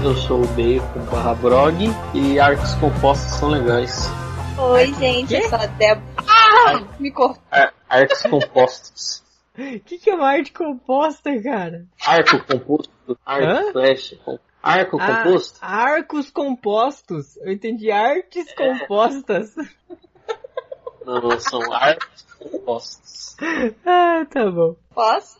Eu sou o Bacon/Brog e arcos compostos são legais. Oi, gente, eu sou a Débora. Me cortou. Arcos compostos. O que é uma arte composta, cara? Arco composto, arco, flecha. Arco composto? Arcos compostos. Eu entendi artes compostas. Não, são arcos compostos. Tá bom. Posso?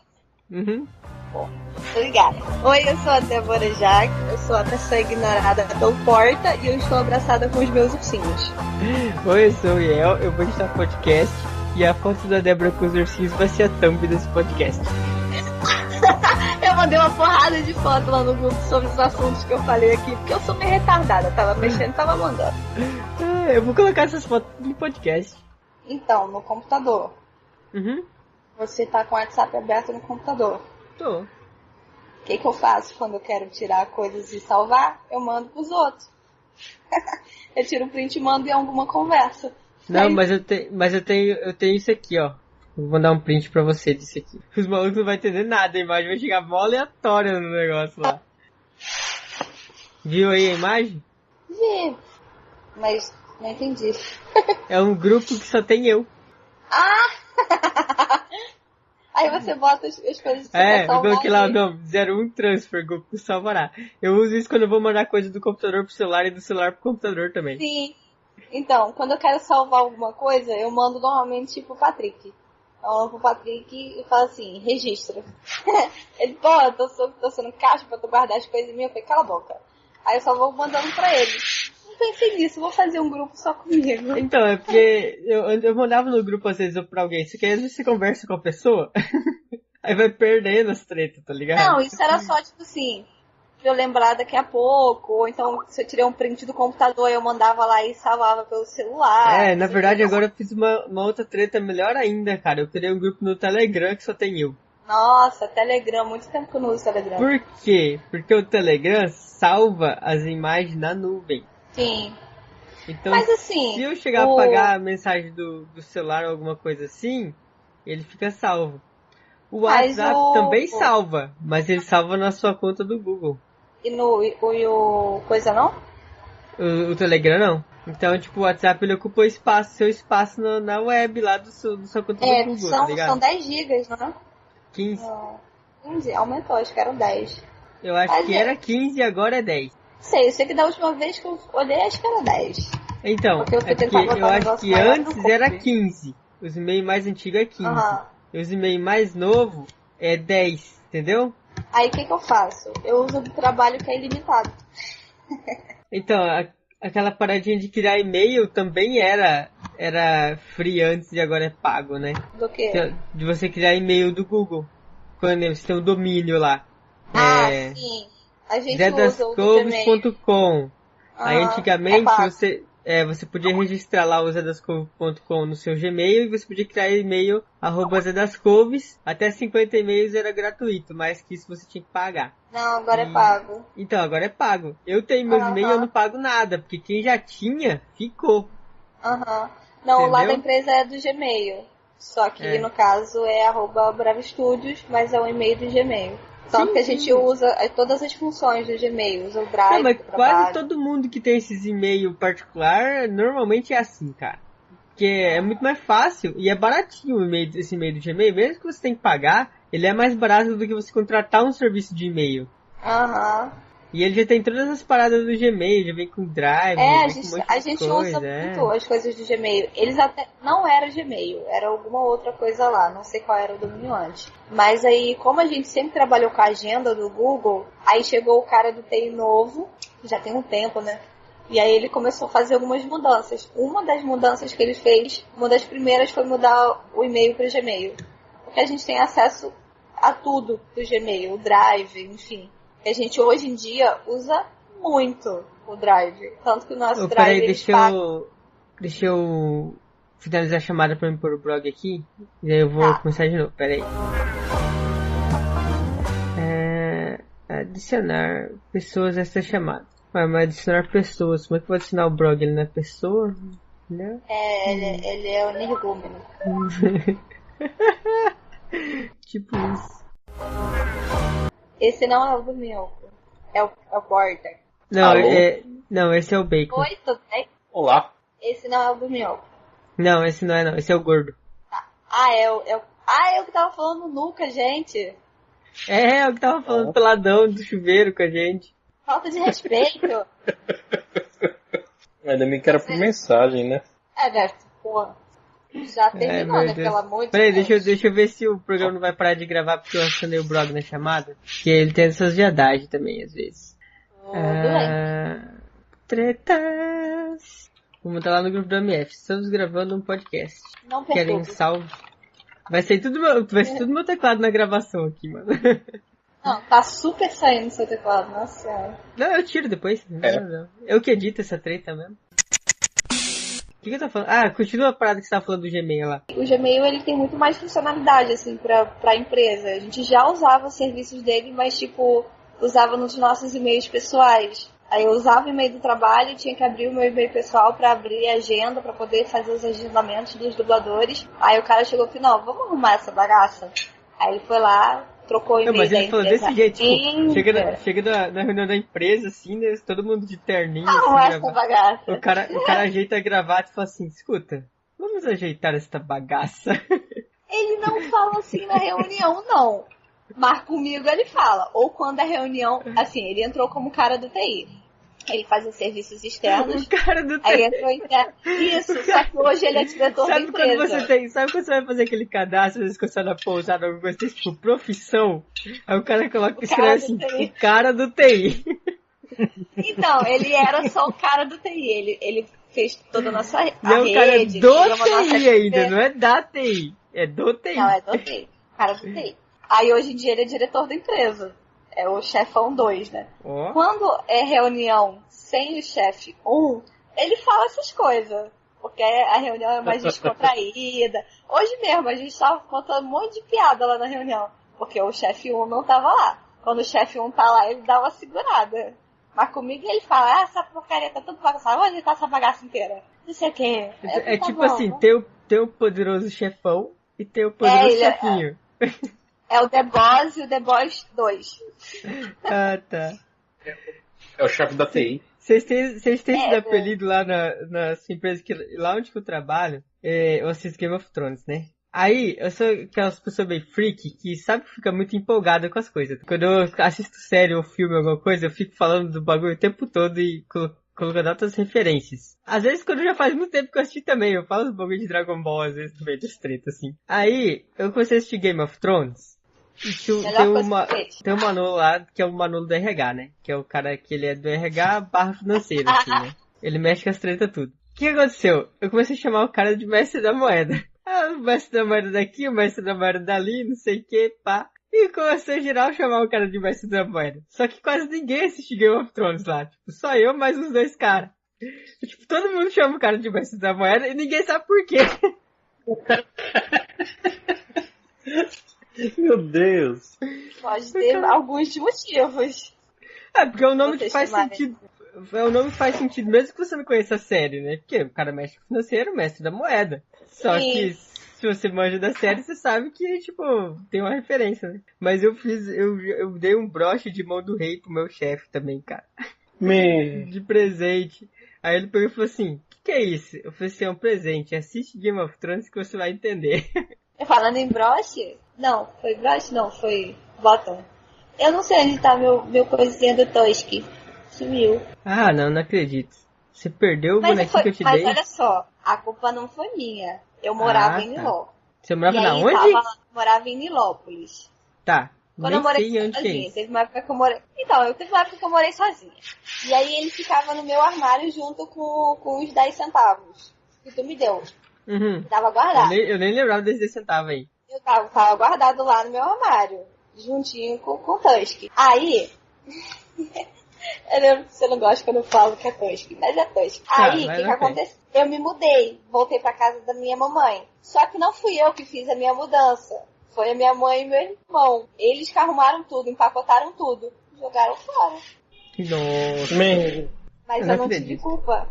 Uhum. Bom, obrigada. Oi, eu sou a Débora Jaque, eu sou a pessoa ignorada do Porta e eu estou abraçada com os meus ursinhos. Oi, eu sou o Iel, eu vou editar podcast e a foto da Débora com os ursinhos vai ser a thumb desse podcast. Eu mandei uma porrada de foto lá no grupo sobre os assuntos que eu falei aqui, porque eu sou meio retardada, tava mexendo, tava mandando. Eu vou colocar essas fotos no podcast. Então, no computador. Uhum. Você tá com o WhatsApp aberto no computador. Tô. O que eu faço quando eu quero tirar coisas e salvar? Eu mando pros outros. Eu tiro um print e mando em alguma conversa. Não, mas eu tenho isso aqui, ó. Vou mandar um print pra você disso aqui. Os malucos não vão entender nada, a imagem vai chegar mó aleatória no negócio lá. Viu aí a imagem? Vi, mas não entendi. É um grupo que só tem eu. Aí você bota as coisas que você quer Eu salvar. coloquei lá o nome, 01 Transfer, Goku salvará. Eu uso isso quando eu vou mandar coisa do computador pro celular e do celular pro computador também. Sim. Então, quando eu quero salvar alguma coisa, eu mando normalmente tipo o Patrick. Eu mando pro Patrick e falo assim, registra. Ele, pô, eu tô sendo caixa pra tu guardar as coisas minhas. Eu falei, cala a boca. Aí eu só vou mandando pra ele. Não pensei nisso, vou fazer um grupo só comigo. Então, é porque eu mandava no grupo às vezes pra alguém, isso que às vezes você conversa com a pessoa, aí vai perdendo as tretas, tá ligado? Não, isso era só tipo assim, pra eu lembrar daqui a pouco, ou então se eu tirei um print do computador, eu mandava lá e salvava pelo celular. Na verdade agora eu fiz uma outra treta melhor ainda, cara. Eu criei um grupo no Telegram que só tem eu. Nossa, Telegram, muito tempo que eu não uso Telegram. Por quê? Porque o Telegram salva as imagens na nuvem. Sim. Então, mas assim, se eu chegar a apagar a mensagem do celular ou alguma coisa assim, ele fica salvo. O WhatsApp também salva, mas ele salva na sua conta do Google. E o coisa não? O Telegram não. Então, tipo, o WhatsApp ele ocupa o espaço, seu espaço na web lá do sua conta do Google, tá ligado? São 10 gigas, não é? 15. Não, 15, aumentou, acho que eram 10. Eu acho que era 15 e agora é 10. Eu sei que da última vez que eu olhei, acho que era 10. Então, eu acho que antes era 15. Os e-mails mais antigos é 15. E os e-mails mais novos é 10, entendeu? Aí o que eu faço? Eu uso do trabalho que é ilimitado. Então, aquela paradinha de criar e-mail também era free antes e agora é pago, né? Do quê? De você criar e-mail do Google. Quando você tem um domínio lá. Sim. A gente usa o zedascouves.com. Aí antigamente você podia registrar lá o zedascouves.com no seu Gmail e você podia criar e-mail @zedascouves. Até 50 e-mails era gratuito, mais que isso você tinha que pagar. Não, agora é pago. Então, agora é pago. Eu tenho meus e-mails e eu não pago nada, porque quem já tinha, ficou. Não, o lá da empresa é do Gmail. Só que no caso é @bravostudios, mas é o e-mail do Gmail. Tanto que a gente usa todas as funções do Gmail, usa o Drive. Mas quase todo mundo que tem esses e-mail particular, normalmente é assim, cara. Porque é muito mais fácil e é baratinho esse e-mail do Gmail. Mesmo que você tenha que pagar, ele é mais barato do que você contratar um serviço de e-mail. E ele já tem todas as paradas do Gmail, já vem com Drive, a gente usa muito as coisas do Gmail. Eles até não era Gmail, era alguma outra coisa lá, não sei qual era o domínio antes. Mas aí, como a gente sempre trabalhou com a agenda do Google, aí chegou o cara do TI novo, já tem um tempo, né? E aí ele começou a fazer algumas mudanças. Uma das mudanças que ele fez, uma das primeiras foi mudar o e-mail para o Gmail. Porque a gente tem acesso a tudo do Gmail, o Drive, enfim. A gente hoje em dia usa muito o Drive. Tanto que o nosso Drive... Peraí, deixa eu finalizar a chamada pra mim pôr o blog aqui. E aí eu vou começar de novo, peraí. Adicionar pessoas a essa chamada. Mas adicionar pessoas. Como é que eu vou adicionar o blog? Ele não é pessoa? Não? Ele é o energúmeno. tipo isso. Esse não é o do Milko. É o Porter. Não, Alô? não, esse é o Bacon. Oi, tudo bem? Olá. Esse não é o do Milko. Não, esse não é não, esse é o gordo. Tá. Eu que tava falando nunca, gente. É o que tava falando peladão do chuveiro com a gente. Falta de respeito. Ainda bem que era por mensagem, né? Gato, porra. Já terminou, meu né? Deus. Pelo amor de Peraí, Deus. deixa eu ver se o programa não vai parar de gravar porque eu acionei o blog na chamada. Que ele tem essas viadagens também, às vezes. Tretas. Vamos estar lá no grupo do MF. Estamos gravando um podcast. Não Querem perturbe. salve? Vai ser tudo meu teclado na gravação aqui, mano. Não, tá super saindo seu teclado, nossa senhora. Não, eu tiro depois. Não. Eu que edito essa treta mesmo. O que eu tô falando? Ah, continua a parada que você tava falando do Gmail lá. O Gmail, ele tem muito mais funcionalidade, assim, pra empresa. A gente já usava os serviços dele, mas, tipo, usava nos nossos e-mails pessoais. Aí eu usava o e-mail do trabalho, tinha que abrir o meu e-mail pessoal pra abrir a agenda, pra poder fazer os agendamentos dos dubladores. Aí o cara chegou e falou, não, vamos arrumar essa bagaça. Aí ele foi lá, trocou o e-mail Mas da ele falou empresa. desse jeito, tipo, chega na reunião da empresa, assim, né, todo mundo de terninho, Arruma assim, essa bagaça. o cara ajeita a gravata e fala assim, escuta, vamos ajeitar esta bagaça. Ele não fala assim na reunião, não. Mas comigo ele fala. Ou quando a reunião... Assim, ele entrou como cara do TI. Ele fazia serviços externos. O cara do TI. Aí entrou interno. Isso, só que hoje ele é diretor da empresa. Sabe quando você vai fazer aquele cadastro, às vezes que você vai na pousada, alguma coisa assim, tipo, profissão? Aí o cara escreve assim, o cara do TI. Então, ele era só o cara do TI. Ele fez toda a nossa rede. E é o cara do TI ainda, não é da TI. É do TI. Não, é do TI. Cara do TI. Aí hoje em dia ele é diretor da empresa. É o chefão 2, né? Oh. Quando é reunião sem o chefe 1, ele fala essas coisas. Porque a reunião é mais descontraída. Hoje mesmo, a gente tava contando um monte de piada lá na reunião. Porque o chefe 1 não tava lá. Quando o chefe 1 tá lá, ele dá uma segurada. Mas comigo ele fala, essa porcaria tá tudo bagaçada. Onde tá essa bagaça inteira? Não sei o quê. É tipo assim, tem o poderoso chefão e tem o poderoso chefinho. É o The Boss e o The Boss 2. Ah, tá. É o chefe da TI. Vocês têm esse apelido lá na sua empresa, que lá onde eu trabalho, eu assisto Game of Thrones, né? Aí, eu sou aquelas pessoas bem freak que sabe que fica muito empolgada com as coisas. Quando eu assisto série ou filme, alguma coisa, eu fico falando do bagulho o tempo todo e colocando outras referências. Às vezes, quando já faz muito tempo que eu assisti também, eu falo do bagulho de Dragon Ball, às vezes, no meio das tretas, assim. Aí, eu comecei a assistir Game of Thrones. E tem um Manolo lá, que é o Manolo do RH, né? Que é o cara que ele é do RH / financeiro, assim, né? Ele mexe com as tretas tudo. O que aconteceu? Eu comecei a chamar o cara de mestre da moeda. Ah, o mestre da moeda daqui, o mestre da moeda dali, não sei o que, pá. E comecei a geral chamar o cara de mestre da moeda. Só que quase ninguém assiste Game of Thrones lá. Tipo, só eu mais os dois caras. Tipo, todo mundo chama o cara de mestre da moeda e ninguém sabe por quê. Meu Deus. Pode ter alguns motivos. Porque o nome que faz sentido. O nome faz sentido mesmo que você não conheça a série, né? Porque o cara mexe com financeiro, mestre da moeda. Só que se você manja da série, você sabe que, tipo, tem uma referência, né? Mas eu dei um broche de mão do rei pro meu chefe também, cara. De presente. Aí ele pegou e falou assim, o que é isso? Eu falei assim, é um presente, assiste Game of Thrones que você vai entender. Falando em broche? Não, foi broche? Não, foi bottom. Eu não sei onde tá meu coisinha do Toski. Sumiu. Ah, não acredito. Você perdeu o bonequinho que eu te dei? Mas olha só, a culpa não foi minha. Eu morava em Nilópolis. Você morava na onde? Morava em Nilópolis. Tá. Quando eu morei sozinha, teve uma época que eu morei... Então, teve uma época que eu morei sozinha. E aí ele ficava no meu armário junto com os 10 centavos que tu me deu. Uhum. Tava guardado. Eu nem lembrava desses 10 centavos aí. Eu tava guardado lá no meu armário, juntinho com o Tusk. Aí... eu lembro que você não gosta quando eu falo que é Tusk, mas é Tusk. Aí, o que aconteceu? Eu me mudei, voltei pra casa da minha mamãe. Só que não fui eu que fiz a minha mudança. Foi a minha mãe e meu irmão. Eles que arrumaram tudo, empacotaram tudo. Jogaram fora. Nossa. Mas eu não tive culpa.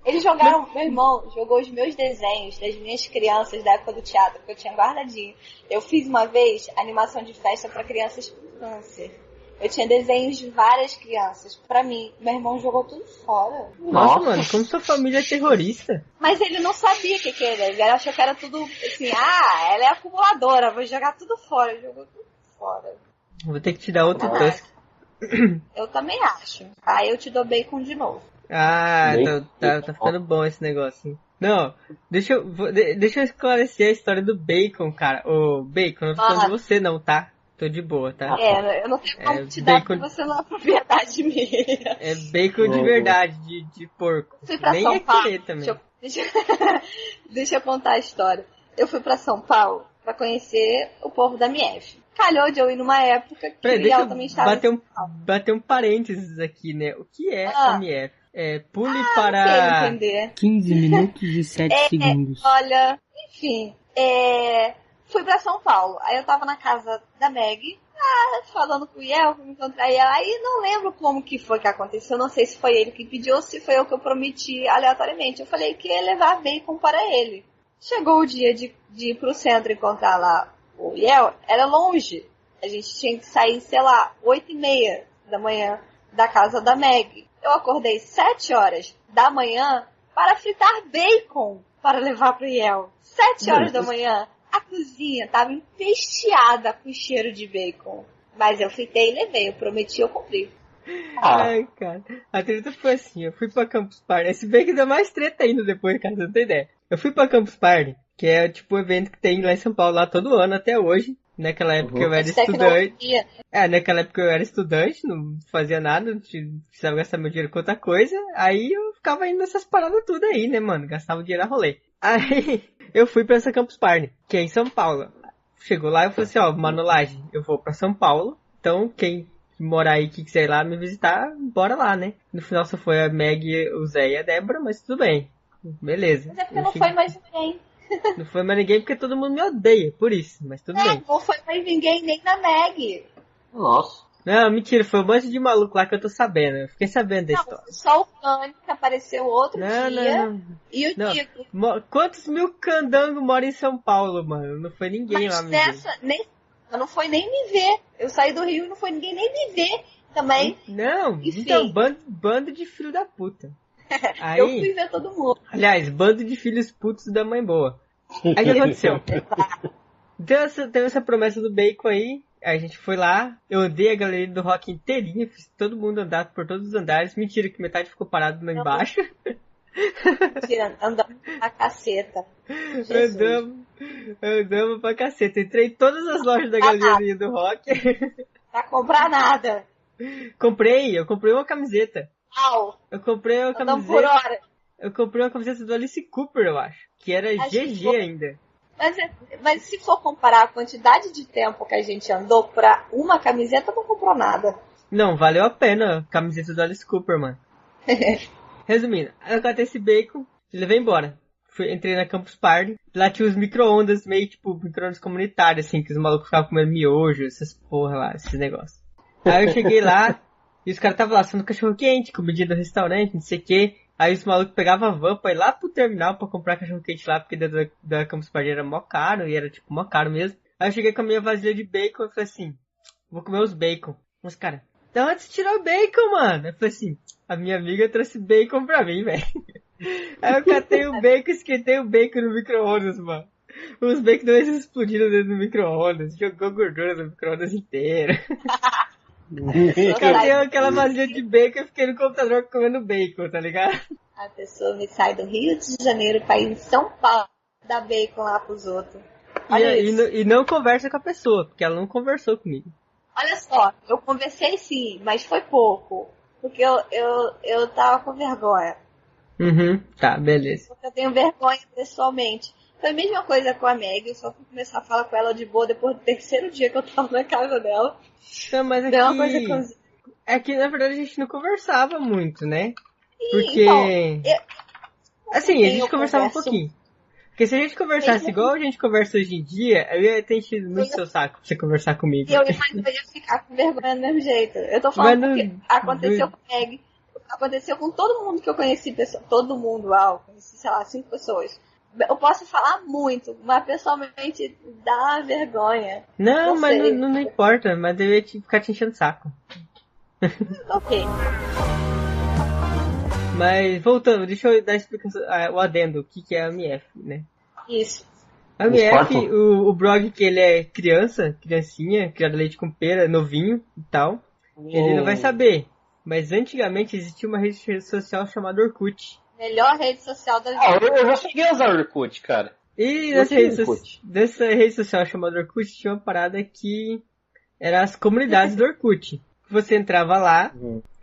Eles jogaram, meu irmão jogou os meus desenhos das minhas crianças da época do teatro, que eu tinha guardadinho. Eu fiz uma vez animação de festa para crianças com câncer. Eu tinha desenhos de várias crianças. Pra mim, meu irmão jogou tudo fora. Nossa, mano, como sua família é terrorista. Mas ele não sabia o que era. Ele achou que era tudo assim, ela é acumuladora, vou jogar tudo fora. Ele jogou tudo fora. Vou ter que te dar outro Tusk. Eu também acho. Aí eu te dou bacon de novo. Ah, tá ficando bom esse negócio. Não, deixa eu esclarecer a história do bacon, cara. Ô, bacon, não tô falando de você não, tá? Tô de boa, tá? Eu não tenho como te dar porque você não é propriedade minha. É bacon de verdade, de porco. Fui pra Nem São Paulo. também. Deixa eu contar a história. Eu fui pra São Paulo pra conhecer o povo da MF. Calhou de eu ir numa época que o Iel também estava bater um parênteses aqui, né? O que é MF? Pule para... Não sei entender. 15 minutos e 7 segundos. Olha, enfim, fui pra São Paulo. Aí eu tava na casa da Meg, falando com o Iel, fui me encontrar ela. Aí não lembro como que foi que aconteceu. Não sei se foi ele que pediu ou se foi eu que eu prometi aleatoriamente. Eu falei que ia levar bacon para ele. Chegou o dia de ir pro centro encontrar lá o Iel. Era longe. A gente tinha que sair, sei lá, 8h30 da manhã da casa da Meg. Eu acordei 7 horas da manhã para fritar bacon para levar pro Iel. 7 horas da manhã. A cozinha tava empesteada com cheiro de bacon. Mas eu fritei e levei. Eu prometi, eu cumpri. Ai, cara. A treta foi assim. Eu fui pra Campus Party. Esse bacon deu mais treta ainda depois, cara. Você não tem ideia. Eu fui pra Campus Party, que é tipo o evento que tem lá em São Paulo lá todo ano até hoje. Naquela época eu era estudante. Naquela época eu era estudante, não fazia nada, não precisava gastar meu dinheiro com outra coisa. Aí eu ficava indo nessas paradas tudo aí, né, mano? Gastava dinheiro a rolê. Aí eu fui pra essa Campus Party, que é em São Paulo. Chegou lá e eu falei assim, Manolagem, eu vou pra São Paulo, então quem morar aí, que quiser ir lá me visitar, bora lá, né? No final só foi a Meg, o Zé e a Débora, mas tudo bem. Beleza. Mas é porque não foi mais ninguém. Não foi mais ninguém porque todo mundo me odeia, por isso, mas tudo bem. Não foi mais ninguém, nem na Meg. Nossa. Não, mentira, foi um monte de maluco lá que eu tô sabendo. Eu fiquei sabendo da história. Só o Cândido que apareceu outro dia. Não. E o Tico. Quantos mil candangos moram em São Paulo, mano? Não foi ninguém lá me ver. Não foi nem me ver. Eu saí do Rio e não foi ninguém nem me ver também. Não, enfim. Então, bando de filho da puta. Aí, eu fui ver todo mundo. Aliás, bando de filhos putos da mãe boa. Aí o que aconteceu? Teve essa promessa do bacon aí. A gente foi lá, eu andei a galeria do rock inteirinha, fiz todo mundo andar por todos os andares. Mentira, que metade ficou parado lá embaixo. Mentira, andamos pra caceta. Andamos pra caceta. Entrei em todas as lojas da galeria do rock. Pra comprar nada. Eu comprei uma camiseta. Eu comprei uma camiseta. Por hora. Eu comprei uma camiseta do Alice Cooper, eu acho. Que era GG ainda. Mas se for comparar a quantidade de tempo que a gente andou pra uma camiseta, não comprou nada. Não, valeu a pena a camiseta do Alice Cooper, mano. Resumindo, eu catei esse bacon e levei embora. Entrei na Campus Party. Lá tinha os micro-ondas, meio tipo micro-ondas comunitários, assim, que os malucos ficavam comendo miojo, essas porra lá, esses negócios. Aí eu cheguei lá e os caras estavam lá assando cachorro quente, comidinha do restaurante, não sei o que. Aí os malucos pegavam a van pra ir lá pro terminal pra comprar cachorro quente lá, porque da Campus Party era mó caro, e era tipo mó caro mesmo. Aí eu cheguei com a minha vasilha de bacon e falei assim, vou comer os bacon. Mas cara, da onde você tirou o bacon, mano? Eu falei assim, a minha amiga trouxe bacon pra mim, velho. Aí eu catei o bacon, esquentei o bacon no micro-ondas, mano. Os bacon dois explodiram dentro do micro-ondas, jogou gordura no micro-ondas inteiro. Catei aquela vasilha de bacon e fiquei no computador comendo bacon, tá ligado? A pessoa me sai do Rio de Janeiro pra ir em São Paulo dar bacon lá pros outros. E não conversa com a pessoa, porque ela não conversou comigo. Olha só, eu conversei sim, mas foi pouco. Porque eu tava com vergonha. Tá, beleza. Porque eu tenho vergonha pessoalmente. Foi a mesma coisa com a Meg, eu só fui começar a falar com ela de boa depois do terceiro dia que eu tava na casa dela. Não, mas é que na verdade a gente não conversava muito, né? Porque assim, a gente conversava um pouquinho. Porque se a gente conversasse igual a gente conversa hoje em dia, eu ia ter enchido muito seu saco pra você conversar comigo. Eu ia ficar com vergonha do mesmo jeito. Eu tô falando porque aconteceu com a Meg. aconteceu com todo mundo que eu conheci, todo mundo, conheci, sei lá, 5 pessoas. Eu posso falar muito, mas pessoalmente dá vergonha. Não, mas não importa, mas eu ia ficar te enchendo o saco. Ok. Mas voltando, deixa eu dar a explicação, o adendo, o que é a MF, né? Isso. A MF, o Brog, que ele é criancinha, criado leite com pera, novinho e tal, ele não vai saber. Mas antigamente existia uma rede social chamada Orkut. Melhor rede social da vida. Eu já cheguei a usar Orkut, cara. E nessa rede social chamada Orkut tinha uma parada que era as comunidades do Orkut. Você entrava lá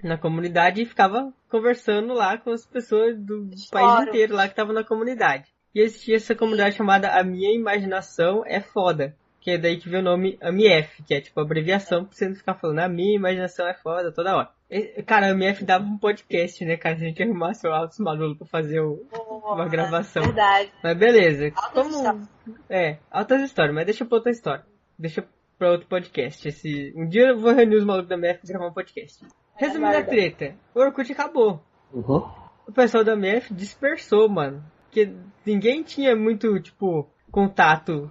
na comunidade e ficava conversando lá com as pessoas do país inteiro lá que estavam na comunidade. E existia essa comunidade chamada A Minha Imaginação é Foda. Que é daí que veio o nome AMF, que é tipo a abreviação pra você não ficar falando A Minha Imaginação é Foda toda hora. Cara, a AMF dava um podcast, né, cara? Se a gente arrumasse o Altos Maluco pra fazer uma gravação. Verdade. Mas beleza. Altas histórias, mas deixa pra outra história. Deixa pra outro podcast. Um dia eu vou reunir os malucos da AMF e gravar um podcast. Resumindo a treta, o Orkut acabou. O pessoal da AMF dispersou, mano. Porque ninguém tinha muito, tipo, contato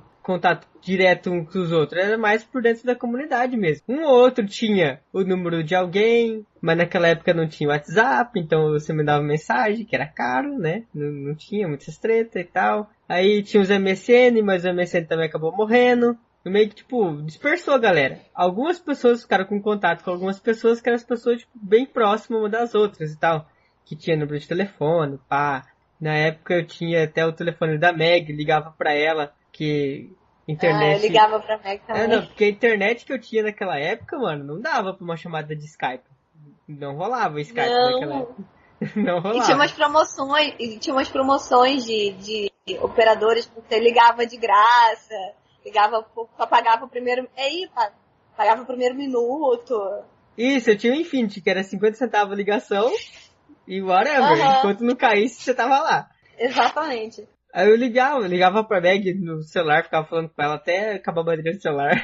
direto uns com os outros, era mais por dentro da comunidade mesmo. Um ou outro tinha o número de alguém, mas naquela época não tinha WhatsApp, então você mandava mensagem, que era caro, né? Não tinha muitas tretas e tal. Aí tinha os MSN, mas o MSN também acabou morrendo. No meio que, tipo, dispersou a galera. Algumas pessoas ficaram com contato com algumas pessoas que eram as pessoas, tipo, bem próximas uma das outras e tal. Que tinha número de telefone, pá. Na época eu tinha até o telefone da Meg, ligava pra ela, que internet... eu ligava pra Meg também. Não, porque a internet que eu tinha naquela época, mano, não dava pra uma chamada de Skype. Não rolava Skype naquela época. Não rolava. E tinha umas promoções de operadores que você ligava de graça, pagava o primeiro... pagava o primeiro minuto. Isso, eu tinha o Infinity, que era 50 centavos a ligação e whatever. Enquanto não caísse, você tava lá. Exatamente. Aí eu ligava pra Meg no celular, ficava falando com ela até acabar a bateria do celular.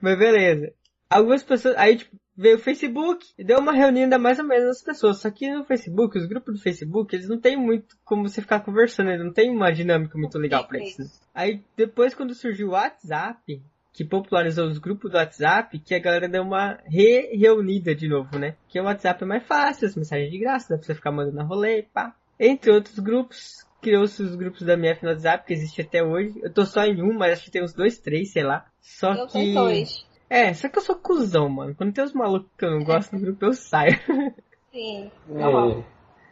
Mas beleza. Algumas pessoas, aí tipo, veio o Facebook e deu uma reunida mais ou menos das pessoas. Só que no Facebook, os grupos do Facebook, eles não tem muito como você ficar conversando, eles não tem uma dinâmica muito legal pra isso. Né? Aí depois, quando surgiu o WhatsApp, que popularizou os grupos do WhatsApp, que a galera deu uma reunida de novo, né? Que o WhatsApp é mais fácil, as mensagens de graça, dá pra você ficar mandando rolê, pá. Entre outros grupos, criou-se os grupos da MF no WhatsApp, que existe até hoje. Eu tô só em um, mas acho que tem uns 2, 3, sei lá. Só que eu sou cuzão, mano. Quando tem uns malucos que eu não gosto no grupo, eu saio. Sim.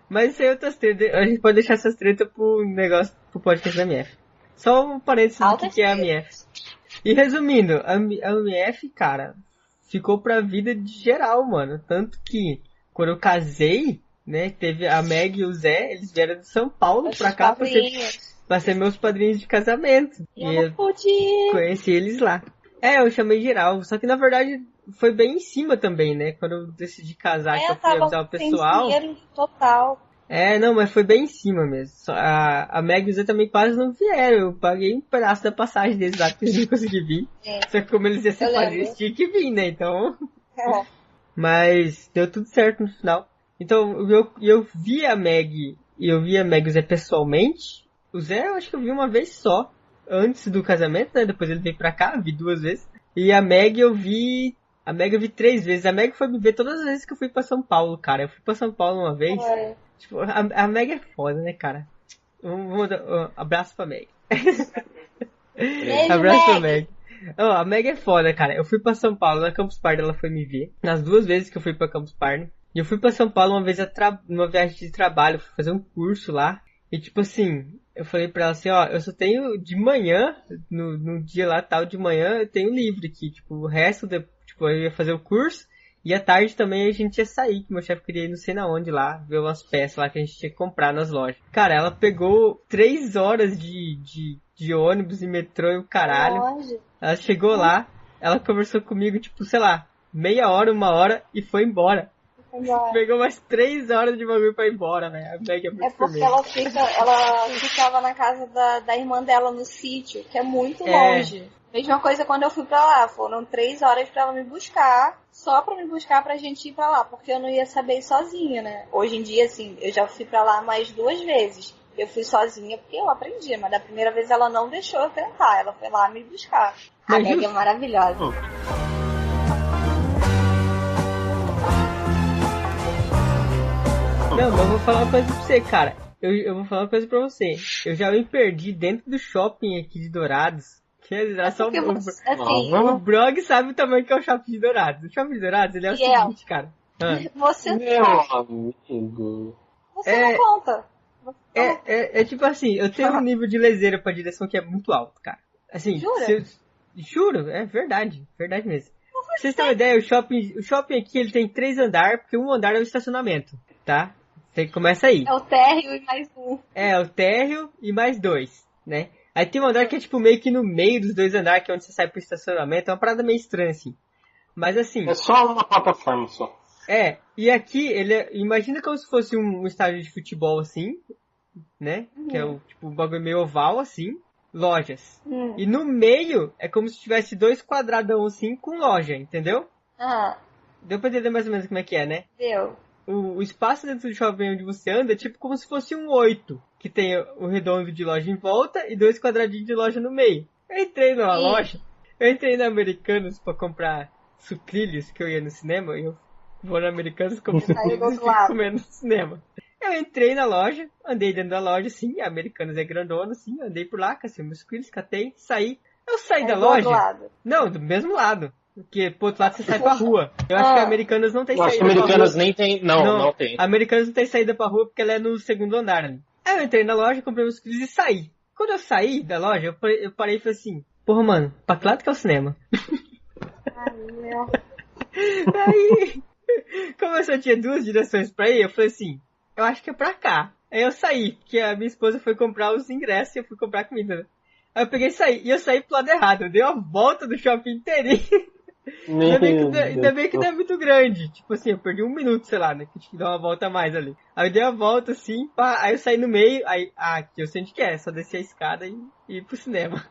Mas isso aí é outras tretas. A gente pode deixar essas tretas pro podcast da MF. Só um parênteses do que é a MF. E resumindo, a MF, cara, ficou pra vida de geral, mano. Tanto que, quando eu casei, né, teve a Meg e o Zé, eles vieram de São Paulo pra cá pra ser meus padrinhos de casamento. E eu pude conheci eles lá. Eu chamei geral, só que na verdade foi bem em cima também, né? Quando eu decidi casar, que eu fui avisar o pessoal. Dinheiro total. Não, mas foi bem em cima mesmo. A Meg e o Zé também quase não vieram. Eu paguei um pedaço da passagem deles lá, porque eles não conseguiam vir. Só que como eles iam ser padrinhos, tinha que vir, né? Então... Mas deu tudo certo no final. Então, eu vi a Meg e eu vi a Meg e o Zé pessoalmente. O Zé eu acho que eu vi uma vez só, antes do casamento, né? Depois ele veio pra cá, vi 2 vezes. E a Meg eu vi 3 vezes. A Meg foi me ver todas as vezes que eu fui pra São Paulo, cara. Eu fui pra São Paulo uma vez. Tipo, a Meg é foda, né, cara? Vamos dar abraço pra Meg. Abraço pra Meg. A Meg é foda, cara. Eu fui pra São Paulo, na Campus Party ela foi me ver. Nas 2 vezes que eu fui pra Campus Party. E eu fui pra São Paulo uma vez numa viagem de trabalho, fui fazer um curso lá. E tipo assim, eu falei pra ela assim, eu só tenho de manhã, no dia lá tal de manhã, eu tenho livre aqui. Tipo, o resto, eu ia fazer o curso. E à tarde também a gente ia sair, que meu chefe queria ir não sei na onde lá, ver umas peças lá que a gente tinha que comprar nas lojas. Cara, ela pegou 3 horas de ônibus e metrô e o caralho. Ela chegou lá, ela conversou comigo, tipo, sei lá, meia hora, 1 hora e foi embora. Pegou umas 3 horas de bagulho pra ir embora, velho. A Meg é muito porque ela ficava na casa da irmã dela no sítio, que é muito longe. Mesma coisa quando eu fui pra lá. Foram 3 horas pra ela me buscar. Só pra me buscar pra gente ir pra lá. Porque eu não ia saber ir sozinha, né? Hoje em dia, assim, eu já fui pra lá mais 2 vezes. Eu fui sozinha porque eu aprendi. Mas da primeira vez ela não deixou eu tentar. Ela foi lá me buscar. A Meg é maravilhosa. Não, mas eu vou falar uma coisa pra você, cara. Eu vou falar uma coisa pra você. Eu já me perdi dentro do shopping aqui de Dourados. Que é só o Brog sabe o tamanho que é o shopping de Dourados. O shopping de Dourados, ele é o seguinte, cara. Você amigo. Você não conta. É tipo assim, eu tenho um nível de leseira pra direção que é muito alto, cara. Assim, Jura? Juro, é verdade. Verdade mesmo. Pra vocês terem uma ideia, o shopping aqui ele tem 3 andares, porque um andar é o estacionamento, tá? Você começa aí. É o térreo e mais um. É, o térreo e mais 2, né? Aí tem um andar que é tipo meio que no meio dos 2 andares, que é onde você sai pro estacionamento. É uma parada meio estranha, assim. Mas assim... É só uma plataforma só. E aqui, imagina como se fosse um estádio de futebol, assim, né? Que é o bagulho meio oval, assim. Lojas. E no meio, é como se tivesse 2 quadradão, assim, com loja, entendeu? Deu pra entender mais ou menos como é que é, né? Deu. O espaço dentro do shopping onde você anda é tipo como se fosse um 8, que tem o redondo de loja em volta e 2 quadradinhos de loja no meio. Eu entrei numa loja, eu entrei na Americanas pra comprar sucrilhos, que eu ia no cinema, e eu vou na Americanas comprar sucrilhos e comer no cinema. Eu entrei na loja, andei dentro da loja, assim, a Americanas é grandona, assim, andei por lá, cacei meus sucrilhos, catei, saí. Eu saí da loja... Do outro lado. Não, do mesmo lado. Porque, pro outro lado, você sai pra rua. Eu acho que a Americanas não tem saída pra rua. Americanas nem tem... Não tem. A Americanas não tem saída pra rua porque ela é no 2º andar ali. Aí eu entrei na loja, comprei meus sucrilhos e saí. Quando eu saí da loja, eu parei e falei assim... Porra, mano, pra que lado que é o cinema? Aí, como eu só tinha 2 direções pra ir, eu falei assim... Eu acho que é pra cá. Aí eu saí, porque a minha esposa foi comprar os ingressos e eu fui comprar comida, né? Aí eu peguei e saí. E eu saí pro lado errado. Eu dei uma volta do shopping inteirinho. Ainda bem que não é muito grande. Tipo assim, eu perdi 1 minuto, sei lá, né? Que tinha que dar uma volta a mais ali. Aí eu dei uma volta assim, pá, aí eu saí no meio, aí, aqui eu sei onde que é, só descer a escada e ir pro cinema.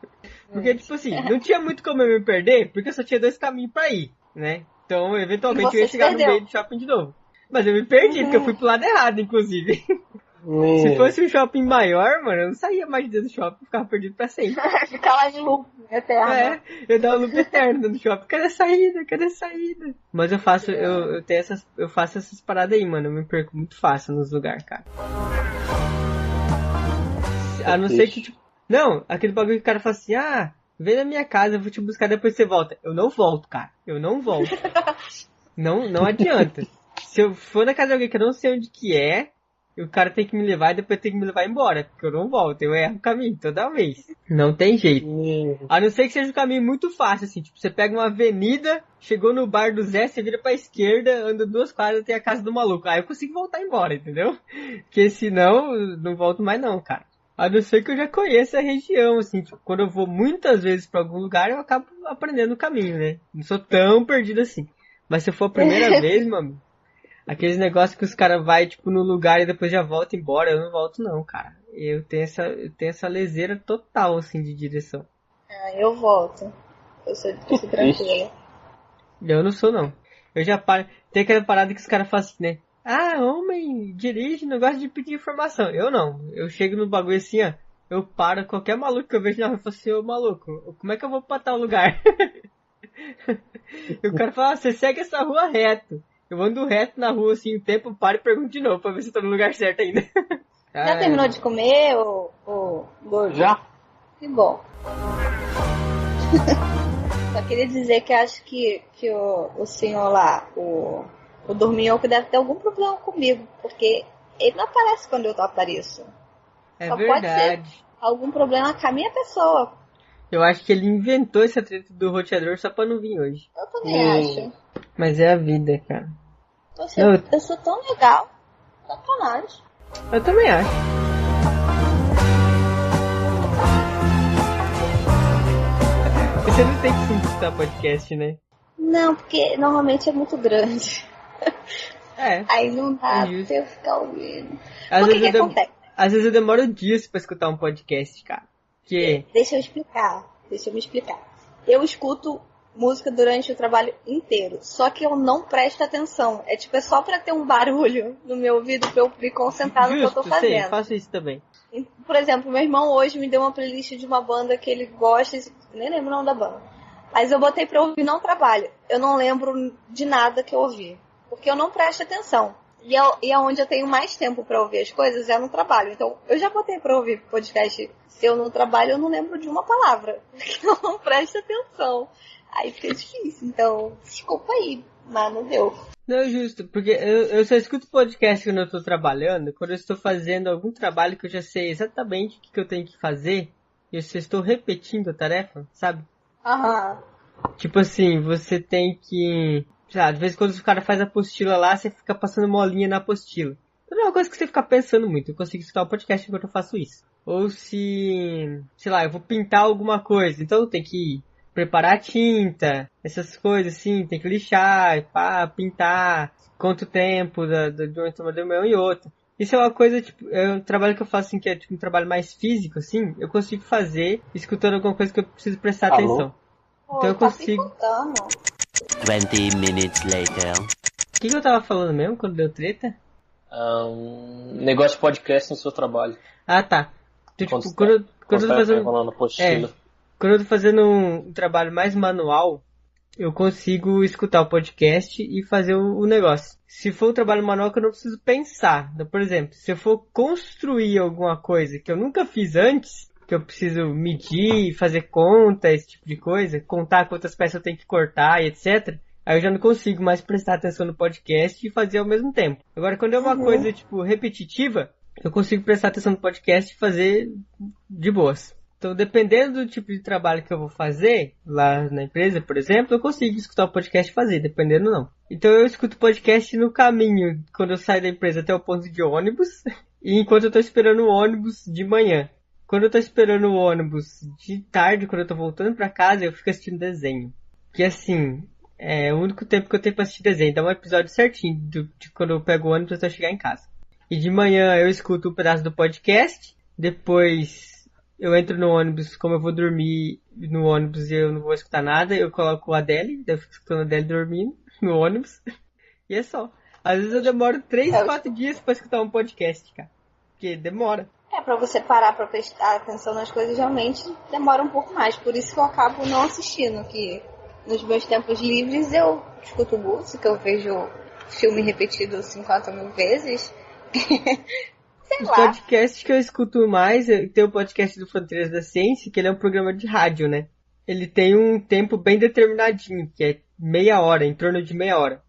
Porque, tipo assim, não tinha muito como eu me perder, porque eu só tinha 2 caminhos pra ir, né? Então, eventualmente eu ia chegar no meio do shopping de novo. Mas eu me perdi, porque eu fui pro lado errado, inclusive. Se fosse um shopping maior, mano, eu não saía mais de dentro do shopping, ficava perdido pra sempre. Ficar lá de loop eterno. Eu dava loop eterno dentro do shopping. Cadê a saída? Mas eu faço, eu faço essas paradas aí, mano. Eu me perco muito fácil nos lugares, cara. A não ser que, tipo... Não, aquele bagulho que o cara fala assim, vem na minha casa, eu vou te buscar, depois você volta. Eu não volto, cara. Eu não volto. Não adianta. Se eu for na casa de alguém que eu não sei onde que é, o cara tem que me levar e depois tem que me levar embora, porque eu não volto, eu erro o caminho toda vez. Não tem jeito. A não ser que seja um caminho muito fácil, assim, tipo, você pega uma avenida, chegou no bar do Zé, você vira pra esquerda, anda 2 quadras, tem a casa do maluco. Aí eu consigo voltar embora, entendeu? Porque senão, não volto mais não, cara. A não ser que eu já conheça a região, assim, tipo, quando eu vou muitas vezes pra algum lugar, eu acabo aprendendo o caminho, né? Não sou tão perdido assim. Mas se eu for a primeira vez, mano, aqueles negócios que os caras vai tipo no lugar e depois já volta embora, eu não volto não, cara. Eu tenho essa leseira total assim de direção. Eu volto. Eu sou tranquila. Eu não sou não. Eu já paro. Tem aquela parada que os caras fazem assim, né? Homem, dirige, não gosta de pedir informação. Eu não. Eu chego no bagulho assim, ó. Eu paro qualquer maluco que eu vejo na rua e falo assim, ô maluco, como é que eu vou pra tal lugar? E o cara fala, você segue essa rua reto. Eu ando reto na rua, assim, o tempo, paro e pergunto de novo, pra ver se eu tô no lugar certo ainda. Já terminou de comer, ô gordo? Já. Que bom. Só queria dizer que acho que o senhor lá, o Dorminhoco, deve ter algum problema comigo, porque ele não aparece quando eu apareço. É Só verdade. Pode ser algum problema com a minha pessoa. Eu acho que ele inventou essa treta do roteador só pra não vir hoje. Eu também acho. Mas é a vida, cara. Eu sou tão legal. Sacanagem. Eu também acho. Você não tem que escutar podcast, né? Não, porque normalmente é muito grande. Aí não dá pra eu ficar ouvindo. O que acontece? Às vezes eu demoro dias pra escutar um podcast, cara. Deixa eu me explicar. eu escuto música durante o trabalho inteiro. Só que eu não presto atenção. É só pra ter um barulho no meu ouvido pra eu me concentrar no que eu tô fazendo. Sei, faço isso também. Por exemplo, meu irmão hoje me deu uma playlist de uma banda que ele gosta, nem lembro o nome da banda. Mas eu botei pra ouvir no trabalho. Eu não lembro de nada que eu ouvi. Porque eu não presto atenção. E é onde eu tenho mais tempo pra ouvir as coisas, é no trabalho. Então, eu já botei pra ouvir podcast. Se eu no trabalho, eu não lembro de uma palavra. Porque eu não presto atenção. Aí fica difícil. Então, desculpa aí, mas não deu. Não, justo, porque eu só escuto podcast quando eu tô trabalhando, quando eu estou fazendo algum trabalho que eu já sei exatamente o que eu tenho que fazer, e eu só estou repetindo a tarefa, sabe? Aham. Tipo assim, você tem que... sei lá, de vez em quando o cara faz a apostila lá, você fica passando molinha na apostila. Não é uma coisa que você fica pensando muito, eu consigo escutar o podcast enquanto eu faço isso. Ou se... sei lá, eu vou pintar alguma coisa, então eu tenho que preparar a tinta, essas coisas assim, tem que lixar, pá, pintar, quanto tempo de uma reunião e outra. Isso é uma coisa, tipo, é um trabalho que eu faço assim, que é tipo um trabalho mais físico, assim, eu consigo fazer escutando alguma coisa que eu preciso prestar atenção. Então eu consigo... 20 minutes later. O que eu tava falando mesmo quando deu treta? Negócio de podcast no seu trabalho. Ah, tá. Então, tipo, quando eu tô fazendo... quando eu tô fazendo um trabalho mais manual, eu consigo escutar o podcast e fazer o negócio. Se for um trabalho manual que eu não preciso pensar. Então, por exemplo, se eu for construir alguma coisa que eu nunca fiz antes, que eu preciso medir, fazer conta, esse tipo de coisa, contar quantas peças eu tenho que cortar e etc., aí eu já não consigo mais prestar atenção no podcast e fazer ao mesmo tempo. Agora, quando é uma coisa, tipo, repetitiva, eu consigo prestar atenção no podcast e fazer de boas. Então, dependendo do tipo de trabalho que eu vou fazer, lá na empresa, por exemplo, eu consigo escutar o podcast e fazer, dependendo não. Então, eu escuto podcast no caminho, quando eu saio da empresa até o ponto de ônibus, e enquanto eu tô esperando o ônibus de manhã. Quando eu tô esperando o ônibus de tarde, quando eu tô voltando pra casa, eu fico assistindo desenho. Que assim, é o único tempo que eu tenho pra assistir desenho. Dá um episódio certinho de quando eu pego o ônibus até eu chegar em casa. E de manhã eu escuto um pedaço do podcast, depois... eu entro no ônibus, como eu vou dormir no ônibus e eu não vou escutar nada, eu coloco a Adele, eu fico escutando a Adele dormindo no ônibus, e é só. Às vezes eu demoro 3, 4 dias pra escutar um podcast, cara, porque demora. Pra você parar pra prestar atenção nas coisas, realmente demora um pouco mais, por isso que eu acabo não assistindo, que nos meus tempos livres eu escuto música, eu vejo filme repetido 50 mil vezes... Os podcasts que eu escuto mais, tem o podcast do Fronteiras da Ciência, que ele é um programa de rádio, né? Ele tem um tempo bem determinadinho, que é meia hora, em torno de meia hora.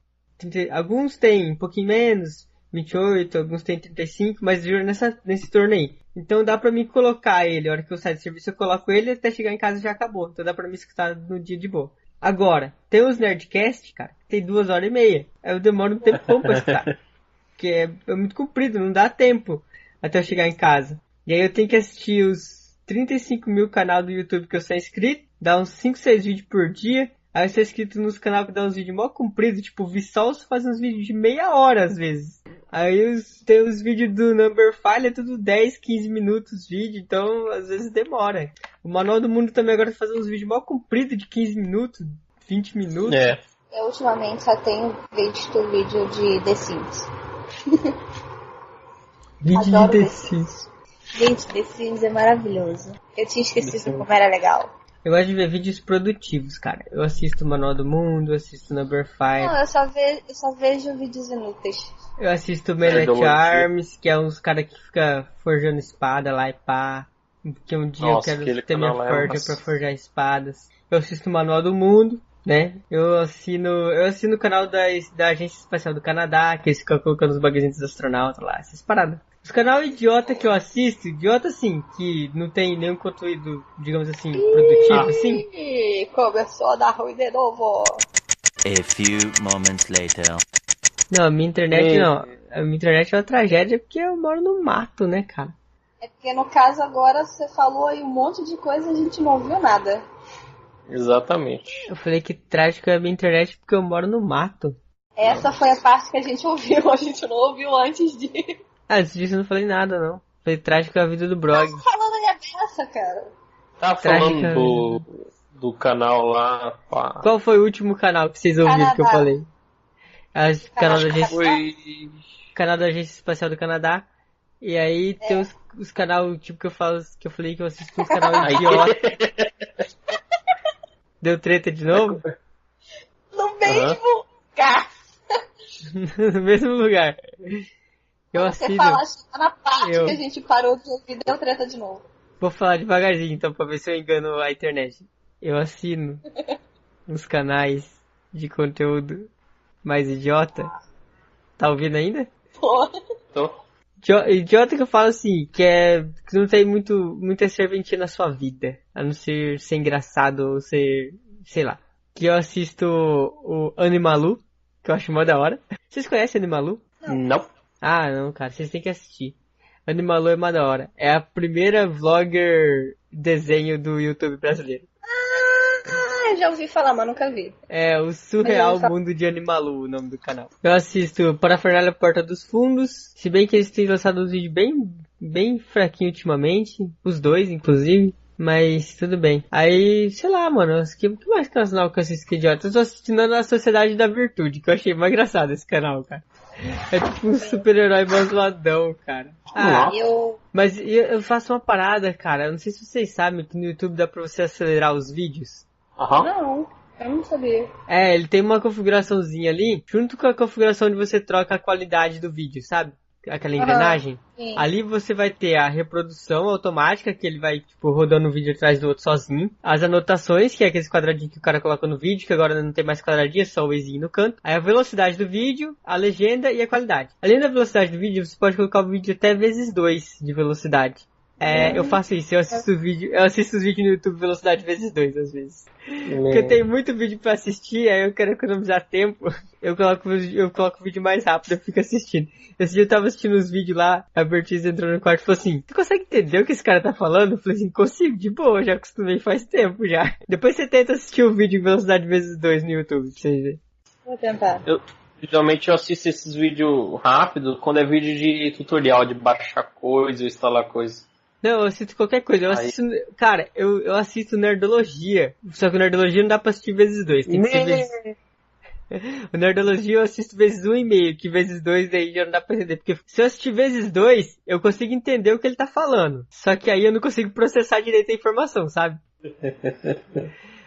Alguns tem um pouquinho menos, 28, alguns tem 35, mas nesse torno aí. Então dá pra mim colocar ele, a hora que eu saio do serviço eu coloco ele, até chegar em casa já acabou. Então dá pra me escutar no dia de boa. Agora, tem os Nerdcast, cara, que tem 2h30. Aí eu demoro um tempo bom pra escutar. Porque é muito comprido, não dá tempo até eu chegar em casa. E aí eu tenho que assistir os 35 mil canais do YouTube que eu sou inscrito, dá uns 5, 6 vídeos por dia. Aí eu sou inscrito nos canais que dá uns vídeos mó compridos, tipo, o Vsauce faz uns vídeos de meia hora às vezes. Aí tem os vídeos do Numberphile, é tudo 10, 15 minutos vídeo, então às vezes demora. O Manual do Mundo também agora faz uns vídeos mó compridos de 15 minutos, 20 minutos. É. Eu ultimamente só tenho visto vídeo de The Sims. Vídeo Adoro de The The Sims. Gente, The Sims é maravilhoso. Eu tinha esquecido como era legal. Eu gosto de ver vídeos produtivos, cara. Eu assisto o Manual do Mundo, assisto Numberphile. Não, eu só vejo vídeos inúteis. Eu assisto Man at Arms, que é uns caras que fica forjando espada lá e pá. Que um dia eu quero ter minha forja pra forjar espadas. Eu assisto o Manual do Mundo, né? Eu assino o canal da Agência Espacial do Canadá, que eles ficam colocando os bagulhinhos dos astronautas lá, essas paradas. Os canal idiota que eu assisto, idiota assim, que não tem nenhum conteúdo, digamos assim, produtivo, assim. Começou a dar ruim de novo. A few moments later. Não, a minha internet não. A minha internet é uma tragédia porque eu moro no mato, né, cara? É porque no caso agora você falou aí um monte de coisa e a gente não ouviu nada. Exatamente. Eu falei que trágico é a minha internet porque eu moro no mato. Essa foi a parte que a gente ouviu, a gente não ouviu antes de... Antes disso eu não falei nada, não. Falei trágico é a vida do Brog. Tá falando aí a peça, cara. Tá falando do canal lá. Pá. Qual foi o último canal que vocês ouviram que eu falei? Canal da Agência Espacial do Canadá. E aí tem os canal, tipo, que eu falei que eu assisto uns canal idiota. Deu treta de novo? No mesmo lugar. No mesmo lugar. Eu Você assino. fala, tá na parte que a gente parou de ouvir, deu treta de novo. Vou falar devagarzinho, então, pra ver se eu engano a internet. Eu assino uns canais de conteúdo mais idiota. Tá ouvindo ainda? Tô. Idiota que eu falo assim, que não tem muita serventia na sua vida, a não ser engraçado ou ser, sei lá. Que eu assisto o Animalu, que eu acho mó da hora. Vocês conhecem Animalu? Não. Ah, não, cara, vocês têm que assistir. Animalu é mó da hora. É a primeira vlogger desenho do YouTube brasileiro. Já ouvi falar, mas nunca vi. É o Surreal Mundo de Animalu, o nome do canal. Eu assisto Parafernália Porta dos Fundos, se bem que eles têm lançado uns vídeos bem fraquinhos ultimamente, os dois, inclusive, mas tudo bem. Aí, sei lá, mano, que mais canal que eu assisto que idiota? Eu tô assistindo a Sociedade da Virtude, que eu achei mais engraçado esse canal, cara. É tipo um super-herói bazuladão, cara. Mas eu faço uma parada, cara, eu não sei se vocês sabem que no YouTube dá pra você acelerar os vídeos. Não, eu não sabia. Ele tem uma configuraçãozinha ali, junto com a configuração de você troca a qualidade do vídeo, sabe? Aquela engrenagem. Sim. Ali você vai ter a reprodução automática, que ele vai, tipo, rodando um vídeo atrás do outro sozinho. As anotações, que é aqueles quadradinhos que o cara coloca no vídeo, que agora não tem mais quadradinho, é só o Ezinho no canto. Aí a velocidade do vídeo, a legenda e a qualidade. Além da velocidade do vídeo, você pode colocar o vídeo até vezes 2 de velocidade. Eu faço isso, eu assisto os vídeos no YouTube velocidade vezes 2 às vezes. Porque eu tenho muito vídeo pra assistir, aí eu quero economizar tempo, eu coloco o vídeo mais rápido, eu fico assistindo. Esse dia eu tava assistindo uns vídeos lá, a Bertiz entrou no quarto e falou assim, tu consegue entender o que esse cara tá falando? Eu falei assim, consigo, de boa, já acostumei faz tempo já. Depois você tenta assistir o vídeo em velocidade vezes 2 no YouTube, pra vocês verem. Vou tentar. Geralmente eu assisto esses vídeos rápidos quando é vídeo de tutorial, de baixar coisa, instalar coisa. Não, eu assisto qualquer coisa. Eu assisto. Cara, eu assisto Nerdologia. Só que o Nerdologia não dá pra assistir vezes 2. Tem que ser vezes. O Nerdologia eu assisto vezes 1,5, que vezes 2 aí já não dá pra entender. Porque se eu assistir vezes 2, eu consigo entender o que ele tá falando. Só que aí eu não consigo processar direito a informação, sabe?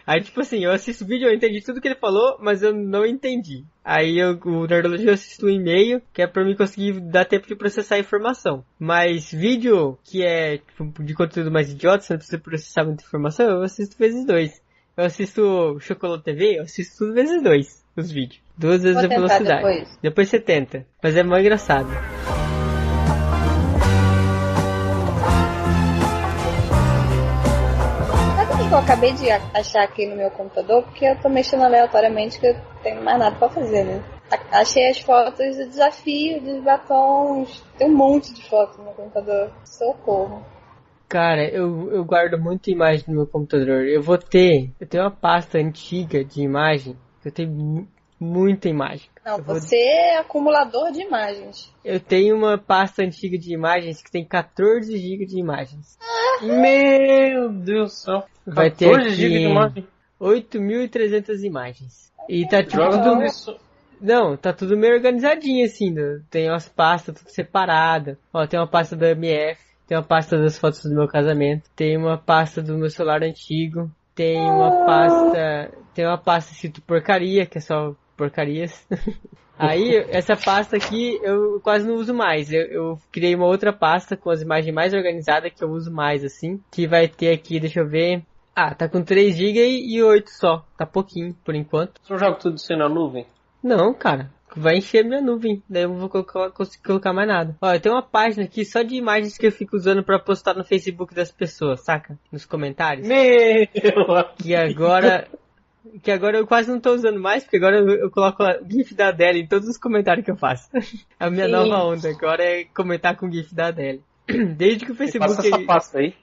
Aí, tipo assim, eu assisto o vídeo, eu entendi tudo que ele falou, mas eu não entendi. Aí o Nerdologia eu assisto 1,5, que é pra mim conseguir dar tempo de processar a informação. Mas vídeo que é tipo, de conteúdo mais idiota, você não precisa processar muita informação, eu assisto vezes 2. Eu assisto Chocolate TV, eu assisto tudo vezes 2, os vídeos. 2 vezes a velocidade. Depois você tenta. Mas é mais engraçado. Eu acabei de achar aqui no meu computador, porque eu tô mexendo aleatoriamente, que eu tenho mais nada pra fazer, né? Achei as fotos do desafio, dos batons. Tem um monte de fotos no meu computador. Socorro. Cara, eu guardo muita imagem no meu computador. Eu tenho uma pasta antiga de imagem. Eu tenho muita imagem. Não, você é acumulador de imagens. Eu tenho uma pasta antiga de imagens que tem 14 GB de imagens. Meu Deus do céu. Vai ter aqui GB de imagem. 8.300 imagens. E tá tipo tudo... Não, tá tudo meio organizadinho assim. Tem umas pastas tudo separadas. Ó, tem uma pasta da MF. Tem uma pasta das fotos do meu casamento. Tem uma pasta do meu celular antigo. Tem uma pasta escrito porcaria, que é só porcarias. Aí, essa pasta aqui eu quase não uso mais. Eu criei uma outra pasta com as imagens mais organizadas que eu uso mais, assim. Que vai ter aqui, deixa eu ver. Ah, tá com 3 GB e 8 só. Tá pouquinho, por enquanto. Você não joga tudo isso na nuvem? Não, cara. Vai encher minha nuvem. Daí eu não vou conseguir colocar mais nada. Olha, tem uma página aqui só de imagens que eu fico usando pra postar no Facebook das pessoas, saca? Nos comentários. Meu! Que agora eu quase não tô usando mais, porque agora eu coloco o GIF da Adele em todos os comentários que eu faço. A minha nova onda agora é comentar com o GIF da Adele. Desde que o Facebook... Passa essa pasta aí.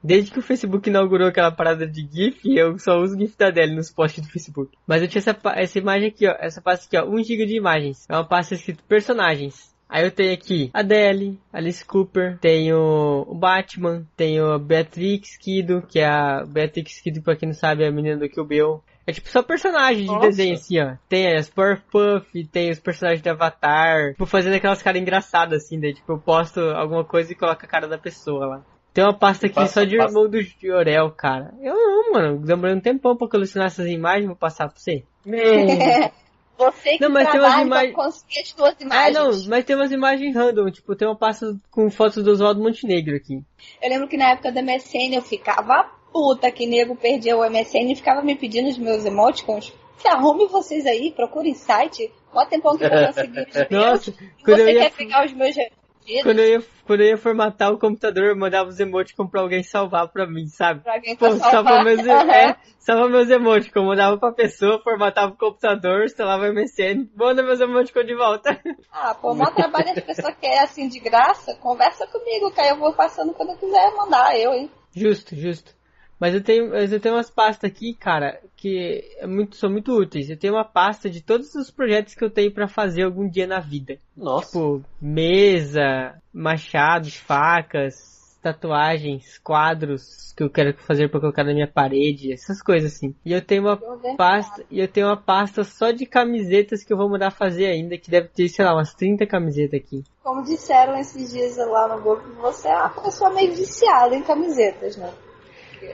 Desde que o Facebook inaugurou aquela parada de GIF, eu só uso o GIF da Adele nos posts do Facebook. Mas eu tinha essa imagem aqui, ó. Essa pasta aqui, ó. 1 GB de imagens. É uma pasta escrito personagens. Aí eu tenho aqui a Adele, Alice Cooper, tenho o Batman, tenho a Beatrix Kiddo, que é a Beatrix Kiddo, pra quem não sabe, é a menina do Kill Bill. É tipo só personagens de desenho, assim, ó. Tem as Powerpuff, tem os personagens de Avatar. Tipo, fazendo aquelas caras engraçadas, assim, daí tipo, eu posto alguma coisa e coloco a cara da pessoa lá. Tem uma pasta aqui só de irmão do Jorel, cara. Eu não, mano. Demorei um tempão pra colecionar essas imagens, vou passar pra você. Você que não, mas trabalha tem umas imagens... pra conseguir as suas imagens. Não, mas tem umas imagens random. Tipo, tem uma pasta com fotos do Oswaldo Montenegro aqui. Eu lembro que na época da MSN eu ficava puta que nego perdia o MSN e ficava me pedindo os meus emoticons. Se arrume vocês aí, procurem site. Mó tempão que eu não consegui os meus. Nossa, e você quer pegar os meus pedidos? Quando eu ia formatar o computador, eu mandava os emoticons pra alguém salvar pra mim, sabe? Pra alguém Pô, salvar. salva meus emoticons. Mandava pra pessoa, formatava o computador, instalava o MSN, manda meus emoticons de volta. Ah, pô, o maior trabalho as pessoas querem assim de graça, conversa comigo, que aí eu vou passando quando eu quiser mandar, hein? Justo. Mas eu tenho umas pastas aqui, cara, que são muito úteis. Eu tenho uma pasta de todos os projetos que eu tenho pra fazer algum dia na vida. Nossa. Tipo, mesa, machados, facas, tatuagens, quadros que eu quero fazer pra colocar na minha parede, essas coisas assim. E eu tenho uma pasta só de camisetas que eu vou mandar fazer ainda, que deve ter, sei lá, umas 30 camisetas aqui. Como disseram esses dias lá no grupo, você é uma pessoa meio viciada em camisetas, né?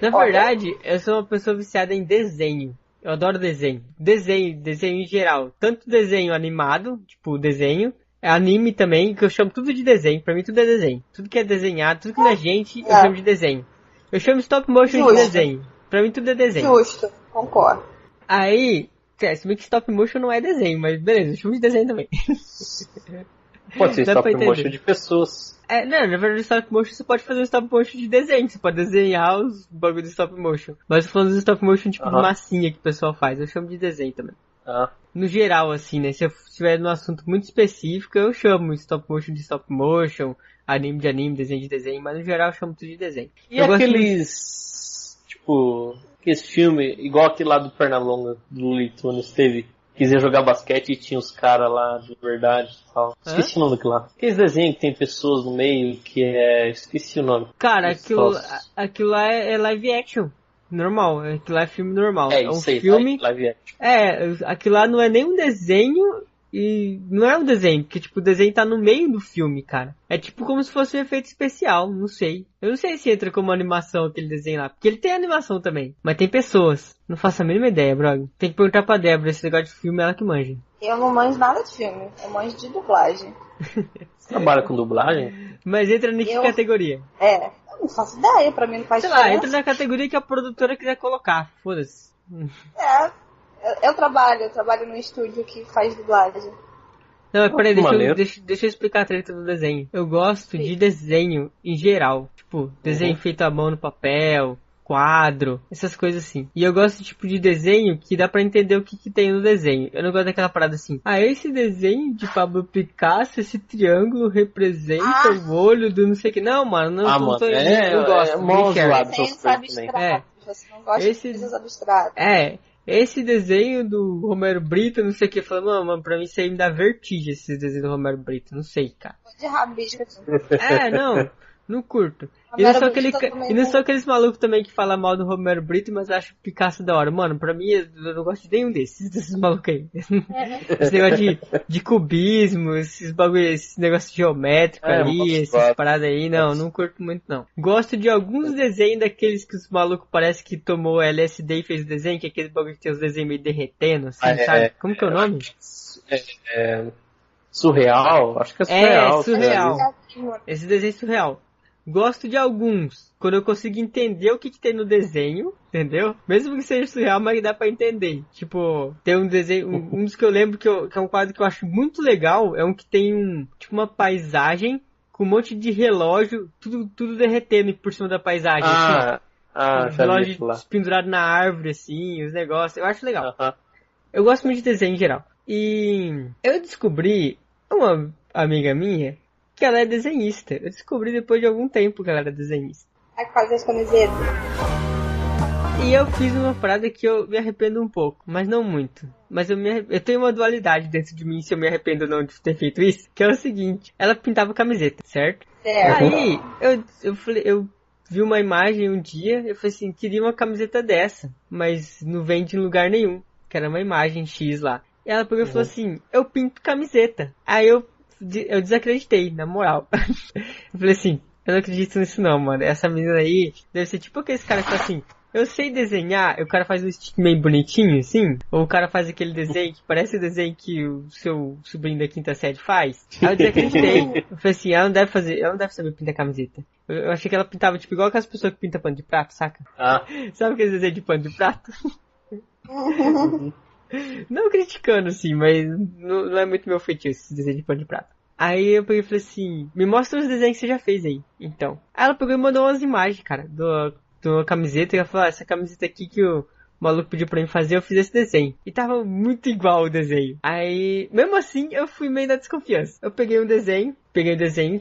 Na verdade, eu sou uma pessoa viciada em desenho. Eu adoro desenho. Desenho em geral. Tanto desenho animado, tipo desenho, anime também, que eu chamo tudo de desenho. Pra mim tudo é desenho. Tudo que é desenhado, tudo que não é gente, eu chamo de desenho. Eu chamo stop motion de desenho. Pra mim tudo é desenho. Justo, concordo. Aí, se bem que stop motion não é desenho, mas beleza, eu chamo de desenho também. Pode ser stop motion de pessoas. Não, na verdade, stop motion você pode fazer um stop motion de desenho, você pode desenhar os bagulhos de stop motion. Mas eu tô falando de stop motion tipo de massinha que o pessoal faz, eu chamo de desenho também. No geral, assim, né, se eu estiver num assunto muito específico, eu chamo stop motion de stop motion, anime de anime, desenho de desenho, mas no geral eu chamo tudo de desenho. E aqueles, tipo, aqueles filmes, igual aquele lá do Pernalonga, do Looney Tunes, teve... Quiser jogar basquete e tinha os caras lá de verdade e tal. Esqueci o nome daquilo lá. Aqueles desenhos que tem pessoas no meio que é... Esqueci o nome. Cara, aquilo lá é live action. Normal. Aquilo lá é filme normal. É isso aí, filme... live action. Aquilo lá não é nem um desenho e não é um desenho, porque tipo, o desenho tá no meio do filme, cara. É tipo como se fosse um efeito especial, não sei. Eu não sei se entra como animação aquele desenho lá, porque ele tem animação também, mas tem pessoas. Não faço a mínima ideia, brother. Tem que perguntar pra Débora, esse negócio de filme, ela que manja. Eu não manjo nada de filme, eu manjo de dublagem. Você trabalha com dublagem? Mas entra em que categoria? Eu não faço ideia, pra mim não faz diferença. Sei lá, entra na categoria que a produtora quiser colocar, foda-se. Eu trabalho num estúdio que faz dublagem. Não, mas peraí, deixa eu explicar a treta do desenho. Eu gosto de desenho em geral. Tipo, desenho feito à mão no papel, quadro, essas coisas assim. E eu gosto tipo de desenho que dá pra entender o que tem no desenho. Eu não gosto daquela parada assim. Esse desenho de Pablo Picasso, esse triângulo representa o olho do não sei o que. Não, mano, eu gosto. Desenhos abstratos. Você não gosta de coisas abstratas. Esse desenho do Romero Brito, não sei o que, falando, mano, pra mim isso aí me dá vertigem, esse desenho do Romero Brito, não sei, cara. De rabisca. Não curto. E não sou aqueles malucos também que falam mal do Romero Brito, mas acho Picasso da hora. Mano, pra mim, eu não gosto de nenhum desses malucos aí. Esse negócio de cubismo, esses negócios geométricos aí, essas paradas aí, não curto muito não. Gosto de alguns desenhos daqueles que os malucos parece que tomou LSD e fez o desenho, que é aquele bagulho que tem os desenhos meio derretendo, assim, sabe? Como que é o nome? Surreal? Acho que é surreal. Surreal. Esse desenho é surreal. Gosto de alguns, quando eu consigo entender o que tem no desenho, entendeu? Mesmo que seja surreal, mas dá pra entender. Tipo, tem um desenho, um dos que eu lembro que é um quadro que eu acho muito legal, é um que tem tipo uma paisagem com um monte de relógio, tudo derretendo por cima da paisagem. Relógio pendurado na árvore, assim, os negócios, eu acho legal. Eu gosto muito de desenho em geral. E eu descobri, uma amiga minha, que ela é desenhista. Eu descobri depois de algum tempo que ela era desenhista. É que faz as camisetas. E eu fiz uma parada que eu me arrependo um pouco, mas não muito. Mas eu tenho uma dualidade dentro de mim se eu me arrependo ou não de ter feito isso, que é o seguinte, ela pintava camiseta, certo? Aí, eu vi uma imagem um dia, eu falei assim, queria uma camiseta dessa, mas não vende em lugar nenhum, que era uma imagem X lá. E ela pegou e falou assim, eu pinto camiseta. Aí eu desacreditei, na moral. Eu falei assim, eu não acredito nisso não, mano. Essa menina aí deve ser tipo aqueles caras que falam assim, eu sei desenhar, o cara faz um stick meio bonitinho, assim, ou o cara faz aquele desenho que parece o desenho que o seu sobrinho da quinta série faz. Aí eu desacreditei. Eu falei assim, ela não deve saber pintar camiseta. Eu achei que ela pintava, tipo, igual aquelas pessoas que pintam pano de prato, saca? Sabe aquele desenho de pano de prato? Não criticando, assim, mas não é muito meu feitio esse desenho de pano de prato. Aí eu peguei e falei assim, me mostra os desenhos que você já fez aí, então. Aí ela pegou e mandou umas imagens, cara, de uma camiseta, e ela falou, essa camiseta aqui que o maluco pediu pra mim fazer, eu fiz esse desenho. E tava muito igual o desenho. Aí, mesmo assim, eu fui meio na desconfiança. Eu peguei o desenho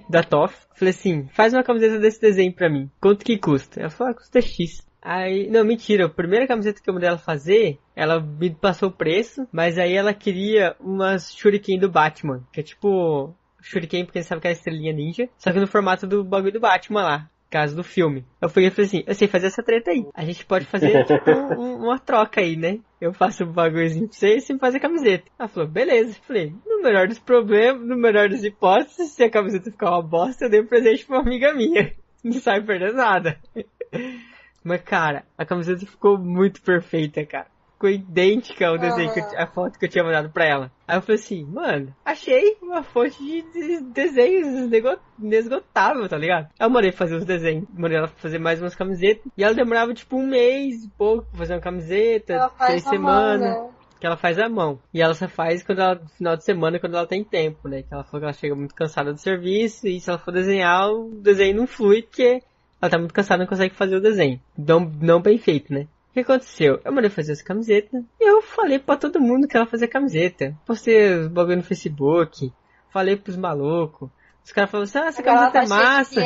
da Toff, falei assim, faz uma camiseta desse desenho pra mim. Quanto que custa? Ela falou, custa X. Aí, não, mentira, a primeira camiseta que eu mandei ela fazer, ela me passou o preço, mas aí ela queria umas shuriken do Batman, que é tipo shuriken, porque você sabe que é a estrelinha ninja, só que no formato do bagulho do Batman lá, caso do filme. Eu falei assim, eu sei fazer essa treta aí, a gente pode fazer tipo uma troca aí, né? Eu faço um bagulhozinho pra você e você faz a camiseta. Ela falou, beleza. Eu falei, no melhor dos problemas, no melhor das hipóteses, se a camiseta ficar uma bosta, eu dei um presente pra uma amiga minha. Não sai perdendo nada. Mas, cara, a camiseta ficou muito perfeita, cara. Ficou idêntica ao desenho, a foto que eu tinha mandado pra ela. Aí eu falei assim, mano, achei uma fonte de desenhos inesgotável, tá ligado? Aí eu mandei fazer os desenhos, mandei ela fazer mais umas camisetas. E ela demorava tipo um mês e pouco pra fazer uma camiseta, 3 semanas. Que ela faz à mão. E ela só faz no final de semana, quando ela tem tempo, né? Que ela falou que ela chega muito cansada do serviço, e se ela for desenhar, o desenho não flui, porque ela tá muito cansada e não consegue fazer o desenho. Não bem feito, né? O que aconteceu? Eu mandei fazer essa camiseta. E eu falei pra todo mundo que ela fazia camiseta. Postei os bagulho no Facebook. Falei pros malucos. Os caras falavam assim, essa camiseta é massa.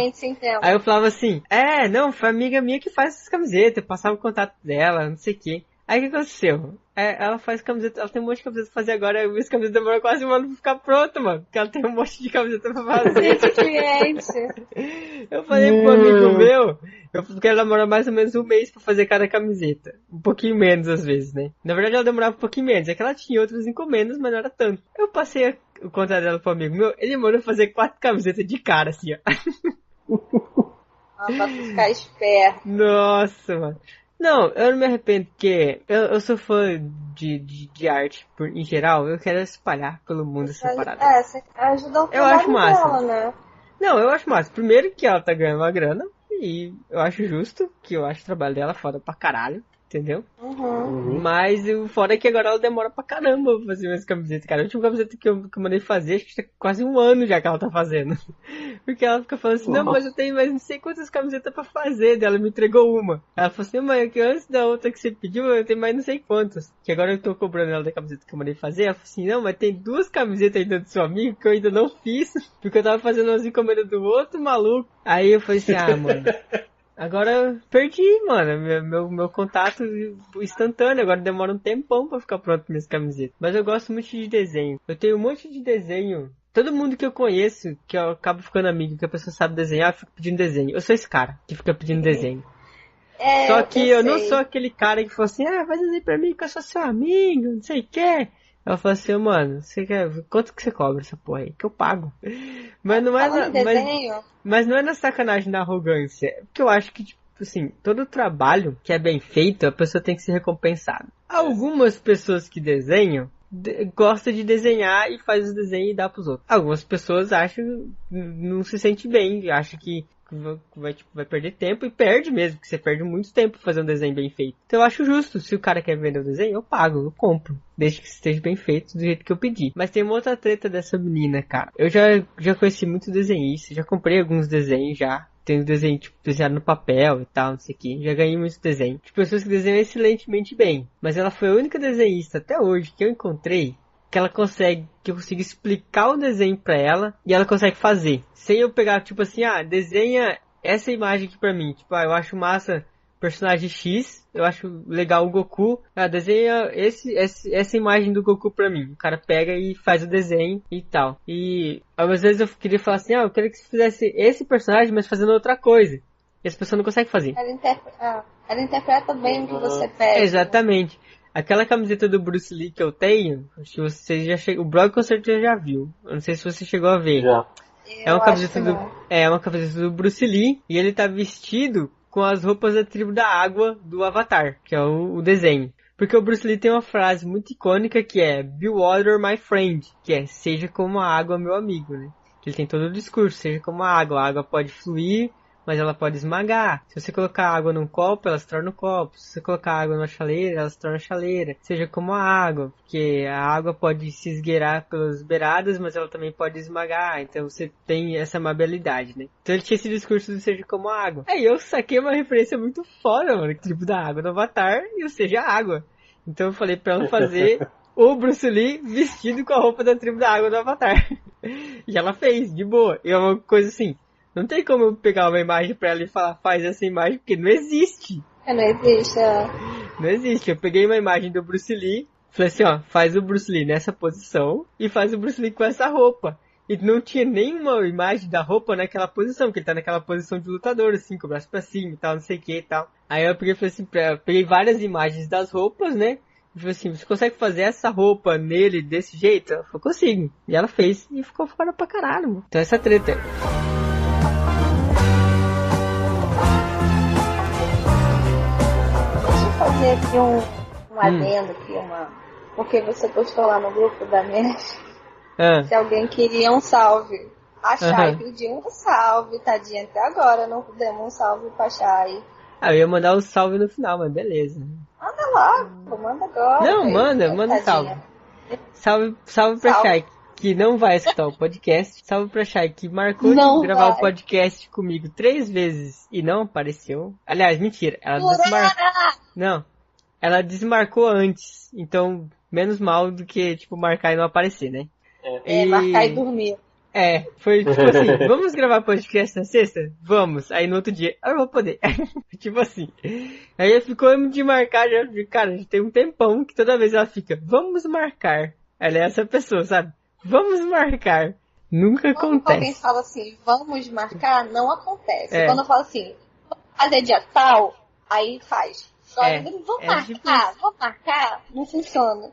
Aí eu falava assim, não, foi amiga minha que faz essas camisetas. Eu passava o contato dela, não sei o quê. Aí o que aconteceu? Ela faz camiseta, ela tem um monte de camiseta pra fazer agora, essa camiseta demora quase um ano pra ficar pronta, mano. Porque ela tem um monte de camiseta pra fazer. Eu falei pro amigo meu, porque ela demora mais ou menos um mês pra fazer cada camiseta. Um pouquinho menos às vezes, né? Na verdade ela demorava um pouquinho menos, é que ela tinha outras encomendas, mas não era tanto. Eu passei o contato dela pro amigo meu, ele mandou fazer 4 camisetas de cara, assim, ó. Pra ficar esperto. Nossa, mano. Não, eu não me arrependo, porque eu sou fã de arte em geral, eu quero espalhar pelo mundo essa parada. Você ajuda o trabalho dela, né? Não, eu acho massa. Primeiro que ela tá ganhando uma grana, e eu acho justo, que eu acho o trabalho dela foda pra caralho, entendeu? Mas o foda é que agora ela demora pra caramba pra fazer minhas camisetas, cara. A última camiseta que eu mandei fazer, acho que tá quase um ano já que ela tá fazendo. Porque ela fica falando assim, não, mas eu tenho mais não sei quantas camisetas pra fazer. Daí ela me entregou uma. Ela falou assim, mas que antes da outra que você pediu, eu tenho mais não sei quantas. Que agora eu tô cobrando ela da camiseta que eu mandei fazer. Ela falou assim, não, mas tem 2 camisetas ainda do seu amigo que eu ainda não fiz. Porque eu tava fazendo umas encomendas do outro maluco. Aí eu falei assim, mano... Agora eu perdi, mano, meu contato instantâneo, agora demora um tempão pra ficar pronto minhas camisetas. Mas eu gosto muito de desenho. Eu tenho um monte de desenho. Todo mundo que eu conheço, que eu acabo ficando amigo, que a pessoa sabe desenhar, eu fico pedindo desenho. Eu sou esse cara que fica pedindo desenho. Só que eu não sou aquele cara que fala assim, faz desenho pra mim que eu sou seu amigo, não sei o que. Ela fala assim, mano, você quer... quanto que você cobra essa porra aí? Que eu pago. Mas não é mas não é na sacanagem, na arrogância. Porque eu acho que, tipo assim, todo trabalho que é bem feito, a pessoa tem que ser recompensada. Algumas pessoas que desenham, gostam de desenhar e faz os desenhos e dá pros outros. Algumas pessoas acham, não se sente bem, acham que vai perder tempo, e perde mesmo, porque você perde muito tempo fazendo um desenho bem feito. Então eu acho justo, se o cara quer vender o desenho, eu pago, eu compro, desde que esteja bem feito do jeito que eu pedi. Mas tem uma outra treta dessa menina, cara. Eu já conheci muito desenhista, já comprei alguns desenhos já. Tem desenho, tipo, desenhado no papel e tal, não sei o que. Já ganhei muito desenho. De pessoas que desenham excelentemente bem. Mas ela foi a única desenhista até hoje que eu encontrei que eu consigo explicar o desenho pra ela e ela consegue fazer. Sem eu pegar, tipo assim, desenha essa imagem aqui pra mim. Tipo, eu acho massa personagem X, eu acho legal o Goku, desenha essa imagem do Goku pra mim. O cara pega e faz o desenho e tal. E às vezes eu queria falar assim, eu queria que você fizesse esse personagem, mas fazendo outra coisa. E as pessoas não conseguem fazer. Ela interpreta bem o que você pede. Exatamente. Aquela camiseta do Bruce Lee que eu tenho, acho que você já chegou. O Brock com certeza já viu. Eu não sei se você chegou a ver. Já. É uma camiseta do Bruce Lee e ele tá vestido com as roupas da tribo da água do Avatar, que é o desenho. Porque o Bruce Lee tem uma frase muito icônica que é Be water, my friend, que é seja como a água, meu amigo, né? Que ele tem todo o discurso, seja como a água pode fluir, mas ela pode esmagar. Se você colocar água num copo, ela se torna um copo. Se você colocar água numa chaleira, ela se torna chaleira. Seja como a água, porque a água pode se esgueirar pelas beiradas, mas ela também pode esmagar. Então você tem essa amabilidade, né? Então ele tinha esse discurso do seja como a água. Aí eu saquei uma referência muito foda, mano. Tipo da água do Avatar e o seja água. Então eu falei pra ela fazer o Bruce Lee vestido com a roupa da tribo da água do Avatar. E ela fez, de boa. E é uma coisa assim... Não tem como eu pegar uma imagem pra ela e falar, faz essa imagem, porque não existe. Não existe, Não existe. Eu peguei uma imagem do Bruce Lee, falei assim, faz o Bruce Lee nessa posição e faz o Bruce Lee com essa roupa. E não tinha nenhuma imagem da roupa naquela posição, porque ele tá naquela posição de lutador, assim, com o braço pra cima e tal, não sei o que e tal. Aí eu peguei, falei assim, peguei várias imagens das roupas, né? E falei assim, você consegue fazer essa roupa nele desse jeito? Ela falou, consigo. E ela fez e ficou fora pra caralho, mano. Então essa treta fazer aqui um adendo aqui, porque você postou lá no grupo da MES se alguém queria um salve. A Chay pediu um salve, tadinha, até agora não demos um salve pra Chay. Eu ia mandar um salve no final, mas beleza. Manda logo, manda agora. Não, manda um salve. Salve pra Chay, que não vai escutar o podcast. Salve pra Chay, que marcou de gravar o podcast comigo 3 vezes e não apareceu. Aliás, mentira, ela desmarcou. Não, ela desmarcou antes. Então, menos mal do que, tipo, marcar e não aparecer, né? Marcar e dormir. Foi tipo assim, vamos gravar podcast na sexta? Vamos. Aí no outro dia, eu vou poder. Tipo assim. Aí ficou de marcar, cara, já tem um tempão que toda vez ela fica, vamos marcar. Ela é essa pessoa, sabe? Vamos marcar. Nunca acontece. Quando alguém fala assim, vamos marcar, não acontece. Quando eu falo assim, vamos fazer dia tal, aí faz. Vamos marcar, não funciona.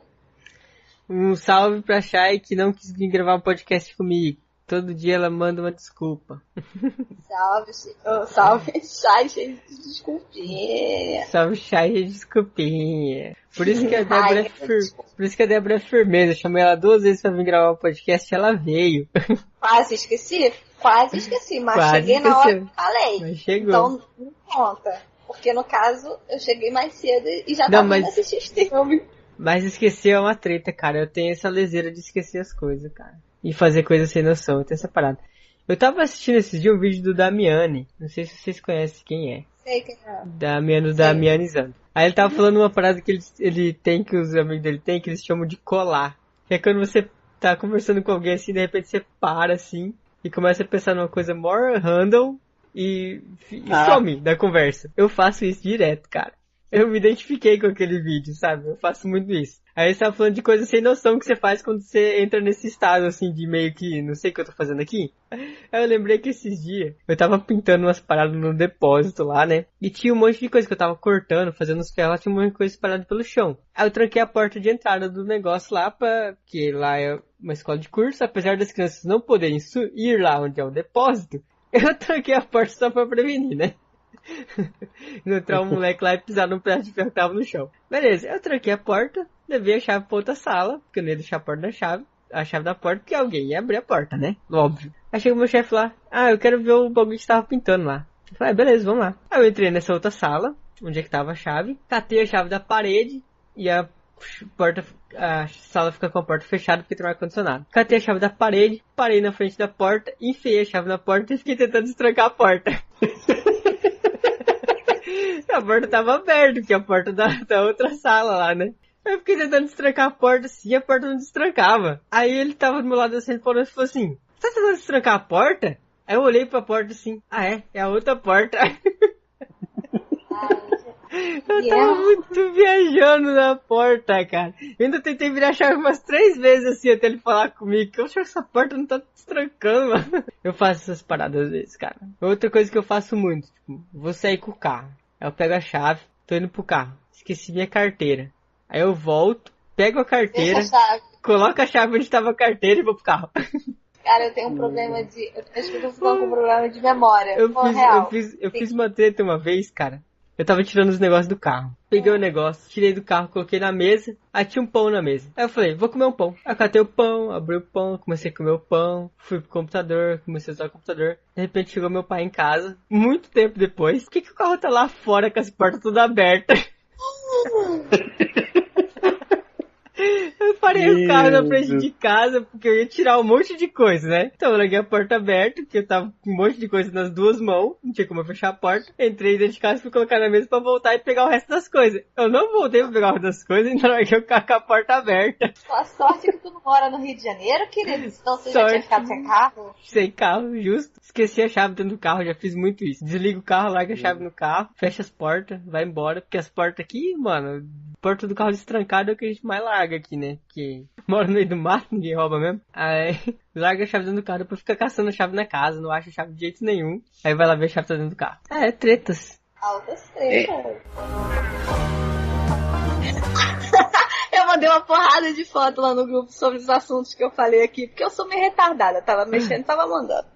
Um salve pra Chay que não quis vir gravar um podcast comigo. Todo dia ela manda uma desculpa. Salve Chay, cheio de desculpinha. Salve Chay, cheio de desculpinha. Por isso que a Débora é firmeza. Eu chamei ela 2 vezes pra vir gravar o podcast e ela veio. Quase esqueci, mas cheguei na hora que falei. Mas chegou. Então não conta. Porque no caso, eu cheguei mais cedo e já tava indo assistir esse filme. Mas esquecer é uma treta, cara. Eu tenho essa leseira de esquecer as coisas, cara. E fazer coisas sem noção. Eu tenho essa parada. Eu tava assistindo esses dias um vídeo do Damiani. Não sei se vocês conhecem quem é. Sei quem é. Damianizando. Aí ele tava falando uma parada que ele tem, que os amigos dele tem, que eles chamam de colar. Que é quando você tá conversando com alguém assim, de repente você para assim, e começa a pensar numa coisa more random e some da conversa. Eu faço isso direto, cara. Eu me identifiquei com aquele vídeo, sabe? Eu faço muito isso. Aí você tava falando de coisa sem noção que você faz quando você entra nesse estado, assim, de meio que, não sei o que eu tô fazendo aqui. Aí eu lembrei que esses dias eu tava pintando umas paradas no depósito lá, né? E tinha um monte de coisa que eu tava cortando, fazendo os ferros, tinha um monte de coisa espalhada pelo chão. Aí eu tranquei a porta de entrada do negócio lá, porque lá é uma escola de curso, apesar das crianças não poderem ir lá onde é o depósito, eu tranquei a porta só pra prevenir, né? Não entrar um moleque lá e pisar num pedaço de ferro que tava no chão. Beleza, eu tranquei a porta, levei a chave pra outra sala, porque eu não ia deixar a chave da porta, porque alguém ia abrir a porta, né? Óbvio. Aí chegou meu chefe lá, eu quero ver o bagulho que tava pintando lá. Eu falei, beleza, vamos lá. Aí eu entrei nessa outra sala, onde é que tava a chave, catei a chave da parede, e a sala fica com a porta fechada porque tem um ar-condicionado. Catei a chave da parede, parei na frente da porta, enfiei a chave na porta e fiquei tentando destrancar a porta. A porta tava aberta, que é a porta da outra sala lá, né? Eu fiquei tentando destrancar a porta assim, e a porta não destrancava. Aí ele tava do meu lado assim, ele falou assim, você tá tentando destrancar a porta? Aí eu olhei pra porta assim, é a outra porta. Ai, Eu tava muito viajando na porta, cara. Eu ainda tentei virar a chave umas 3 vezes assim até ele falar comigo. Que eu acho que essa porta não tá destrancando, mano. Eu faço essas paradas às vezes, cara. Outra coisa que eu faço muito, tipo, vou sair com o carro. Aí eu pego a chave, tô indo pro carro. Esqueci minha carteira. Aí eu volto, pego a carteira, coloco a chave onde tava a carteira e vou pro carro. Cara, eu tenho um problema de... As pessoas estão com problema de memória. Eu fiz uma treta uma vez, cara. Eu tava tirando os negócios do carro. Peguei o negócio, tirei do carro, coloquei na mesa. Aí tinha um pão na mesa. Aí eu falei, vou comer um pão. Aí eu catei o pão, abri o pão, comecei a comer o pão. Fui pro computador, comecei a usar o computador. De repente chegou meu pai em casa, muito tempo depois. Por que o carro tá lá fora com as portas todas abertas? Eu parei o carro na frente de casa porque eu ia tirar um monte de coisa, né? Então eu larguei a porta aberta, porque eu tava com um monte de coisa nas duas mãos, não tinha como eu fechar a porta. Entrei dentro de casa e fui colocar na mesa pra voltar e pegar o resto das coisas. Eu não voltei pra pegar o resto das coisas e ainda larguei o carro com a porta aberta. A sorte que tu não mora no Rio de Janeiro, querido. Senão você já tinha ficado sem carro. Sem carro, justo. Esqueci a chave dentro do carro, já fiz muito isso. Desliga o carro, larga a chave no carro, fecha as portas, vai embora. Porque as portas aqui, mano, porta do carro destrancada é o que a gente mais larga aqui, né? Porque mora no meio do mato, ninguém rouba mesmo. Aí larga a chave dentro do carro, depois fica caçando a chave na casa, não acha a chave de jeito nenhum. Aí vai lá ver a chave tá dentro do carro. Tretas. Altas tretas. Eu mandei uma porrada de foto lá no grupo sobre os assuntos que eu falei aqui, porque eu sou meio retardada. Tava mexendo, tava mandando.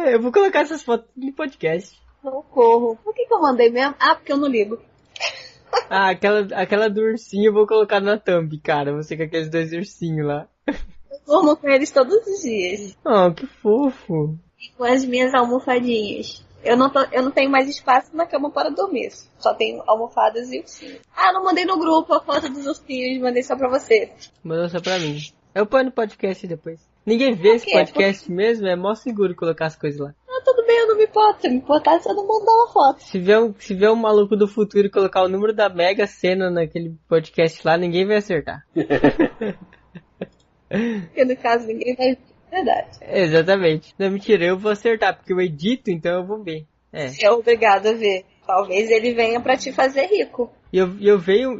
Eu vou colocar essas fotos no podcast. Socorro. Por que eu mandei mesmo? Ah, porque eu não ligo. Aquela do ursinho eu vou colocar na thumb, cara. Você com aqueles 2 ursinhos lá. Eu durmo com eles todos os dias. Oh, que fofo. E com as minhas almofadinhas. Eu não tenho mais espaço na cama para dormir. Só tenho almofadas e ursinhos. Ah, não mandei no grupo a foto dos ursinhos. Mandei só pra você. Mandou só pra mim. Eu ponho no podcast depois. Ninguém vê esse podcast mesmo, é mó seguro colocar as coisas lá. Ah, tudo bem, eu não me importo. Se eu me importar, você não mandar uma foto. Se vier um maluco do futuro e colocar o número da Mega Sena naquele podcast lá, ninguém vai acertar. Porque no caso, ninguém vai... Verdade. Exatamente. Não, mentira, eu vou acertar, porque eu edito, então eu vou ver. Você é obrigado a ver. Talvez ele venha pra te fazer rico. E eu vejo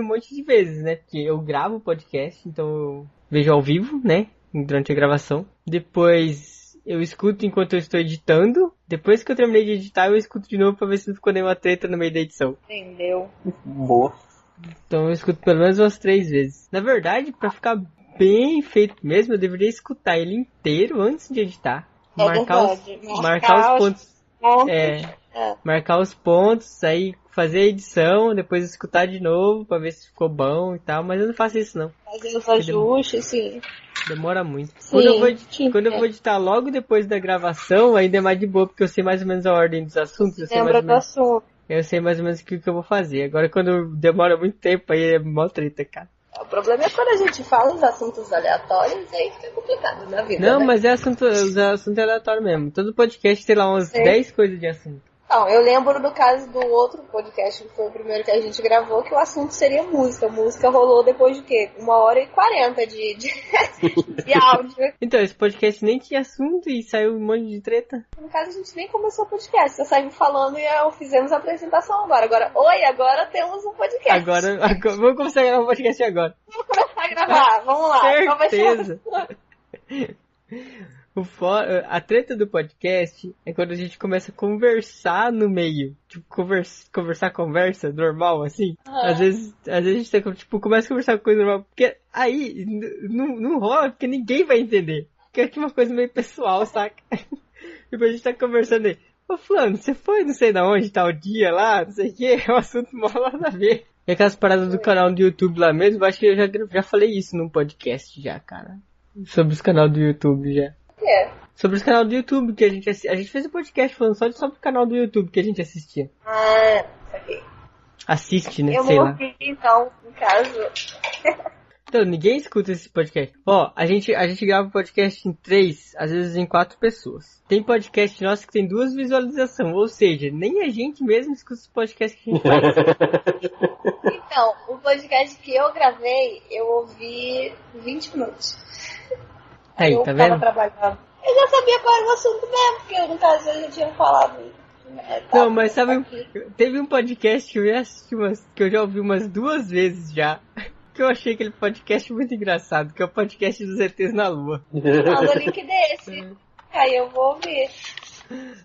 um monte de vezes, né? Porque eu gravo o podcast, então eu vejo ao vivo, né? Durante a gravação. Depois eu escuto enquanto eu estou editando. Depois que eu terminei de editar, eu escuto de novo pra ver se não ficou nenhuma treta no meio da edição. Entendeu? Boa. Então eu escuto pelo menos umas 3 vezes. Na verdade, pra ficar bem feito mesmo, eu deveria escutar ele inteiro antes de editar. Marcar os pontos. Marcar os pontos, aí fazer a edição, depois escutar de novo pra ver se ficou bom e tal, mas eu não faço isso não. Fazer os ajustes, sim. Demora muito. Sim, quando eu vou editar logo depois da gravação, ainda é mais de boa, porque eu sei mais ou menos a ordem dos assuntos. Eu sei mais ou menos o que eu vou fazer. Agora quando demora muito tempo, aí é mó treta, cara. O problema é quando a gente fala os assuntos aleatórios, aí fica complicado na vida. Não, né? mas assunto aleatório mesmo. Todo podcast tem lá umas 10 coisas de assunto. Não, eu lembro do caso do outro podcast, que foi o primeiro que a gente gravou, que o assunto seria música. A música rolou depois de quê? 1h40 de áudio. Então, esse podcast nem tinha assunto e saiu um monte de treta. No caso, a gente nem começou o podcast, só saímos falando e fizemos a apresentação agora. Agora temos um podcast. Agora vamos começar a gravar o podcast agora. Vamos começar a gravar, vamos lá. Certeza. A treta do podcast é quando a gente começa a conversar no meio. Tipo, conversa normal, assim. Às vezes a gente começa a conversar com coisa normal. Porque aí não rola, porque ninguém vai entender. Porque é uma coisa meio pessoal, saca? Tipo, a gente tá conversando aí. Ô fulano, você foi não sei da onde, tal dia lá, não sei o que, é um assunto mal nada a ver. E aquelas paradas do canal do YouTube lá mesmo, acho que eu já falei isso num podcast já, cara. Sobre os canais do YouTube já. Sobre os canais do YouTube que a gente fez um podcast falando só sobre o canal do YouTube que a gente assistia. Ah, saquei. Assiste, né? Eu sei lá. Então, no caso. Então, ninguém escuta esse podcast. Ó, a gente grava o podcast em 3, às vezes em 4 pessoas. Tem podcast nosso que tem 2 visualizações, ou seja, nem a gente mesmo escuta esse podcast que a gente faz. Então, o podcast que eu gravei, eu ouvi 20 minutos. Aí, tá vendo? Trabalhando. Eu já sabia qual era o assunto mesmo, porque no caso eu já tinha falado Não, mas sabe, teve um podcast que eu já assisti que eu já ouvi umas 2 vezes já. Que eu achei aquele podcast muito engraçado, que é o podcast dos ETs na Lua. Manda o link desse. Aí eu vou ouvir.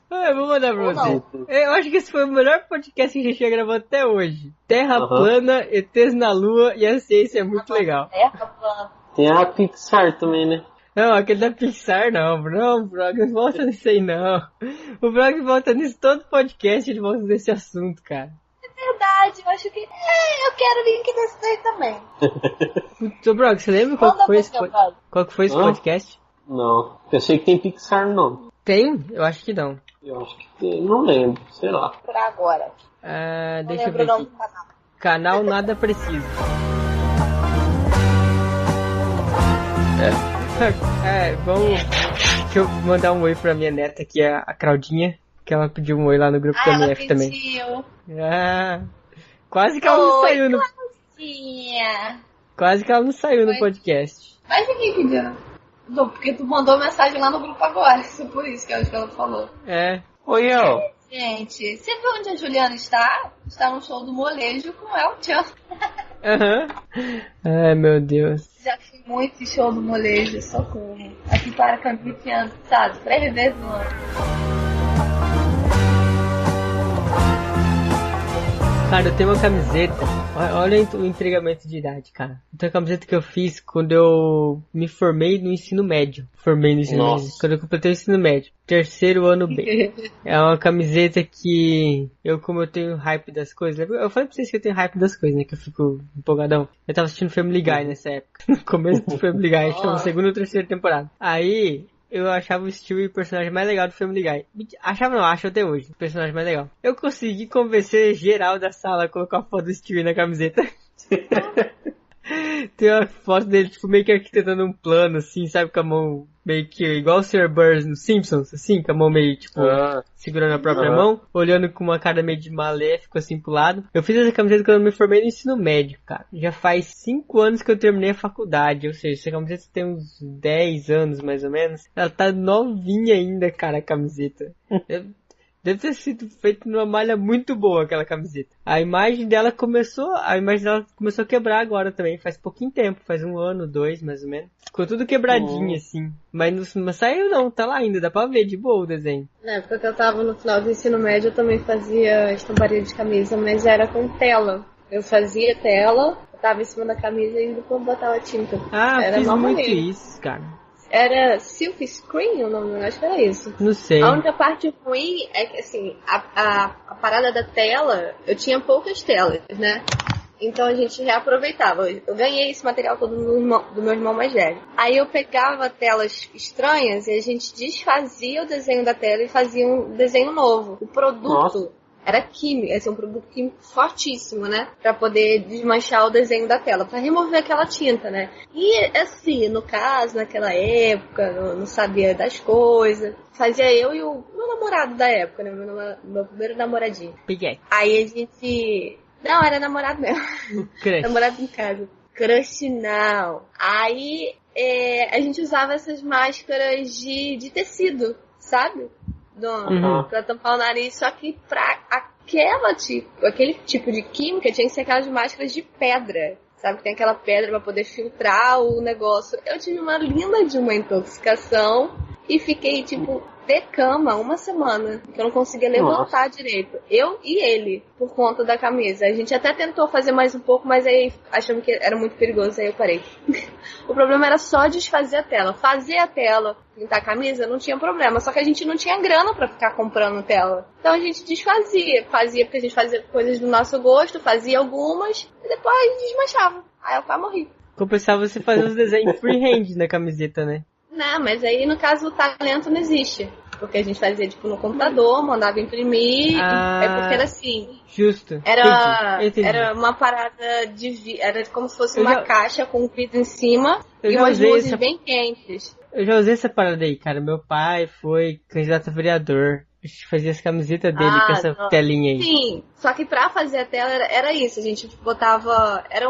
Eu vou mandar pra você. Eu acho que esse foi o melhor podcast que a gente já gravou até hoje. Terra plana, ETs na Lua e a ciência é muito legal. Terra plana. Tem a Pixar também, né? Não, aquele da Pixar não, o Brog não volta nisso aí não. O Brog volta nisso todo podcast, ele volta nesse assunto, cara. É verdade, eu acho que... eu quero o link desse daí também. Ô Brog, você lembra qual que foi esse podcast? Não, eu sei que tem Pixar não. Tem? Eu acho que não. Eu acho que tem, não lembro, sei lá. Por agora. Deixa eu lembro ver o nome aqui. do canal. Canal Nada Preciso. Vamos... Deixa eu mandar um oi pra minha neta aqui, a Claudinha, que ela pediu um oi lá no grupo da MF também. Quase que ela não saiu no... Claudinha. Quase que ela não saiu no podcast. Mas ninguém pediu. Porque tu mandou mensagem lá no grupo agora, por isso que é o que ela falou. Oi, El. Gente, você viu onde a Juliana está? Está no show do Molejo com o El Chan. Ai, meu Deus. Já fui muito em show do Molejo, socorro. Aqui para Campinas, sabe? 3 vezes no ano. Cara, eu tenho uma camiseta. Olha o entregamento de idade, cara. Eu tenho uma camiseta que eu fiz quando eu me formei no ensino médio. Médio. Quando eu completei o ensino médio. 3º ano B. É uma camiseta que como eu tenho hype das coisas. Eu falei pra vocês que eu tenho hype das coisas, né? Que eu fico empolgadão. Eu tava assistindo Family Guy nessa época. No começo do Family Guy. Acho que na 2ª ou 3ª temporada. Aí... eu achava o Stewie o personagem mais legal do Family Guy. Acho até hoje. O personagem mais legal. Eu consegui convencer geral da sala a colocar a foto do Stewie na camiseta. Tem uma foto dele, tipo, meio que arquitetando um plano, assim, sabe? Com a mão meio que igual o Sr. Burns nos Simpsons, assim, com a mão meio, tipo, segurando a própria mão, olhando com uma cara meio de maléfico, assim, pro lado. Eu fiz essa camiseta quando eu me formei no ensino médio, cara. Já faz 5 anos que eu terminei a faculdade, ou seja, essa camiseta tem uns 10 anos, mais ou menos. Ela tá novinha ainda, cara, a camiseta. Deve ter sido feita numa malha muito boa aquela camiseta. A imagem dela começou a quebrar agora também, faz pouquinho tempo, faz 1 ano, 2 mais ou menos. Ficou tudo quebradinho assim, mas não saiu não, tá lá ainda, dá pra ver de boa o desenho. Na época que eu tava no final do ensino médio eu também fazia estamparia de camisa, mas era com tela. Eu fazia tela, botava em cima da camisa e depois botava tinta. Era fiz muito isso, cara. Era Silk Screen o nome, acho que era isso. Não sei. A única parte ruim é que, assim, a parada da tela, eu tinha poucas telas, né? Então a gente reaproveitava. Eu ganhei esse material todo do meu irmão mais velho. Aí eu pegava telas estranhas e a gente desfazia o desenho da tela e fazia um desenho novo. O produto era químico, assim, um produto químico fortíssimo, né? Pra poder desmanchar o desenho da tela, pra remover aquela tinta, né? E, assim, no caso, naquela época, não sabia das coisas. Fazia eu e o meu namorado da época, né? Meu primeiro namoradinho. Peguei. Aí a gente... Não, era namorado mesmo. Namorado em casa. Crush não. Aí a gente usava essas máscaras de tecido, sabe? Pra tampar o nariz, só que pra aquele tipo de química tinha que ser aquelas máscaras de pedra, sabe? Que tem aquela pedra pra poder filtrar o negócio. Eu tive uma linda de uma intoxicação e fiquei, tipo, de cama 1 semana, que eu não conseguia levantar direito. Eu e ele, por conta da camisa. A gente até tentou fazer mais um pouco, mas aí achamos que era muito perigoso, aí eu parei. O problema era só desfazer a tela. Fazer a tela, pintar a camisa, não tinha problema. Só que a gente não tinha grana pra ficar comprando tela. Então a gente desfazia. Fazia porque a gente fazia coisas do nosso gosto, fazia algumas, e depois desmanchava. Aí eu quase morri. Compensava você fazer os desenhos freehand na camiseta, né? Não, mas aí no caso o talento não existe. Porque a gente fazia tipo no computador, mandava imprimir. É porque era assim. Justo. Entendi. Era uma parada de era como se fosse uma caixa com vidro em cima e umas luzes bem quentes. Eu já usei essa parada aí, cara. Meu pai foi candidato a vereador. Fazia as camisetas dele com essa telinha aí. Sim, só que pra fazer a tela era isso. A gente botava. Era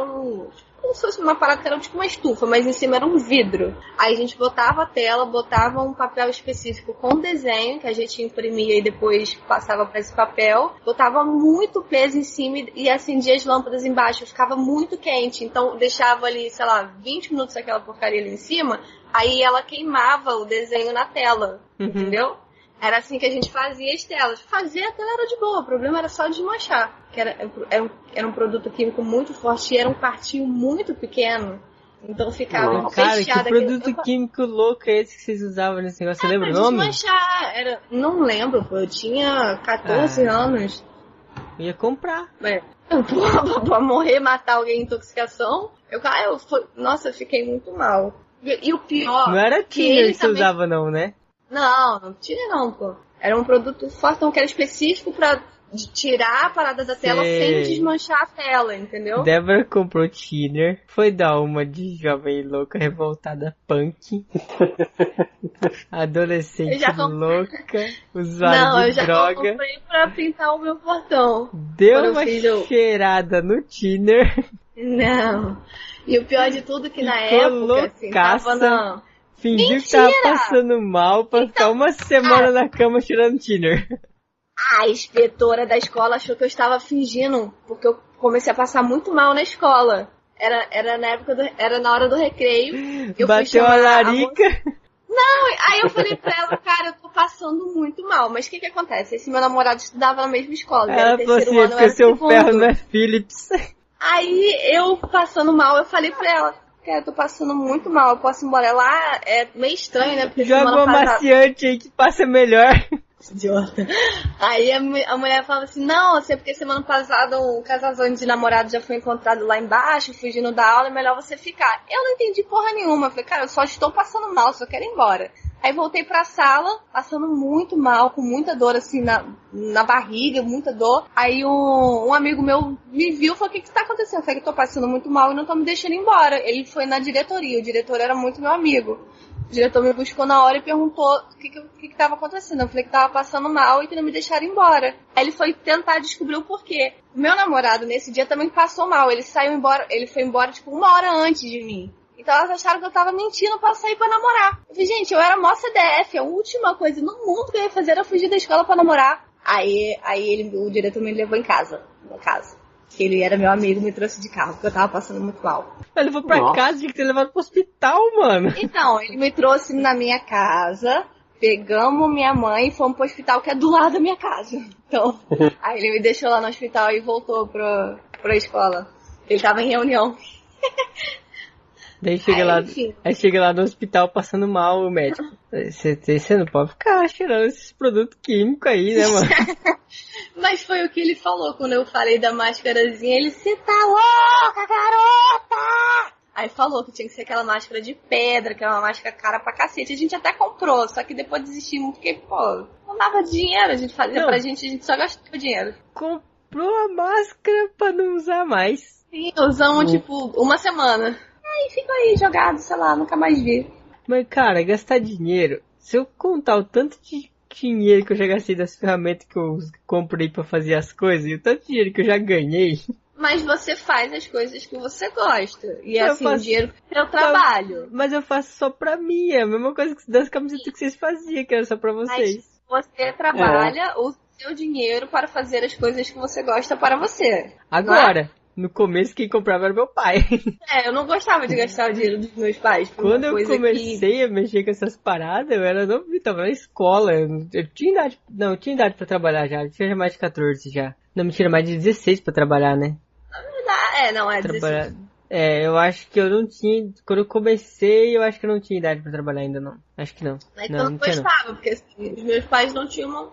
como se fosse uma parada que era tipo uma estufa, mas em cima era um vidro. Aí a gente botava a tela, botava um papel específico com desenho, que a gente imprimia e depois passava para esse papel. Botava muito peso em cima e acendia as lâmpadas embaixo. Ficava muito quente, então deixava ali, sei lá, 20 minutos aquela porcaria ali em cima. Aí ela queimava o desenho na tela, entendeu? Era assim que a gente fazia as telas. Fazer a tela era de boa, o problema era só desmanchar. Que era um produto químico muito forte e era um quartinho muito pequeno. Então ficava cara, fechado. Que produto químico louco é esse que vocês usavam nesse negócio? Você lembra o nome? Desmanchar. Não lembro, pô. Eu tinha 14 anos. Eu ia comprar. Pra morrer, matar alguém em intoxicação. Eu fiquei muito mal. E o pior... Não era tiner que você usava não, né? Não tinha não, pô. Era um produto forte, que era específico pra tirar a parada da tela sem desmanchar a tela, entendeu? Débora comprou thinner, foi dar uma de jovem louca, revoltada, punk. Adolescente louca, usuária de droga. Não, eu já comprei pra pintar o meu portão. Deu uma cheirada no thinner. Não. E o pior de tudo é que na época, assim, tava na... Fingiu que tava passando mal pra ficar uma semana na cama tirando thinner. A inspetora da escola achou que eu estava fingindo, porque eu comecei a passar muito mal na escola. Era na época era na hora do recreio. Bateu a larica. Não, aí eu falei pra ela, cara, eu tô passando muito mal. Mas o que acontece? Esse meu namorado estudava na mesma escola. Ela falou assim, porque seu ferro não é Philips. Aí eu passando mal, eu falei pra ela, cara, eu tô passando muito mal, eu posso ir embora. Lá é meio estranho, né? Porque joga uma maciante aí que passa melhor. Idiota. Aí a mulher falava assim, não, assim, porque semana passada um casalzão de namorado já foi encontrado lá embaixo, fugindo da aula, é melhor você ficar. Eu não entendi porra nenhuma. Eu falei, cara, eu só estou passando mal, só quero ir embora. Aí voltei pra sala, passando muito mal, com muita dor assim na barriga, muita dor. Aí um amigo meu me viu e falou, o que tá acontecendo? Eu falei que eu tô passando muito mal e não tô me deixando ir embora. Ele foi na diretoria, o diretor era muito meu amigo. O diretor me buscou na hora e perguntou o que tava acontecendo. Eu falei que tava passando mal e que não me deixaram ir embora. Aí ele foi tentar descobrir o porquê. O meu namorado, nesse dia, também passou mal. Ele foi embora, tipo, 1 hora antes de mim. Então elas acharam que eu tava mentindo pra sair pra namorar. Eu falei, gente, eu era mó CDF. A última coisa no mundo que eu ia fazer era fugir da escola pra namorar. Aí o diretor me levou em casa. Que ele era meu amigo, me trouxe de carro, porque eu tava passando muito mal. Ele levou pra casa, tinha que ter levado pro hospital, mano. Então, ele me trouxe na minha casa, pegamos minha mãe e fomos pro hospital, que é do lado da minha casa. Então, aí ele me deixou lá no hospital e voltou pra escola. Ele tava em reunião. Daí chega lá no hospital passando mal o médico. Você não pode ficar cheirando esses produtos químicos aí, né, mano? Mas foi o que ele falou quando eu falei da máscarazinha. Ele, você tá louca, garota! Aí falou que tinha que ser aquela máscara de pedra, que é uma máscara cara pra cacete. A gente até comprou, só que depois desistimos porque, pô, não dava dinheiro. A gente fazia pra gente, a gente só gastava dinheiro. Comprou a máscara pra não usar mais. Sim, usamos, tipo, 1 semana. Aí ficou aí jogado, sei lá, nunca mais vi. Mas, cara, gastar dinheiro... Se eu contar o tanto de dinheiro que eu já gastei das ferramentas que eu comprei pra fazer as coisas, e o tanto de dinheiro que eu já ganhei... Mas você faz as coisas que você gosta. E assim, o dinheiro é seu trabalho. Mas eu faço só pra mim. É a mesma coisa das camisetas que vocês faziam, que era só pra vocês. Mas você trabalha, usa o seu dinheiro para fazer as coisas que você gosta para você. Agora... No começo, quem comprava era meu pai. Eu não gostava de gastar o dinheiro dos meus pais. Quando eu comecei a mexer com essas paradas, eu era novinho, tava na escola. Eu tinha idade... Não, eu tinha idade pra trabalhar já. Eu tinha mais de 14 já. Não, mentira, mais de 16 pra trabalhar, né? Não, é 16. Eu acho que eu não tinha... Quando eu comecei, eu acho que eu não tinha idade pra trabalhar ainda, não. Acho que não. Mas eu não gostava, porque assim, os meus pais não tinham...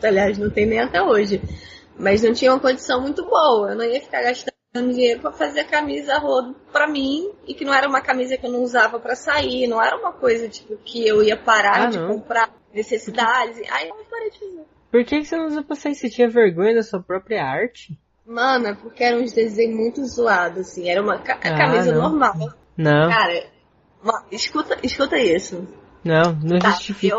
aliás, não tem nem até hoje. Mas não tinham uma condição muito boa. Eu não ia ficar gastando dinheiro pra fazer camisa rodo pra mim, e que não era uma camisa que eu não usava pra sair, não era uma coisa tipo que eu ia parar de comprar necessidades. Aí eu parei de fazer. Por que você não usa pra sair? Você tinha vergonha da sua própria arte? Mano, é porque eram uns desenhos muito zoados, assim. Era uma camisa normal. Não. Cara, escuta isso. Não justifica.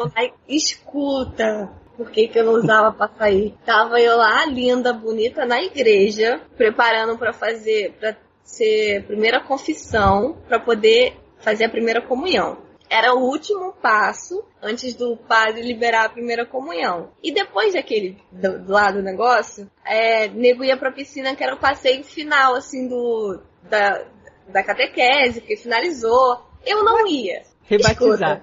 Escuta. Por que eu não usava pra sair? Tava eu lá, linda, bonita, na igreja, preparando pra ser primeira confissão para poder fazer a primeira comunhão. Era o último passo antes do padre liberar a primeira comunhão. E depois daquele do lado do negócio, nego ia pra piscina, que era o passeio final, assim, da catequese, que finalizou. Eu não ia. Rebatizar.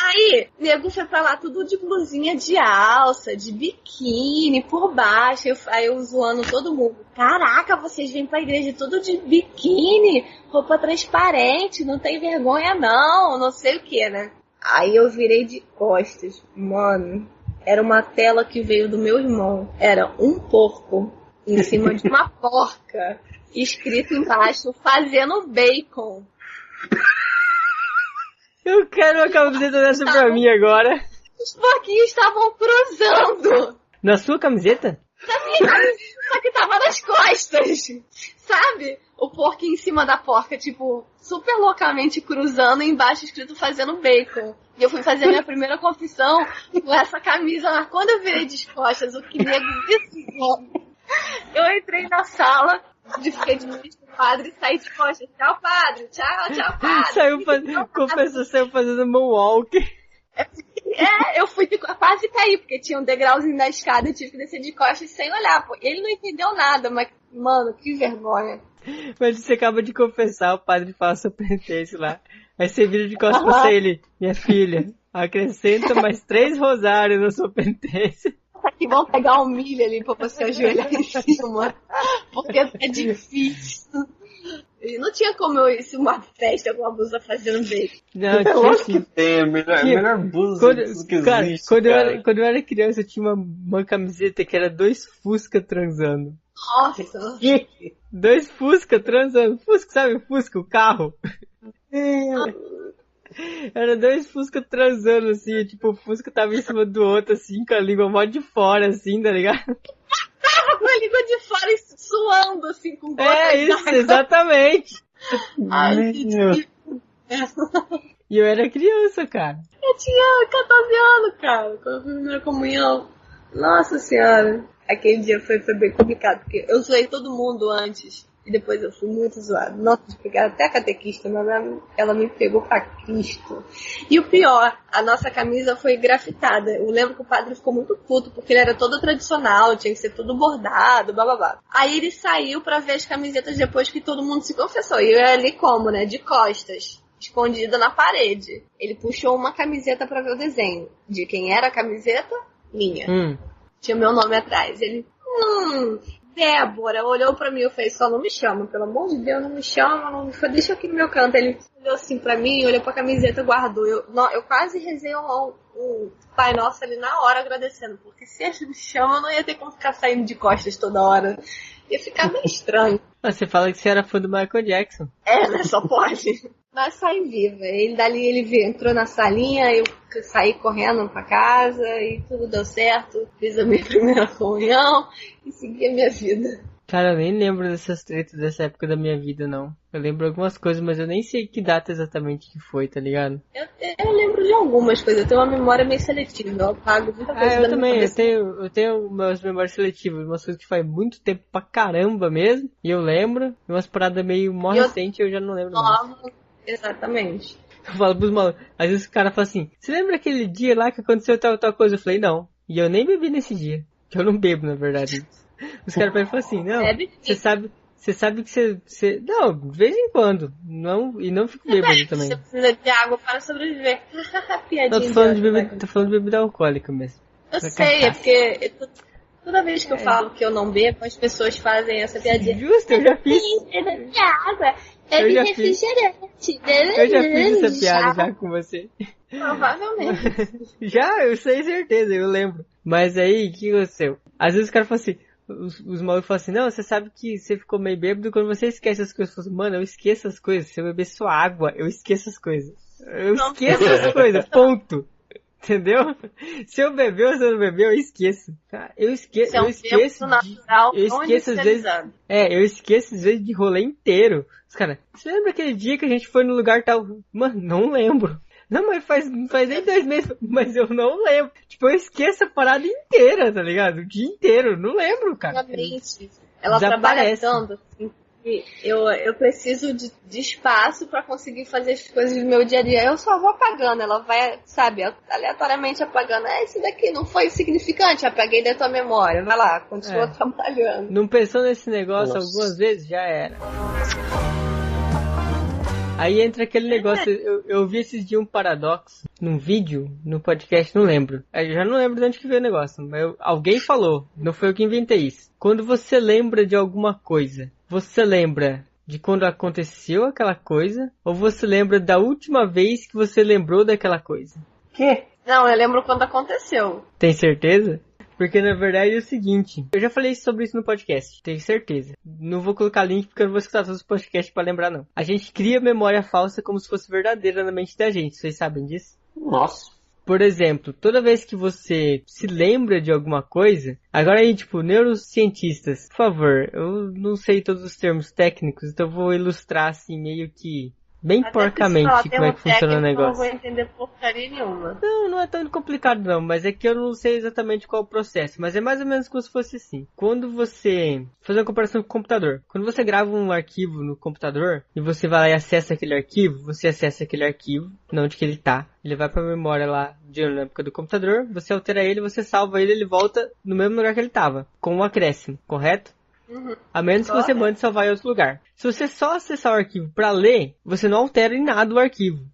Aí, nego foi pra lá tudo de blusinha de alça, de biquíni por baixo. Aí eu zoando todo mundo. Caraca, vocês vêm pra igreja tudo de biquíni, roupa transparente, não tem vergonha não sei o que, né? Aí eu virei de costas. Mano, era uma tela que veio do meu irmão. Era um porco em cima de uma porca, escrito embaixo, fazendo bacon. Eu quero uma camiseta dessa pra mim agora. Os porquinhos estavam cruzando. Na sua camiseta? Na minha camiseta, só que tava nas costas. Sabe? O porquinho em cima da porca, tipo, super loucamente cruzando, e embaixo escrito fazendo bacon. E eu fui fazer a minha primeira confissão com essa camisa, mas quando eu virei de costas, o que nego disse, eu entrei na sala, fiquei de frente pro padre e saí de costas. Tchau, padre. Tchau, padre. Saiu fazendo moonwalk. Eu fui quase cair, porque tinha um degrauzinho da escada, eu tive que descer de costas sem olhar. Pô. Ele não entendeu nada, mas, mano, que vergonha. Mas você acaba de confessar, o padre fala seu penitência lá. Aí você vira de costas pra você, ele, minha filha, acrescenta mais 3 rosários na sua penitência. Que vão pegar um milho ali pra você ajoelhar em cima, porque é difícil. E não tinha como eu ir uma festa com uma blusa fazendo bacon. Não, eu acho que tem, a melhor blusa que existe. Quando eu era criança, eu tinha uma camiseta que era 2 Fusca transando. Nossa! 2 Fusca transando. Fusca, sabe? Fusca, o carro. Era 2 Fusca transando, assim, tipo, o Fusca tava em cima do outro, assim, com a língua mó de fora, assim, tá ligado? Tava com a língua de fora e suando, assim, com gotas isso, d'água. Exatamente. Ai, E eu era criança, cara. Eu tinha 14 anos, cara, quando eu fui na primeira comunhão. Nossa senhora. Aquele dia foi bem complicado, porque eu zoei todo mundo antes. E depois eu fui muito zoada. Nossa, pegar até a catequista, mas ela me pegou pra Cristo. E o pior, a nossa camisa foi grafitada. Eu lembro que o padre ficou muito puto, porque ele era todo tradicional, tinha que ser tudo bordado, blá blá blá. Aí ele saiu pra ver as camisetas depois que todo mundo se confessou. E eu ali como, né? De costas, escondida na parede. Ele puxou uma camiseta pra ver o desenho. De quem era a camiseta? Minha. Tinha meu nome atrás. Ele... Débora olhou pra mim e fez, só não me chama, pelo amor de Deus, não me chama, não... deixa eu aqui no meu canto. Ele olhou assim pra mim, olhou pra camiseta, guardou. Eu quase rezei um Pai Nosso ali na hora agradecendo, porque se ele me chama, eu não ia ter como ficar saindo de costas toda hora. Ia ficar meio estranho. Você fala que você era fã do Michael Jackson. Né? Só pode. Mas saí viva. Ele entrou na salinha, eu saí correndo pra casa e tudo deu certo. Fiz a minha primeira comunhão e segui a minha vida. Cara, eu nem lembro dessas tretas dessa época da minha vida, não. Eu lembro algumas coisas, mas eu nem sei que data exatamente que foi, tá ligado? Eu lembro de algumas coisas. Eu tenho uma memória meio seletiva. Eu apago muita coisa eu da também. minha cabeça. Eu tenho umas memórias seletivas. Umas coisas que faz muito tempo pra caramba mesmo. E eu lembro. E umas paradas meio mó recentes e eu já não lembro mais. Exatamente. Eu falo pros malucos. Às vezes o cara fala assim, você lembra aquele dia lá que aconteceu tal coisa? Eu falei, não. E eu nem bebi nesse dia. Que eu não bebo, na verdade. Os caras falam assim, não, você sabe que você... Não, de vez em quando. Não, e não fico bêbado também. Você precisa de água para sobreviver. Piadinha. Não, tô falando de bebida alcoólica mesmo. Eu sei, é porque toda vez que eu falo que eu não bebo, as pessoas fazem essa piadinha. Justo, eu já fiz. De água. Bebe refrigerante. Eu já fiz essa piada já com você. Provavelmente. Já, eu sei certeza, eu lembro. Mas aí, o que aconteceu? Às vezes os caras falam assim, os malucos falam assim, não, você sabe que você ficou meio bêbado quando você esquece as coisas. Eu falo, mano, eu esqueço as coisas. Se eu beber só água, eu esqueço as coisas. Eu esqueço as coisas, ponto. Entendeu? Se eu beber ou se eu não beber, eu esqueço. Eu esqueço. Eu esqueço às vezes. Eu esqueço às vezes de rolê inteiro. Os caras, você lembra aquele dia que a gente foi no lugar tal? Mano, não lembro. Não, mas faz nem 2 meses, mas eu não lembro. Tipo, eu esqueço a parada inteira, tá ligado? O dia inteiro, não lembro, cara. Ela trabalha tanto, assim, Eu preciso de espaço pra conseguir fazer as coisas do meu dia a dia. Eu só vou apagando, ela vai, sabe, aleatoriamente apagando. Isso daqui não foi significante, apaguei da tua memória. Vai lá, continua trabalhando. Não pensou nesse negócio algumas vezes? Já era. Aí entra aquele negócio, eu vi esses dias um paradoxo num vídeo, no podcast, não lembro. Eu já não lembro de onde que veio o negócio, mas alguém falou, não foi eu que inventei isso. Quando você lembra de alguma coisa, você lembra de quando aconteceu aquela coisa, ou você lembra da última vez que você lembrou daquela coisa? Que? Não, eu lembro quando aconteceu. Tem certeza? Porque na verdade é o seguinte, eu já falei sobre isso no podcast, tenho certeza. Não vou colocar link porque eu não vou escutar todos os podcasts pra lembrar não. A gente cria memória falsa como se fosse verdadeira na mente da gente, vocês sabem disso? Nossa. Por exemplo, toda vez que você se lembra de alguma coisa, agora aí tipo, neurocientistas, por favor, eu não sei todos os termos técnicos, então eu vou ilustrar assim meio que... bem porcamente como é que funciona o negócio. Eu não vou entender porcaria nenhuma. Não é tão complicado não, mas é que eu não sei exatamente qual é o processo, mas é mais ou menos como se fosse assim. Quando você... fazer uma comparação com o computador. Quando você grava um arquivo no computador e você vai lá e acessa aquele arquivo, você acessa aquele arquivo, não onde que ele tá. Ele vai pra memória lá dinâmica do computador, você altera ele, você salva ele, ele volta no mesmo lugar que ele tava, com um acréscimo, correto? A menos que você mande salvar em outro lugar. Se você só acessar o arquivo para ler, você não altera em nada o arquivo.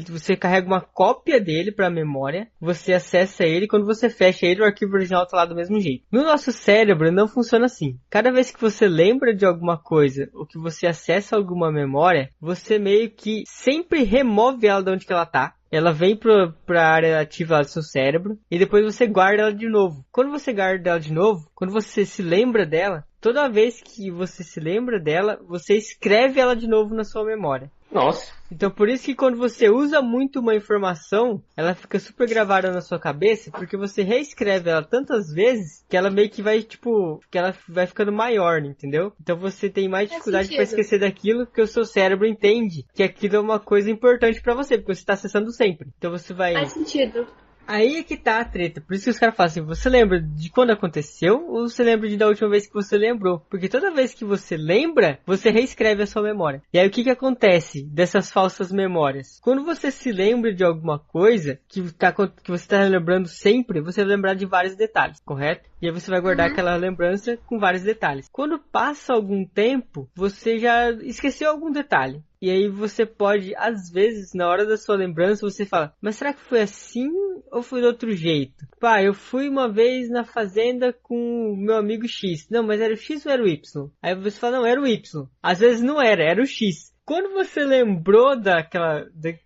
Você carrega uma cópia dele para a memória, você acessa ele, quando você fecha ele, o arquivo original está lá do mesmo jeito. No nosso cérebro não funciona assim. Cada vez que você lembra de alguma coisa, ou que você acessa alguma memória, você meio que sempre remove ela de onde que ela tá. Ela vem pra área ativa do seu cérebro e depois você guarda ela de novo. Quando você guarda ela de novo, quando você se lembra dela, toda vez que você se lembra dela, você escreve ela de novo na sua memória. Nossa. Então por isso que quando você usa muito uma informação, ela fica super gravada na sua cabeça, porque você reescreve ela tantas vezes que ela meio que vai, tipo, que ela vai ficando maior, entendeu? Então você tem mais dificuldade para esquecer daquilo, porque o seu cérebro entende que aquilo é uma coisa importante para você, porque você está acessando sempre. Então você vai... Faz sentido. Aí é que tá a treta. Por isso que os caras falam assim, você lembra de quando aconteceu ou você lembra da última vez que você lembrou? Porque toda vez que você lembra, você reescreve a sua memória. E aí o que acontece dessas falsas memórias? Quando você se lembra de alguma coisa que você tá lembrando sempre, você vai lembrar de vários detalhes, correto? E aí você vai guardar aquela lembrança com vários detalhes. Quando passa algum tempo, você já esqueceu algum detalhe. E aí você pode, às vezes, na hora da sua lembrança, você fala, mas será que foi assim ou foi de outro jeito? Pá, eu fui uma vez na fazenda com o meu amigo X. Não, mas era o X ou era o Y? Aí você fala, não, era o Y. Às vezes não era o X. Quando você lembrou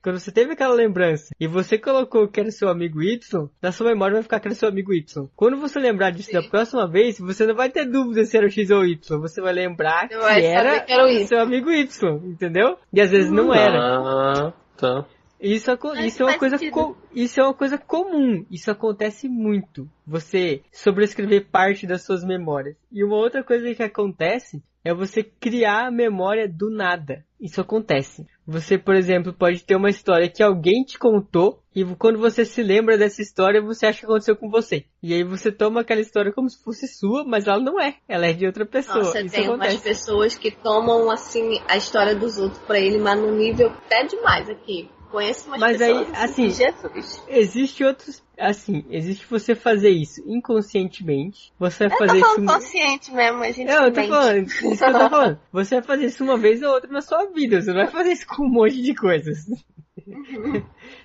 quando você teve aquela lembrança e você colocou que era seu amigo Y, na sua memória vai ficar que era seu amigo Y. Quando você lembrar disso da próxima vez, você não vai ter dúvida se era o X ou o Y. Você vai lembrar que era o seu amigo Y, entendeu? E às vezes não era. Tá. Isso é uma coisa comum. Isso acontece muito. Você sobrescrever parte das suas memórias. E uma outra coisa que acontece é você criar a memória do nada. Isso acontece. Você, por exemplo, pode ter uma história que alguém te contou e quando você se lembra dessa história, você acha que aconteceu com você. E aí você toma aquela história como se fosse sua, mas ela não é. Ela é de outra pessoa. Nossa, isso tem acontece. umas pessoas que tomam, assim, a história dos outros pra ele, mas num nível até demais aqui. Conheço umas mas pessoas aí, assim, Jesus. Existe outros... Assim, existe você fazer isso inconscientemente. Você vai fazer isso... consciente mesmo, a gente eu tô falando, isso que eu tô falando. Você vai fazer isso uma vez ou outra na sua vida. Você não vai fazer isso com um monte de coisas.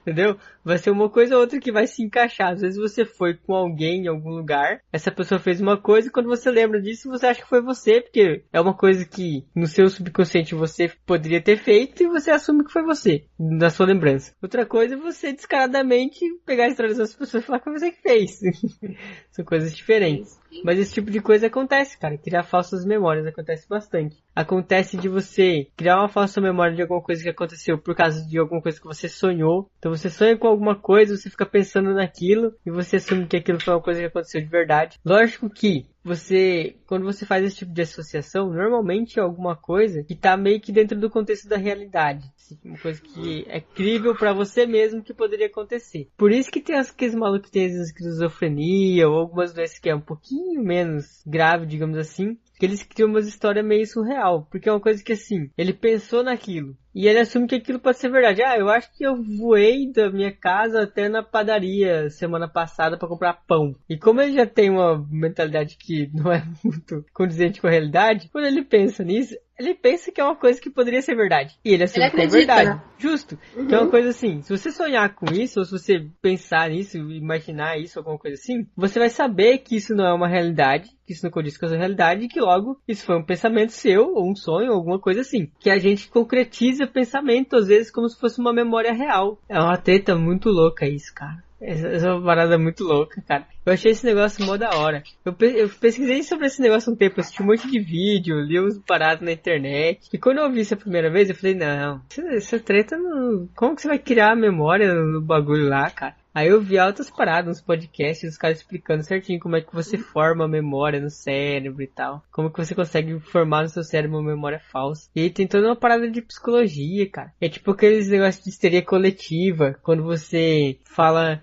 Entendeu? Vai ser uma coisa ou outra que vai se encaixar. Às vezes você foi com alguém em algum lugar, essa pessoa fez uma coisa e quando você lembra disso, você acha que foi você, porque é uma coisa que no seu subconsciente você poderia ter feito e você assume que foi você, na sua lembrança. Outra coisa é você descaradamente pegar a história das pessoas e falar que foi você que fez. São coisas diferentes. Mas esse tipo de coisa acontece, cara. Criar falsas memórias acontece bastante. Acontece de você criar uma falsa memória de alguma coisa que aconteceu por causa de alguma coisa que você sonhou. Então você sonha com alguma coisa, você fica pensando naquilo e você assume que aquilo foi uma coisa que aconteceu de verdade. Lógico que quando você faz esse tipo de associação, normalmente é alguma coisa que tá meio que dentro do contexto da realidade. acontece. Uma coisa que é crível pra você mesmo que poderia acontecer. Por isso que tem aqueles malucos que tem esquizofrenia ou algumas doenças que é um pouquinho menos grave, digamos assim, que eles criam uma história meio surreal. Porque é uma coisa que assim, ele pensou naquilo. E ele assume que aquilo pode ser verdade. Eu acho que eu voei da minha casa até na padaria semana passada pra comprar pão. E como ele já tem uma mentalidade que não é muito condizente com a realidade, quando ele pensa nisso, ele pensa que é uma coisa que poderia ser verdade. E ele assume que é verdade. Né? Justo. Uhum. Que é uma coisa assim, se você sonhar com isso, ou se você pensar nisso, imaginar isso, alguma coisa assim, você vai saber que isso não é uma realidade, que isso não condiz com a sua realidade, e que logo isso foi um pensamento seu, ou um sonho, ou alguma coisa assim. Que a gente concretiza pensamento, às vezes, como se fosse uma memória real. É uma treta muito louca isso, cara. Essa é uma parada muito louca, cara. Eu achei esse negócio mó da hora. Eu pesquisei sobre esse negócio um tempo, assisti um monte de vídeo, li uns paradas na internet. E quando eu vi isso a primeira vez, eu falei, não, essa treta não... Como que você vai criar a memória no bagulho lá, cara? Aí eu vi altas paradas, uns podcasts, os caras explicando certinho como é que você forma a memória no cérebro e tal. Como que você consegue formar no seu cérebro uma memória falsa. E aí tem toda uma parada de psicologia, cara. É tipo aqueles negócios de histeria coletiva, quando você fala...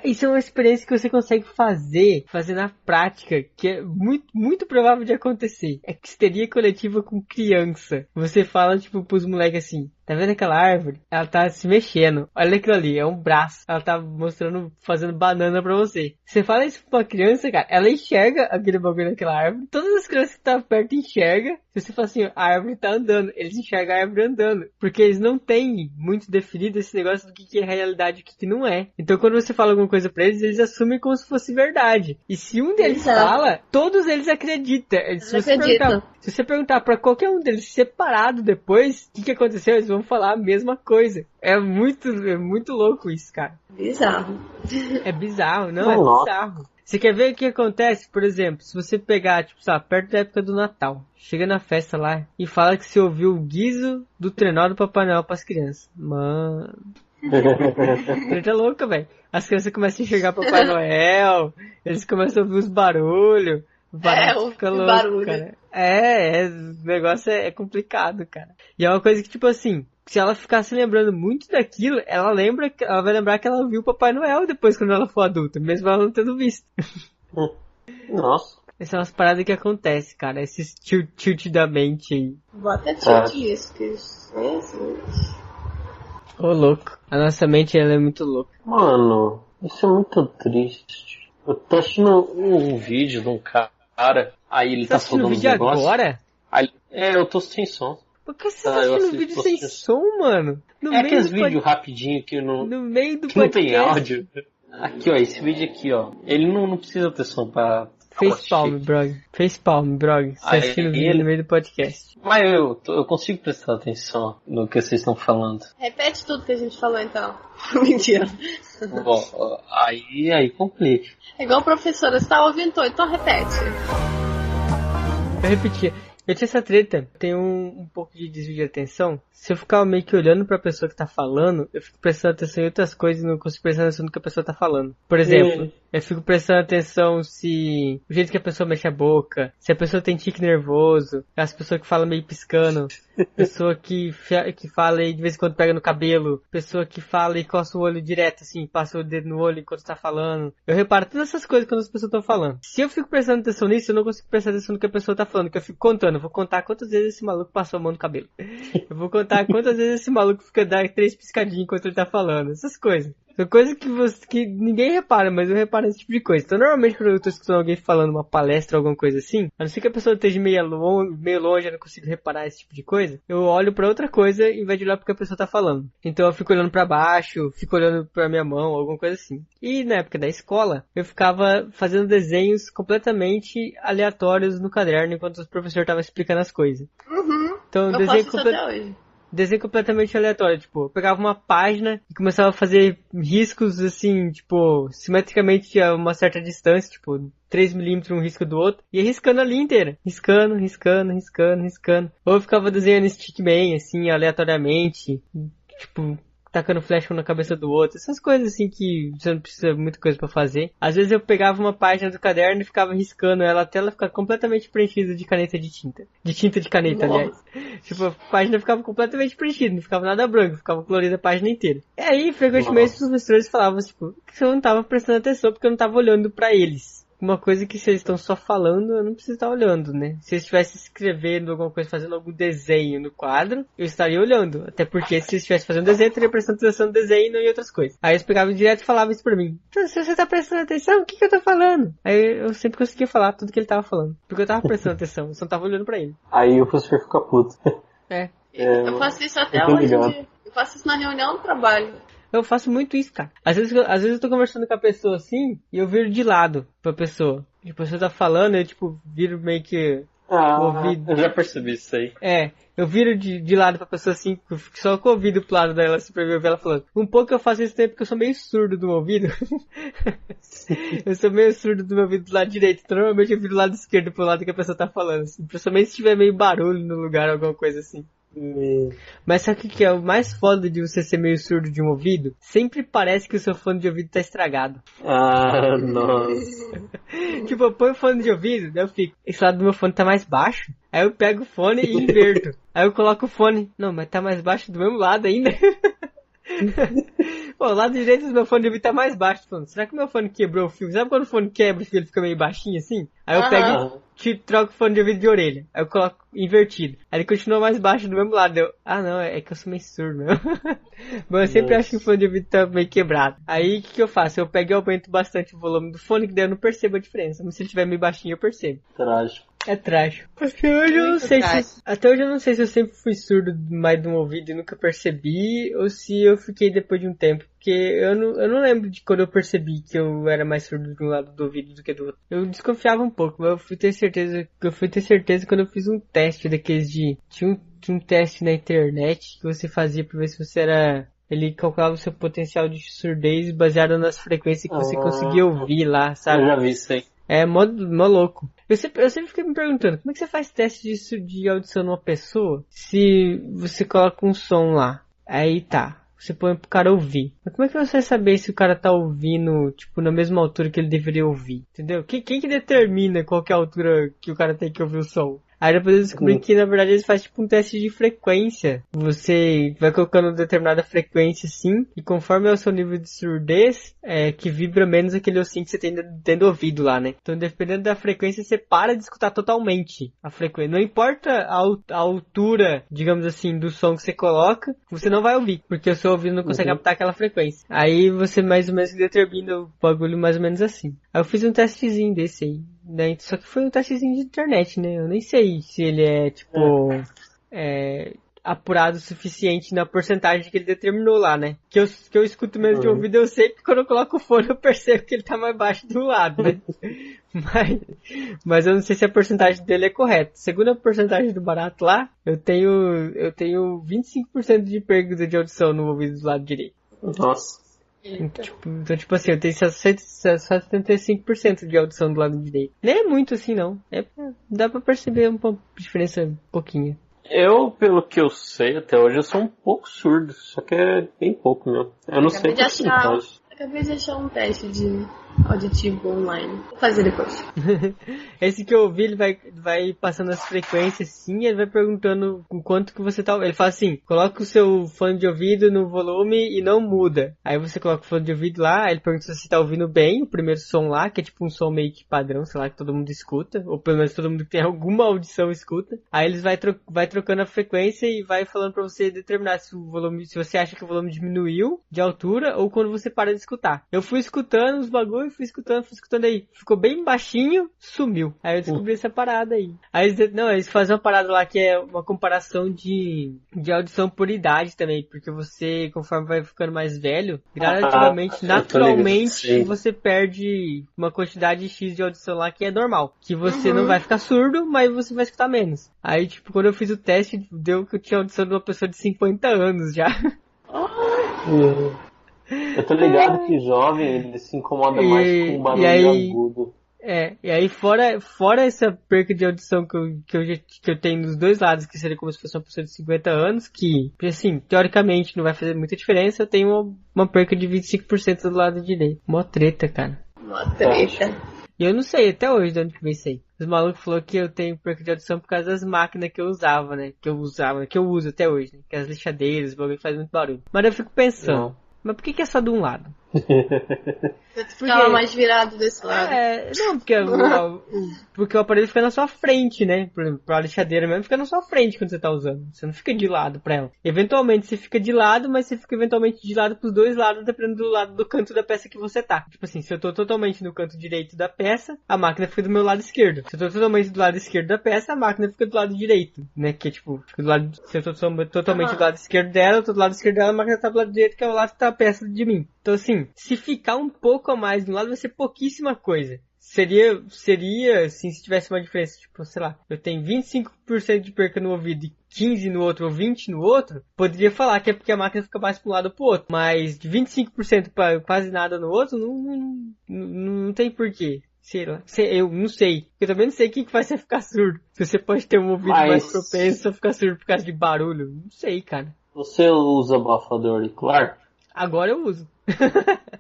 Isso é uma experiência que você consegue fazer na prática, que é muito, muito provável de acontecer. É histeria coletiva com criança. Você fala, tipo, pros moleques assim... Tá vendo aquela árvore? Ela tá se mexendo. Olha aquilo ali, é um braço. Ela tá mostrando, fazendo banana pra você. Você fala isso pra uma criança, cara, ela enxerga aquele bagulho naquela árvore. Todas as crianças que estão perto enxergam. Se você fala assim, a árvore tá andando, eles enxergam a árvore andando. Porque eles não têm muito definido esse negócio do que é realidade e o que não é. Então quando você fala alguma coisa pra eles, eles assumem como se fosse verdade. E se um deles fala, todos eles acreditam. Se você perguntar pra qualquer um deles separado depois, o que aconteceu, eles vão falar a mesma coisa. É muito louco isso, cara. Bizarro. É bizarro, não, é bizarro. Você quer ver o que acontece? Por exemplo, se você pegar, tipo, sabe, perto da época do Natal, chega na festa lá e fala que você ouviu o guizo do trenó do Papai Noel pras crianças. Mano... Treta louca, velho. As crianças começam a enxergar Papai Noel, eles começam a ouvir os barulhos. O barato fica louco, barulho. Cara. O negócio é complicado, cara. E é uma coisa que, tipo assim, se ela ficar se lembrando muito daquilo, ela vai lembrar que ela viu o Papai Noel depois quando ela for adulta, mesmo ela não tendo visto. Nossa. Essas são as paradas que acontecem, cara. Esses tilt da mente aí. Bota tilt nisso, que Ô, louco. A nossa mente, ela é muito louca. Mano, isso é muito triste. Eu tô assistindo um vídeo de um cara, aí ele tá falando uns negócios. Agora? Aí, eu tô sem som. Por que você tá assistindo um vídeo sem som, mano? Aqueles vídeos rapidinho que no meio do que não tem áudio. Aqui, ó, esse vídeo aqui, ó. Ele não precisa ter som pra... Facepalm, brog. Você assistindo o vídeo no meio do podcast. Mas eu consigo prestar atenção no que vocês estão falando. Repete tudo que a gente falou, então. Mentira. Bom, aí complica. É igual professora, você tá ouvindo todo, então repete. Eu repetia. Eu tinha essa treta, tem um pouco de desvio de atenção. Se eu ficar meio que olhando pra pessoa que tá falando, eu fico prestando atenção em outras coisas e não consigo prestar atenção no que a pessoa tá falando. Por exemplo, eu fico prestando atenção se o jeito que a pessoa mexe a boca, se a pessoa tem tique nervoso, as pessoas que falam meio piscando, pessoa que fala e de vez em quando pega no cabelo, pessoa que fala e coça o olho direto, assim, passa o dedo no olho enquanto tá falando. Eu reparo todas essas coisas quando as pessoas estão falando. Se eu fico prestando atenção nisso, eu não consigo prestar atenção no que a pessoa tá falando, que eu fico contando. Eu vou contar quantas vezes esse maluco passou a mão no cabelo. Eu vou contar quantas vezes esse maluco fica dando 3 piscadinhas enquanto ele tá falando. Essas coisas. São coisas que ninguém repara, mas eu reparo esse tipo de coisa. Então, normalmente, quando eu tô escutando alguém falando uma palestra ou alguma coisa assim, a não ser que a pessoa esteja meio longe, eu não consigo reparar esse tipo de coisa, eu olho pra outra coisa em vez de olhar pro que a pessoa tá falando. Então, eu fico olhando pra baixo, fico olhando pra minha mão, alguma coisa assim. E, na época da escola, eu ficava fazendo desenhos completamente aleatórios no caderno enquanto o professor tava explicando as coisas. Então, desenho completamente aleatório, tipo, eu pegava uma página e começava a fazer riscos, assim, tipo, simetricamente a uma certa distância, tipo, 3 milímetros um risco do outro, e ia riscando a linha inteira, riscando. Ou eu ficava desenhando Stickman, assim, aleatoriamente, tipo, tacando flecha um na cabeça do outro. Essas coisas assim que você não precisa de muita coisa pra fazer. Às vezes eu pegava uma página do caderno e ficava riscando ela até ela ficar completamente preenchida de caneta de tinta. De tinta de caneta, aliás. Tipo, a página ficava completamente preenchida, não ficava nada branco, ficava colorida a página inteira. E aí, frequentemente, os professores falavam, tipo, que eu não tava prestando atenção porque eu não tava olhando pra eles. Uma coisa que se eles estão só falando, eu não preciso estar olhando, né? Se eles estivessem escrevendo alguma coisa, fazendo algum desenho no quadro, eu estaria olhando. Até porque se eles estivessem fazendo desenho, eu estaria prestando atenção no desenho e não em outras coisas. Aí eles pegavam direto e falavam isso pra mim. Então, se você tá prestando atenção, o que eu tô falando? Aí eu sempre conseguia falar tudo que ele tava falando. Porque eu tava prestando atenção, eu só não tava olhando pra ele. Aí o professor fica puto. Eu faço isso até hoje em dia. Eu faço isso na reunião do trabalho. Eu faço muito isso, cara. Às vezes eu tô conversando com a pessoa assim, e eu viro de lado pra pessoa. E a pessoa tá falando, eu tipo, viro meio que o ouvido. Eu já percebi isso aí. Eu viro de lado pra pessoa assim, só com o ouvido pro lado dela, assim, pra eu ver ela falando. Um pouco eu faço isso também porque eu sou meio surdo do meu ouvido. Eu sou meio surdo do meu ouvido do lado direito, então normalmente eu viro do lado esquerdo pro lado que a pessoa tá falando, assim. Principalmente se tiver meio barulho no lugar, alguma coisa assim. Mas sabe o que é o mais foda de você ser meio surdo de um ouvido? Sempre parece que o seu fone de ouvido tá estragado. Nossa. Tipo, eu ponho o fone de ouvido, daí eu fico, esse lado do meu fone tá mais baixo. Aí eu pego o fone e inverto. Aí eu coloco o fone, não, mas tá mais baixo do mesmo lado ainda. Pô, o lado direito do meu fone de ouvido tá mais baixo. Falando, será que o meu fone quebrou o fio? Sabe quando o fone quebra e ele fica meio baixinho assim? Aí eu pego e troco o fone de ouvido de orelha. Aí eu coloco invertido. Aí ele continua mais baixo do mesmo lado. Não, é que eu sou meio surdo mesmo. Mas eu sempre acho que o fone de ouvido tá meio quebrado. Aí o que eu faço? Eu pego e aumento bastante o volume do fone, que daí eu não percebo a diferença. Mas se ele estiver meio baixinho, eu percebo. Trágico. É trágico. Até hoje eu não sei se eu sempre fui surdo mais de um ouvido e nunca percebi, ou se eu fiquei depois de um tempo. Porque eu não lembro de quando eu percebi que eu era mais surdo de um lado do ouvido do que do outro. Eu desconfiava um pouco, mas eu fui ter certeza quando eu fiz um teste daqueles de... Tinha um teste na internet que você fazia pra ver se você era... Ele calculava o seu potencial de surdez baseado nas frequências que você conseguia ouvir lá, sabe? Eu já vi isso aí. É mó louco. Eu sempre fiquei me perguntando, como é que você faz teste de audição numa pessoa se você coloca um som lá? Aí tá, você põe pro cara ouvir. Mas como é que você vai saber se o cara tá ouvindo, tipo, na mesma altura que ele deveria ouvir? Entendeu? Quem que determina qual que é a altura que o cara tem que ouvir o som? Aí depois eu descobri que na verdade eles fazem tipo um teste de frequência. Você vai colocando determinada frequência assim, e conforme é o seu nível de surdez, que vibra menos aquele ossinho que você tem dentro do ouvido lá, né? Então dependendo da frequência, você para de escutar totalmente a frequência. Não importa a altura, digamos assim, do som que você coloca, você não vai ouvir, porque o seu ouvido não consegue captar aquela frequência. Aí você mais ou menos determina o bagulho mais ou menos assim. Aí eu fiz um testezinho desse aí. Né? Só que foi um testezinho de internet, né? Eu nem sei se ele é, tipo, apurado o suficiente na porcentagem que ele determinou lá, né? Que eu escuto mesmo de ouvido, eu sei que quando eu coloco o fone eu percebo que ele tá mais baixo do lado, né? Mas eu não sei se a porcentagem dele é correta. Segundo a porcentagem do barato lá, eu tenho 25% de perda de audição no ouvido do lado direito. Nossa. Então, tipo assim, eu tenho só 75% de audição do lado direito. Nem é muito assim, não. Dá pra perceber uma diferença um pouquinho. Eu, pelo que eu sei até hoje, eu sou um pouco surdo. Só que é bem pouco mesmo. Eu não sei Acabei de achar um teste de auditivo online. Vou fazer depois. Esse que eu ouvi, ele vai passando as frequências assim, ele vai perguntando o quanto que você tá... Ele fala assim, coloca o seu fone de ouvido no volume e não muda. Aí você coloca o fone de ouvido lá, ele pergunta se você tá ouvindo bem o primeiro som lá, que é tipo um som meio que padrão, sei lá, que todo mundo escuta, ou pelo menos todo mundo que tem alguma audição escuta. Aí eles vai trocando a frequência e vai falando pra você determinar se você acha que o volume diminuiu de altura ou quando você para de escutar. Eu fui escutando os bagulhos, fui escutando aí. Ficou bem baixinho, sumiu. Aí eu descobri essa parada aí. Aí eles fazem uma parada lá que é uma comparação de audição por idade também. Porque você, conforme vai ficando mais velho, gradativamente, naturalmente, você perde uma quantidade X de audição lá que é normal. Que você não vai ficar surdo, mas você vai escutar menos. Aí, tipo, quando eu fiz o teste, deu que eu tinha audição de uma pessoa de 50 anos já. Eu tô ligado que jovem, ele se incomoda mais com barulho agudo. E aí fora essa perca de audição que eu tenho nos dois lados, que seria como se fosse uma pessoa de 50 anos, que, assim, teoricamente não vai fazer muita diferença, eu tenho uma perca de 25% do lado direito. Mó treta, cara. Mó treta. E eu não sei até hoje de onde que pensei. Os malucos falaram que eu tenho perca de audição por causa das máquinas que eu usava, né? Que eu uso até hoje, né? Que as lixadeiras, o bagulho faz muito barulho. Mas eu fico pensando, mas por que é só de um lado? Você ficava mais virado desse lado. Não, porque o aparelho fica na sua frente, né? Por exemplo, a lixadeira mesmo fica na sua frente quando você tá usando. Você não fica de lado pra ela. Eventualmente você fica de lado, mas você fica eventualmente de lado pros dois lados, dependendo do lado do canto da peça que você tá. Tipo assim, se eu tô totalmente no canto direito da peça, a máquina fica do meu lado esquerdo. Se eu tô totalmente do lado esquerdo da peça, a máquina fica do lado direito, né? Que é tipo, fica do lado, se eu tô totalmente do lado esquerdo dela, eu tô do lado esquerdo dela, a máquina tá do lado direito, que é o lado que tá a peça de mim. Então assim, se ficar um pouco a mais de um lado, vai ser pouquíssima coisa. Seria, assim, se tivesse uma diferença, tipo, sei lá, eu tenho 25% de perca no ouvido e 15 no outro ou 20 no outro, poderia falar que é porque a máquina fica mais para um lado ou pro outro. Mas de 25% para quase nada no outro, não tem porquê. Sei lá, eu não sei. Eu também não sei o que faz você ficar surdo. Se você pode ter um ouvido mais propenso a ficar surdo por causa de barulho. Não sei, cara. Você usa abafador auricular? Agora eu uso.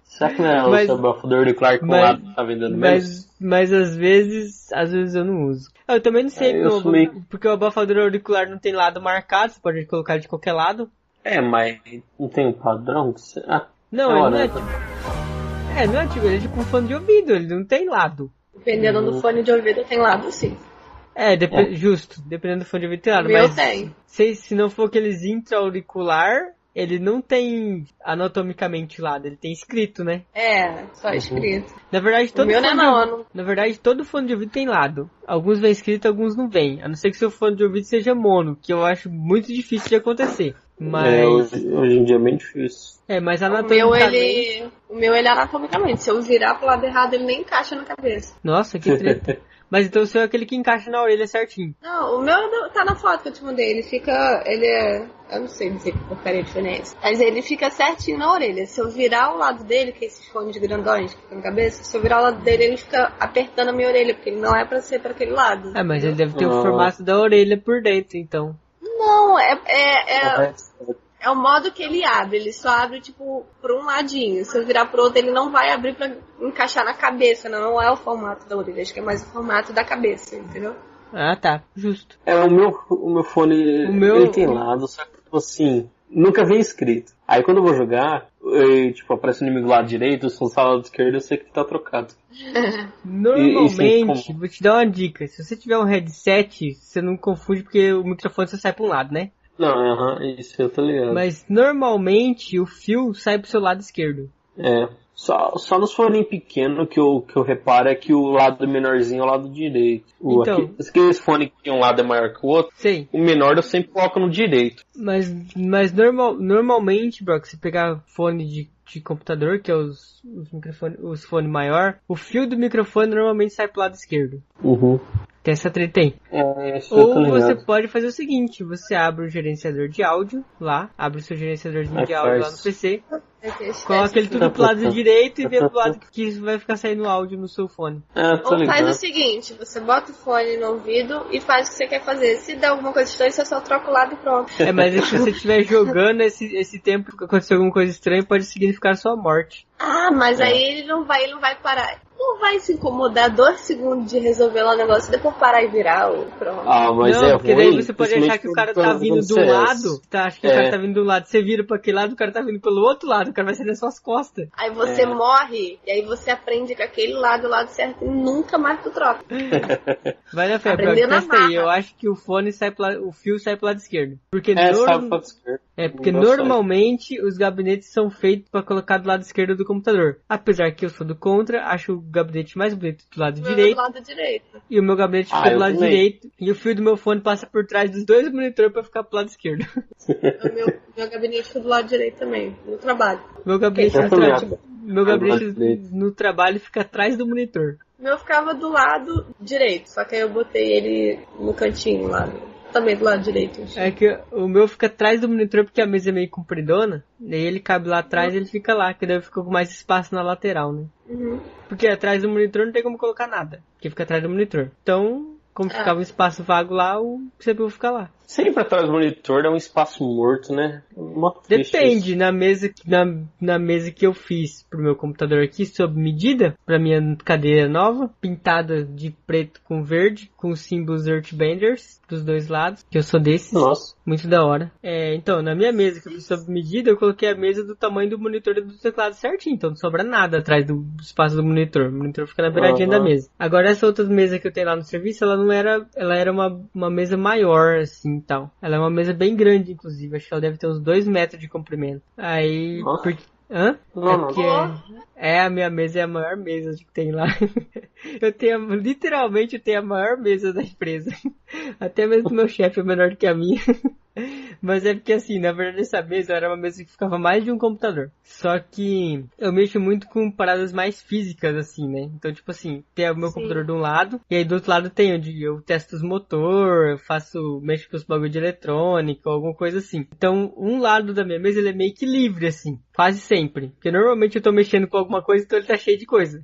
Será que não é o seu abafador auricular que o lado tá vendendo menos? Mas às vezes eu não uso. Eu também não sei porque o abafador auricular não tem lado marcado, você pode colocar de qualquer lado. Mas não tem um padrão? Não é tipo... não é tipo, ele é tipo um fone de ouvido, ele não tem lado. Dependendo do fone de ouvido tem lado, sim. Justo, dependendo do fone de ouvido tem lado. Mas tem. Se não for aqueles intra-auricular, ele não tem anatomicamente lado, ele tem escrito, né? Só escrito. Na verdade, todo fone de ouvido tem lado. Alguns vem escrito, alguns não vem. A não ser que seu fone de ouvido seja mono, que eu acho muito difícil de acontecer. Mas... hoje em dia é bem difícil. Mas anatomicamente... O meu, ele anatomicamente. Se eu virar pro lado errado, ele nem encaixa na cabeça. Nossa, que treta. Mas então o seu é aquele que encaixa na orelha certinho. Não, o meu tá na foto que eu te mandei. Ele é... Eu não sei dizer que porcaria diferente. Mas ele fica certinho na orelha. Se eu virar o lado dele, que é esses fones grandões que ficam na cabeça, se eu virar o lado dele, ele fica apertando a minha orelha, porque ele não é pra ser pra aquele lado. Mas ele deve ter o formato da orelha por dentro, então. Não, é o modo que ele abre. Ele só abre, tipo, por um ladinho. Se eu virar pro outro, ele não vai abrir pra encaixar na cabeça. Não é o formato da orelha. Acho que é mais o formato da cabeça, entendeu? Ah, tá. Justo. O meu fone, ele tem lado, só que, tipo assim, nunca vem escrito. Aí quando eu vou jogar, aparece o inimigo do lado direito, se eu do lado esquerdo, eu sei que tá trocado. Normalmente, vou te dar uma dica. Se você tiver um headset, você não confunde porque o microfone só sai pra um lado, né? Não, isso eu tô ligado. Mas normalmente o fio sai pro seu lado esquerdo. Só nos fones pequenos que eu reparo é que o lado menorzinho é o lado direito. Então, aqueles fones que um lado é maior que o outro, sim. O menor eu sempre coloco no direito. Mas normalmente, Brock, se pegar fone de computador, que é os fones maior, o fio do microfone normalmente sai pro lado esquerdo. Tem essa treta aí. Ou você pode fazer o seguinte, você abre o gerenciador de áudio lá, abre o seu gerenciadorzinho de áudio lá no PC, coloca ele tudo pro lado direito e vê pro lado que vai ficar saindo áudio no seu fone. Ou faz o seguinte, você bota o fone no ouvido e faz o que você quer fazer. Se der alguma coisa estranha, você só troca o lado e pronto. Mas se você estiver jogando esse tempo que aconteceu alguma coisa estranha, pode significar sua morte. Mas aí ele não vai parar. Não vai se incomodar 2 segundos de resolver lá o negócio e depois parar e virar o pronto. Mas não, porque ruim, daí você pode achar que o cara tá vindo do lado, acha que o cara tá vindo do lado, você vira pra aquele lado, o cara tá vindo pelo outro lado, o cara vai sair nas suas costas. Aí você morre, e aí você aprende com aquele lado, o lado certo, e nunca mais tu troca. Vai na fé, testa aí, eu acho que o fio sai pro lado esquerdo. Porque sai pro lado esquerdo. Porque normalmente os gabinetes são feitos pra colocar do lado esquerdo do computador. Apesar que eu sou do contra, acho o gabinete mais bonito do lado direito. Do lado direito. E o meu gabinete fica do lado direito. E o fio do meu fone passa por trás dos 2 monitores pra ficar pro lado esquerdo. Meu gabinete fica do lado direito também, no trabalho. Meu gabinete no trabalho fica atrás do monitor. O meu ficava do lado direito, só que aí eu botei ele no cantinho lá. também do lado direito. É que o meu fica atrás do monitor porque a mesa é meio compridona. Daí ele cabe lá atrás e ele fica lá, que daí eu fico com mais espaço na lateral, né? Porque atrás do monitor não tem como colocar nada, porque fica atrás do monitor. Então, como ficava um espaço vago lá, o CPU fica lá. Sempre atrás do monitor é um espaço morto, né? Depende, na mesa que eu fiz pro meu computador aqui, sob medida, pra minha cadeira nova, pintada de preto com verde, com os símbolos Earthbenders dos dois lados, que eu sou desses. Nossa. Muito da hora. Então, na minha mesa que eu fiz sob medida, eu coloquei a mesa do tamanho do monitor e do teclado certinho, então não sobra nada atrás do espaço do monitor. O monitor fica na beiradinha da mesa. Agora, essa outra mesa que eu tenho lá no serviço, ela era uma mesa maior, assim, e tal. Ela é uma mesa bem grande, inclusive. Acho que ela deve ter uns 2 metros de comprimento. Aí... Hã? A minha mesa é a maior mesa que tem lá. Literalmente eu tenho a maior mesa da empresa. Até mesmo o meu chefe é menor do que a minha. Mas é porque assim, na verdade essa mesa era uma mesa que ficava mais de um computador. Só que eu mexo muito com paradas mais físicas, assim, né? Então, tipo assim, tem o meu computador de um lado, e aí do outro lado tem onde eu testo os motor, mexo com os bagulho de eletrônica, alguma coisa assim. Então, um lado da minha mesa, ele é meio que livre, assim, quase sempre. Porque normalmente eu tô mexendo com alguma coisa, então ele tá cheio de coisa.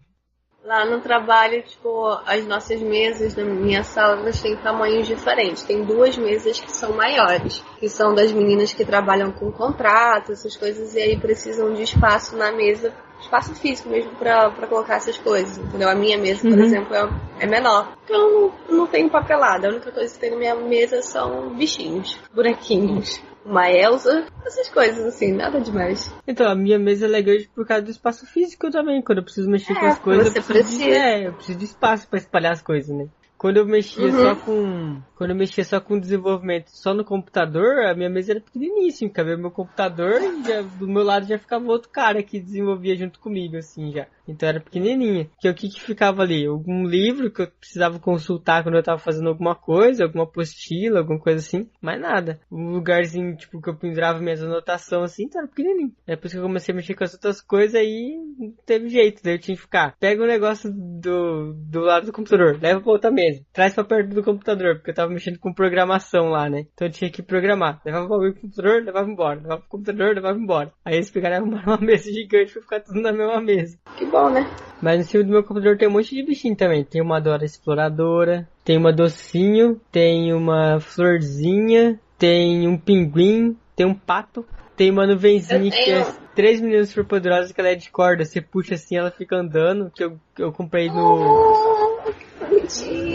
Lá no trabalho, tipo, as nossas mesas na minha sala, elas têm tamanhos diferentes. Tem 2 mesas que são maiores, que são das meninas que trabalham com contrato, essas coisas, e aí precisam de espaço na mesa, espaço físico mesmo pra colocar essas coisas, entendeu? A minha mesa, por exemplo, é menor. Então eu não tenho papelada, a única coisa que tem na minha mesa são bichinhos, bonequinhos. Uma Elsa, essas coisas assim, nada demais. Então, a minha mesa é grande por causa do espaço físico também. Quando eu preciso mexer com as coisas, eu preciso de espaço pra espalhar as coisas, né? Quando eu mexia só com desenvolvimento só no computador, a minha mesa era pequeniníssima, cabia meu computador e do meu lado já ficava outro cara que desenvolvia junto comigo, assim, já. Então era pequenininha. O que ficava ali? Algum livro que eu precisava consultar quando eu tava fazendo alguma coisa, alguma apostila, alguma coisa assim, mas nada. Um lugarzinho, tipo, que eu pendurava minhas anotações, assim, então era pequenininho. Depois que eu comecei a mexer com as outras coisas, aí não teve jeito, daí eu tinha que ficar. Pega o negócio do lado do computador, leva pra outra mesa, traz pra perto do computador, porque eu tava mexendo com programação lá, né? Então eu tinha que programar. Levava o bagulho pro computador, levava embora. Levava pro computador, levava embora. Aí eles pegaram uma mesa gigante pra ficar tudo na mesma mesa. Que bom, né? Mas no cima do meu computador tem um monte de bichinho também. Tem uma Dora Exploradora, tem uma Docinho, tem uma Florzinha, tem um pinguim, tem um pato, tem uma nuvenzinha que é 3 meninas superpoderosas que ela é de corda. Você puxa assim, ela fica andando, que eu comprei no...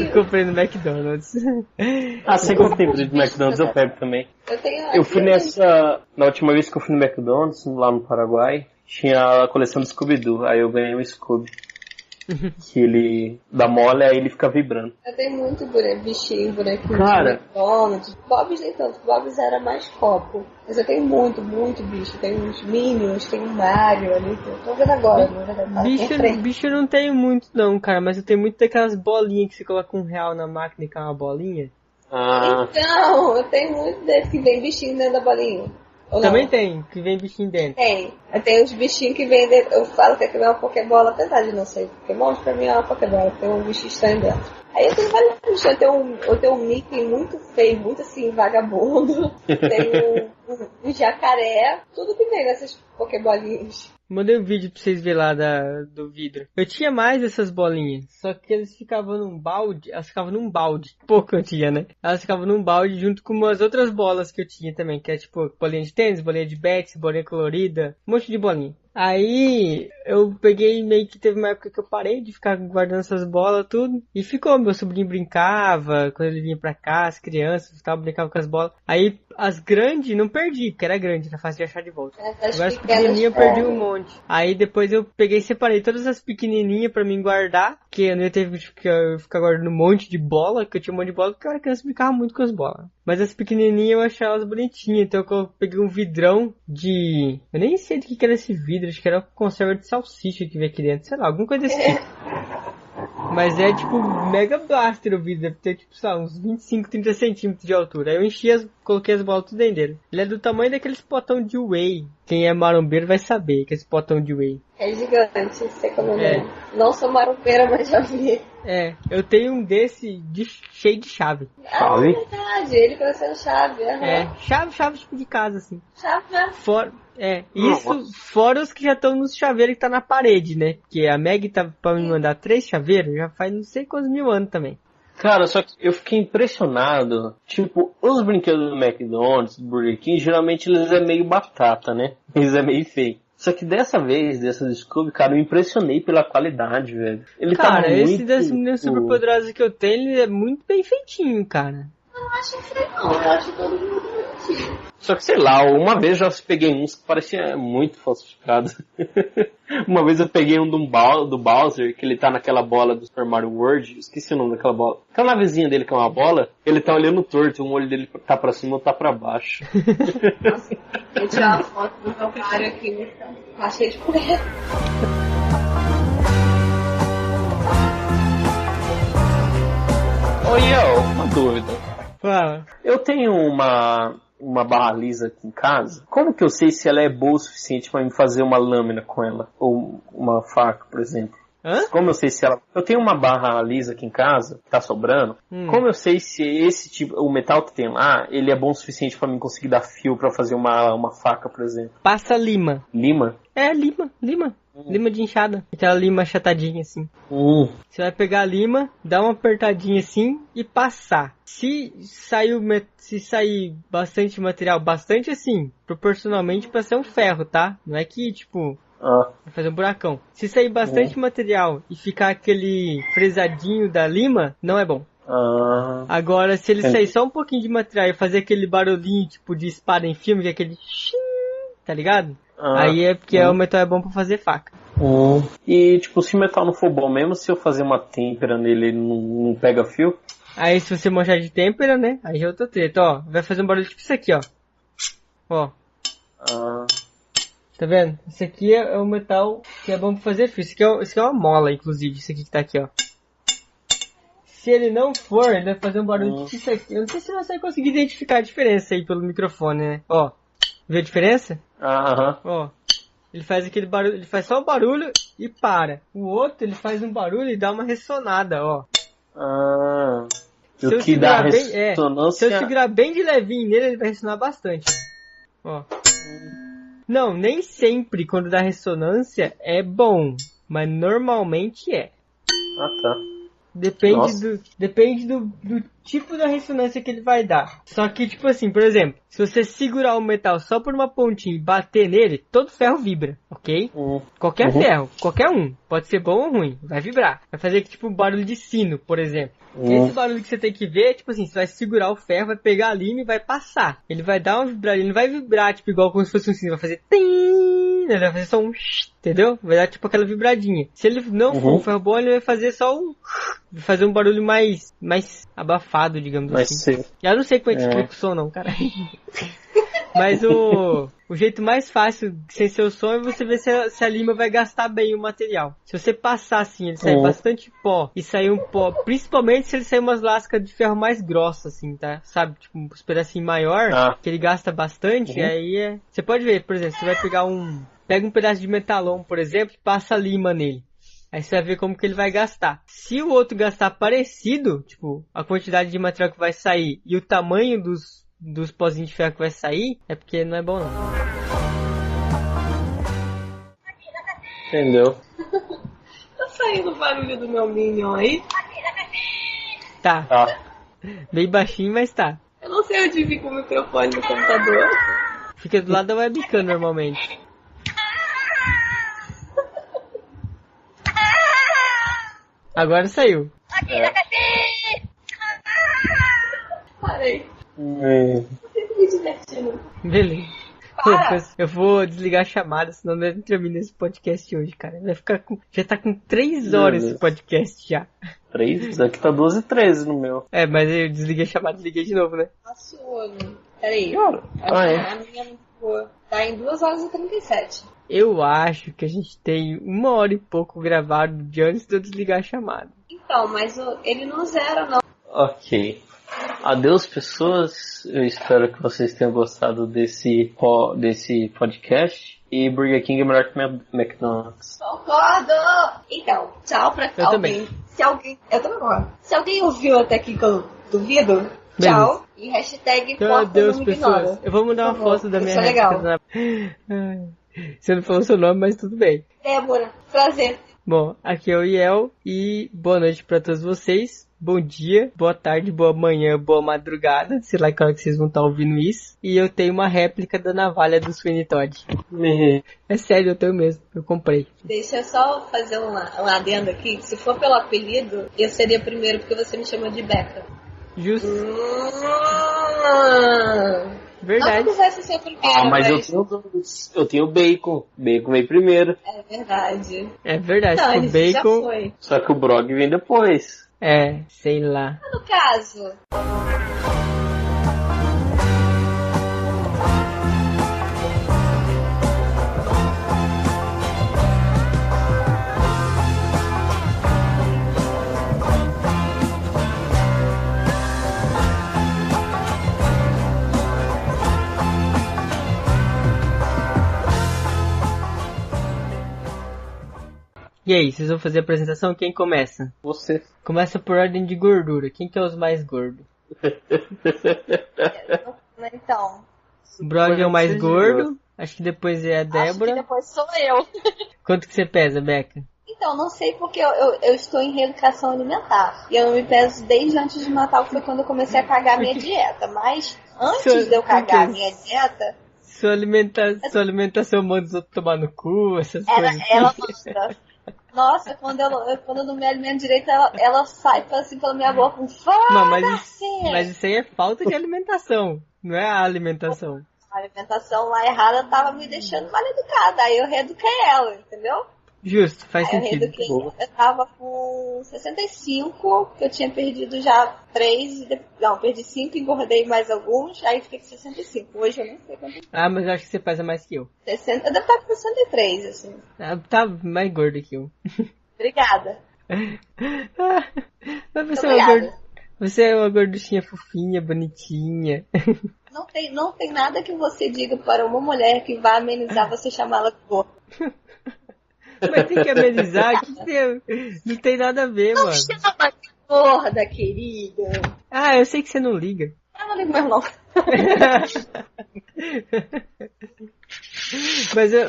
Eu comprei no McDonald's. Sempre que tem de McDonald's eu pego também. Eu fui na última vez que eu fui no McDonald's, lá no Paraguai, tinha a coleção do Scooby-Doo, aí eu ganhei um Scooby. Que ele dá mole, aí ele fica vibrando. Eu tenho muito bichinho, bonequinho Cara, de McDonald's. Bob's nem tanto, Bob's era mais copo. Mas eu tenho muito bicho. Tem uns Minions, tem um Mario ali. Tô vendo agora, na verdade. Bicho eu não tenho muito não, cara, mas eu tenho muito daquelas bolinhas que você coloca R$1 na máquina e cai uma bolinha. Então, eu tenho muito desse que vem bichinho dentro da bolinha. Também tem, que vem bichinho dentro. Tem os bichinhos que vem dentro. Eu falo que aquilo é uma Pokébola, apesar de não ser Pokémon, pra mim é uma Pokébola, tem um bicho estranho dentro. Aí eu tenho vários bichos, eu tenho um Mickey muito feio, muito assim, vagabundo. Tem um jacaré, tudo que vem nessas Pokébolinhas. Mandei um vídeo pra vocês verem lá do vidro. Eu tinha mais dessas bolinhas, só que eles ficavam num balde, pouco eu tinha, né? Elas ficavam num balde junto com umas outras bolas que eu tinha também, que é tipo bolinha de tênis, bolinha de bets, bolinha colorida, um monte de bolinha. Aí eu peguei, meio que teve uma época que eu parei de ficar guardando essas bolas tudo. E ficou, meu sobrinho brincava, quando ele vinha pra cá, as crianças brincavam com as bolas. Aí as grandes não perdi, porque era grande, era fácil de achar de volta. Agora as pequenininhas eu perdi um monte. Aí depois eu peguei e separei todas as pequenininhas pra mim guardar, que eu não ia ter que ficar guardando um monte de bola, que eu tinha um monte de bola, porque eu era criança e brincava muito com as bolas. Mas as pequenininhas eu achei elas bonitinhas, então eu peguei um vidrão de... Eu nem sei do que era esse vidro, acho que era conserva de salsicha que veio aqui dentro, sei lá, alguma coisa desse tipo. Mas é tipo Mega Blaster o vidro, deve ter tipo, sei lá, uns 25, 30 centímetros de altura. Aí eu coloquei as bolas tudo dentro dele. Ele é do tamanho daqueles potão de whey. Quem é marombeiro vai saber que esse potão de whey. É gigante, sei como é. Não sou marombeira, mas já vi. Eu tenho um desse cheio de chave. Ah, é verdade, ele parecendo chave. Chave tipo de casa, assim. Chave, né? Fora os que já estão nos chaveiros que tá na parede, né? Porque a Meg tá pra me mandar 3 chaveiros, já faz não sei quantos mil anos também. Cara, só que eu fiquei impressionado. Tipo, os brinquedos do McDonald's, do Burger King, geralmente eles é meio batata, né? Eles é meio feio. Só que dessa Scooby, cara, eu me impressionei pela qualidade, velho. Ele cara, tá esse das meninas superpoderosas que eu tenho, ele é muito bem feitinho, cara. Eu não acho feio, não. Eu acho todo mundo bonitinho. Só que, sei lá, uma vez já peguei uns que parecia muito falsificado. Uma vez eu peguei um do Bowser, que ele tá naquela bola do Super Mario World, esqueci o nome daquela bola. Aquela navezinha dele que é uma bola, ele tá olhando torto, um olho dele tá pra cima ou tá pra baixo. Nossa, vou tirar uma foto do meu Mario aqui, tá cheio de poeira. Oi, uma dúvida. Fala. Eu tenho uma barra lisa aqui em casa. Como que eu sei se ela é boa o suficiente pra me fazer uma lâmina com ela? Ou uma faca, por exemplo? Como eu sei se ela... Eu tenho uma barra lisa aqui em casa, que tá sobrando. Como eu sei se esse tipo, o metal que tem lá, ele é bom o suficiente pra mim conseguir dar fio pra fazer uma faca, por exemplo? Passa lima. Lima? É, lima. Lima de enxada. Aquela lima achatadinha assim. Você vai pegar a lima, dar uma apertadinha assim e passar. Se sair bastante material, bastante assim, proporcionalmente pra ser um ferro, tá? Não é que, tipo... Vai fazer um buracão. Se sair bastante material e ficar aquele fresadinho da lima, não é bom. Agora, se ele sair só um pouquinho de material e fazer aquele barulhinho tipo de espada em filme, que é aquele xim, tá ligado? Aí é porque o metal é bom pra fazer faca. E tipo, se o metal não for bom mesmo, se eu fazer uma têmpera nele, ele não pega fio? Aí se você manchar de têmpera, né? Aí é outra treta, ó. Vai fazer um barulho tipo isso aqui, ó. Ó. Tá vendo? Esse aqui é o metal que é bom pra fazer fio. Isso aqui é uma mola, inclusive. Isso aqui que tá aqui, ó. Se ele não for, ele vai fazer um barulho tipo isso aqui. Eu não sei se você vai conseguir identificar a diferença aí pelo microfone, né? Ó. Vê a diferença? Ó. Ele faz aquele barulho, ele faz só o barulho e para. O outro, ele faz um barulho e dá uma ressonada, ó. Se eu segurar bem de levinho nele, ele vai ressonar bastante. Ó. Não, nem sempre quando dá ressonância é bom, mas normalmente é. Tá. Depende do tipo da ressonância que ele vai dar. Só que, tipo assim, por exemplo, se você segurar o metal só por uma pontinha e bater nele, todo ferro vibra, ok? Qualquer ferro, qualquer um, pode ser bom ou ruim, vai vibrar. Vai fazer tipo um barulho de sino, por exemplo. Esse barulho que você tem que ver, tipo assim, você vai segurar o ferro, vai pegar a linha e vai passar. Ele vai dar uma vibradinha, ele não vai vibrar, tipo, igual como se fosse um sino, vai fazer tim, ele vai fazer só um, entendeu? Vai dar tipo aquela vibradinha. Se ele não for um ferro bom, ele vai fazer só um, vai fazer um barulho mais abafado, digamos assim. Eu não sei como é que explica o som não, cara. Mas o jeito mais fácil, sem ser o som, é você ver se a lima vai gastar bem o material. Se você passar assim, ele sair bastante pó, e sair um pó, principalmente se ele sair umas lascas de ferro mais grossas, assim, tá? Sabe, tipo, um pedacinho maior, que ele gasta bastante, aí é... Você pode ver, por exemplo, você vai pegar pega um pedaço de metalon, por exemplo, e passa lima nele. Aí você vai ver como que ele vai gastar. Se o outro gastar parecido, tipo, a quantidade de material que vai sair e o tamanho dos pozinhos de ferro que vai sair, é porque não é bom não. Entendeu? Tá saindo o barulho do meu Minion aí? Tá. Bem baixinho, mas tá. Eu não sei onde fica o microfone do computador. Fica do lado da webcam normalmente. Agora saiu. Parei. Beleza. Eu vou desligar a chamada, senão não termina esse podcast hoje, cara. Vai ficar já tá com 3 horas esse podcast já. 3? Aqui tá 12h13 no meu. É, mas eu desliguei a chamada, desliguei de novo, né? Passou. Peraí. A minha muito boa. Tá em 2h37. Eu acho que a gente tem 1 hora e pouco gravado de antes de eu desligar a chamada. Então, mas ele não zera, não. Ok. Adeus, pessoas. Eu espero que vocês tenham gostado desse podcast. E Burger King é melhor que McDonald's. Concordo! Então, tchau pra eu alguém. Eu também concordo. Se alguém ouviu até aqui que eu duvido, tchau. E hashtag então, adeus, pessoas. Eu vou mandar uma foto da minha legal. Você não falou seu nome, mas tudo bem. Débora, prazer. Bom, aqui é o Iel e boa noite pra todos vocês. Bom dia, boa tarde, boa manhã, boa madrugada. Sei lá que hora que vocês vão estar ouvindo isso. E eu tenho uma réplica da navalha do Sweeney Todd. É sério, eu tenho mesmo. Eu comprei. Deixa eu só fazer um adendo aqui. Se for pelo apelido, eu seria primeiro porque você me chamou de Becca. Justo. Verdade. Não que quisesse ser primeiro, mas eu tenho bacon. Bacon veio primeiro. É verdade. É verdade, Não, o bacon... já foi. Só que o Brog vem depois. É, sei lá. No caso... E aí, vocês vão fazer a apresentação? Quem começa? Você. Começa por ordem de gordura. Quem que é os mais gordos? Então... O Brog é o mais gordo. Acho que depois é a Débora. Acho que depois sou eu. Quanto que você pesa, Becca? Então, não sei porque eu estou em reeducação alimentar. E eu não me peso desde antes de Natal, que foi quando eu comecei a cagar a minha dieta. Mas antes de eu cagar a minha dieta... Sua alimentação manda os outros tomar no cu, essas coisas. Ela manda. Nossa, quando eu não me alimento direito, ela sai assim pela minha boca com mas isso aí é falta de alimentação, não é a alimentação. A alimentação lá errada tava me deixando mal educada, aí eu reeduquei ela, entendeu? Justo, faz aí sentido. Eu tava com 65, que eu tinha perdido já 3, não, perdi 5, engordei mais alguns, aí fiquei com 65. Hoje eu não sei quanto. Ah, mas eu acho que você pesa mais que eu. 60, eu devo estar com 63, assim. Ah, tá mais gordo que eu. Obrigada. Mas Obrigada. Você é uma gorduchinha fofinha, bonitinha. Não tem nada que você diga para uma mulher que vai amenizar você chamá-la de gorda. Mas tem que amenizar, não tem nada a ver, não mano. Não chama de gorda, querida. Ah, eu sei que você não liga. Eu não ligo mesmo, não.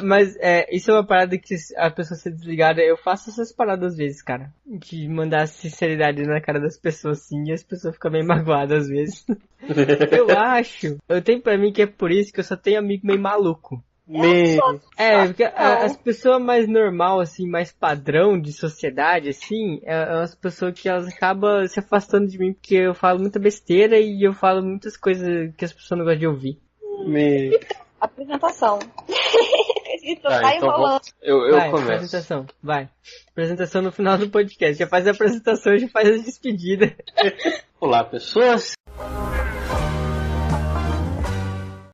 Mas isso é uma parada que a pessoa ser desligada. Eu faço essas paradas às vezes, cara. De mandar sinceridade na cara das pessoas assim, e as pessoas ficam meio magoadas às vezes. Eu tenho pra mim que é por isso que eu só tenho amigo meio maluco. Porque as pessoas mais normal, assim, mais padrão de sociedade, assim, é umas pessoas que elas acabam se afastando de mim porque eu falo muita besteira e eu falo muitas coisas que as pessoas não gostam de ouvir. Apresentação. Tá, então eu começo. Apresentação, vai. Apresentação no final do podcast. Já faz a apresentação, já faz a despedida. Olá, pessoas.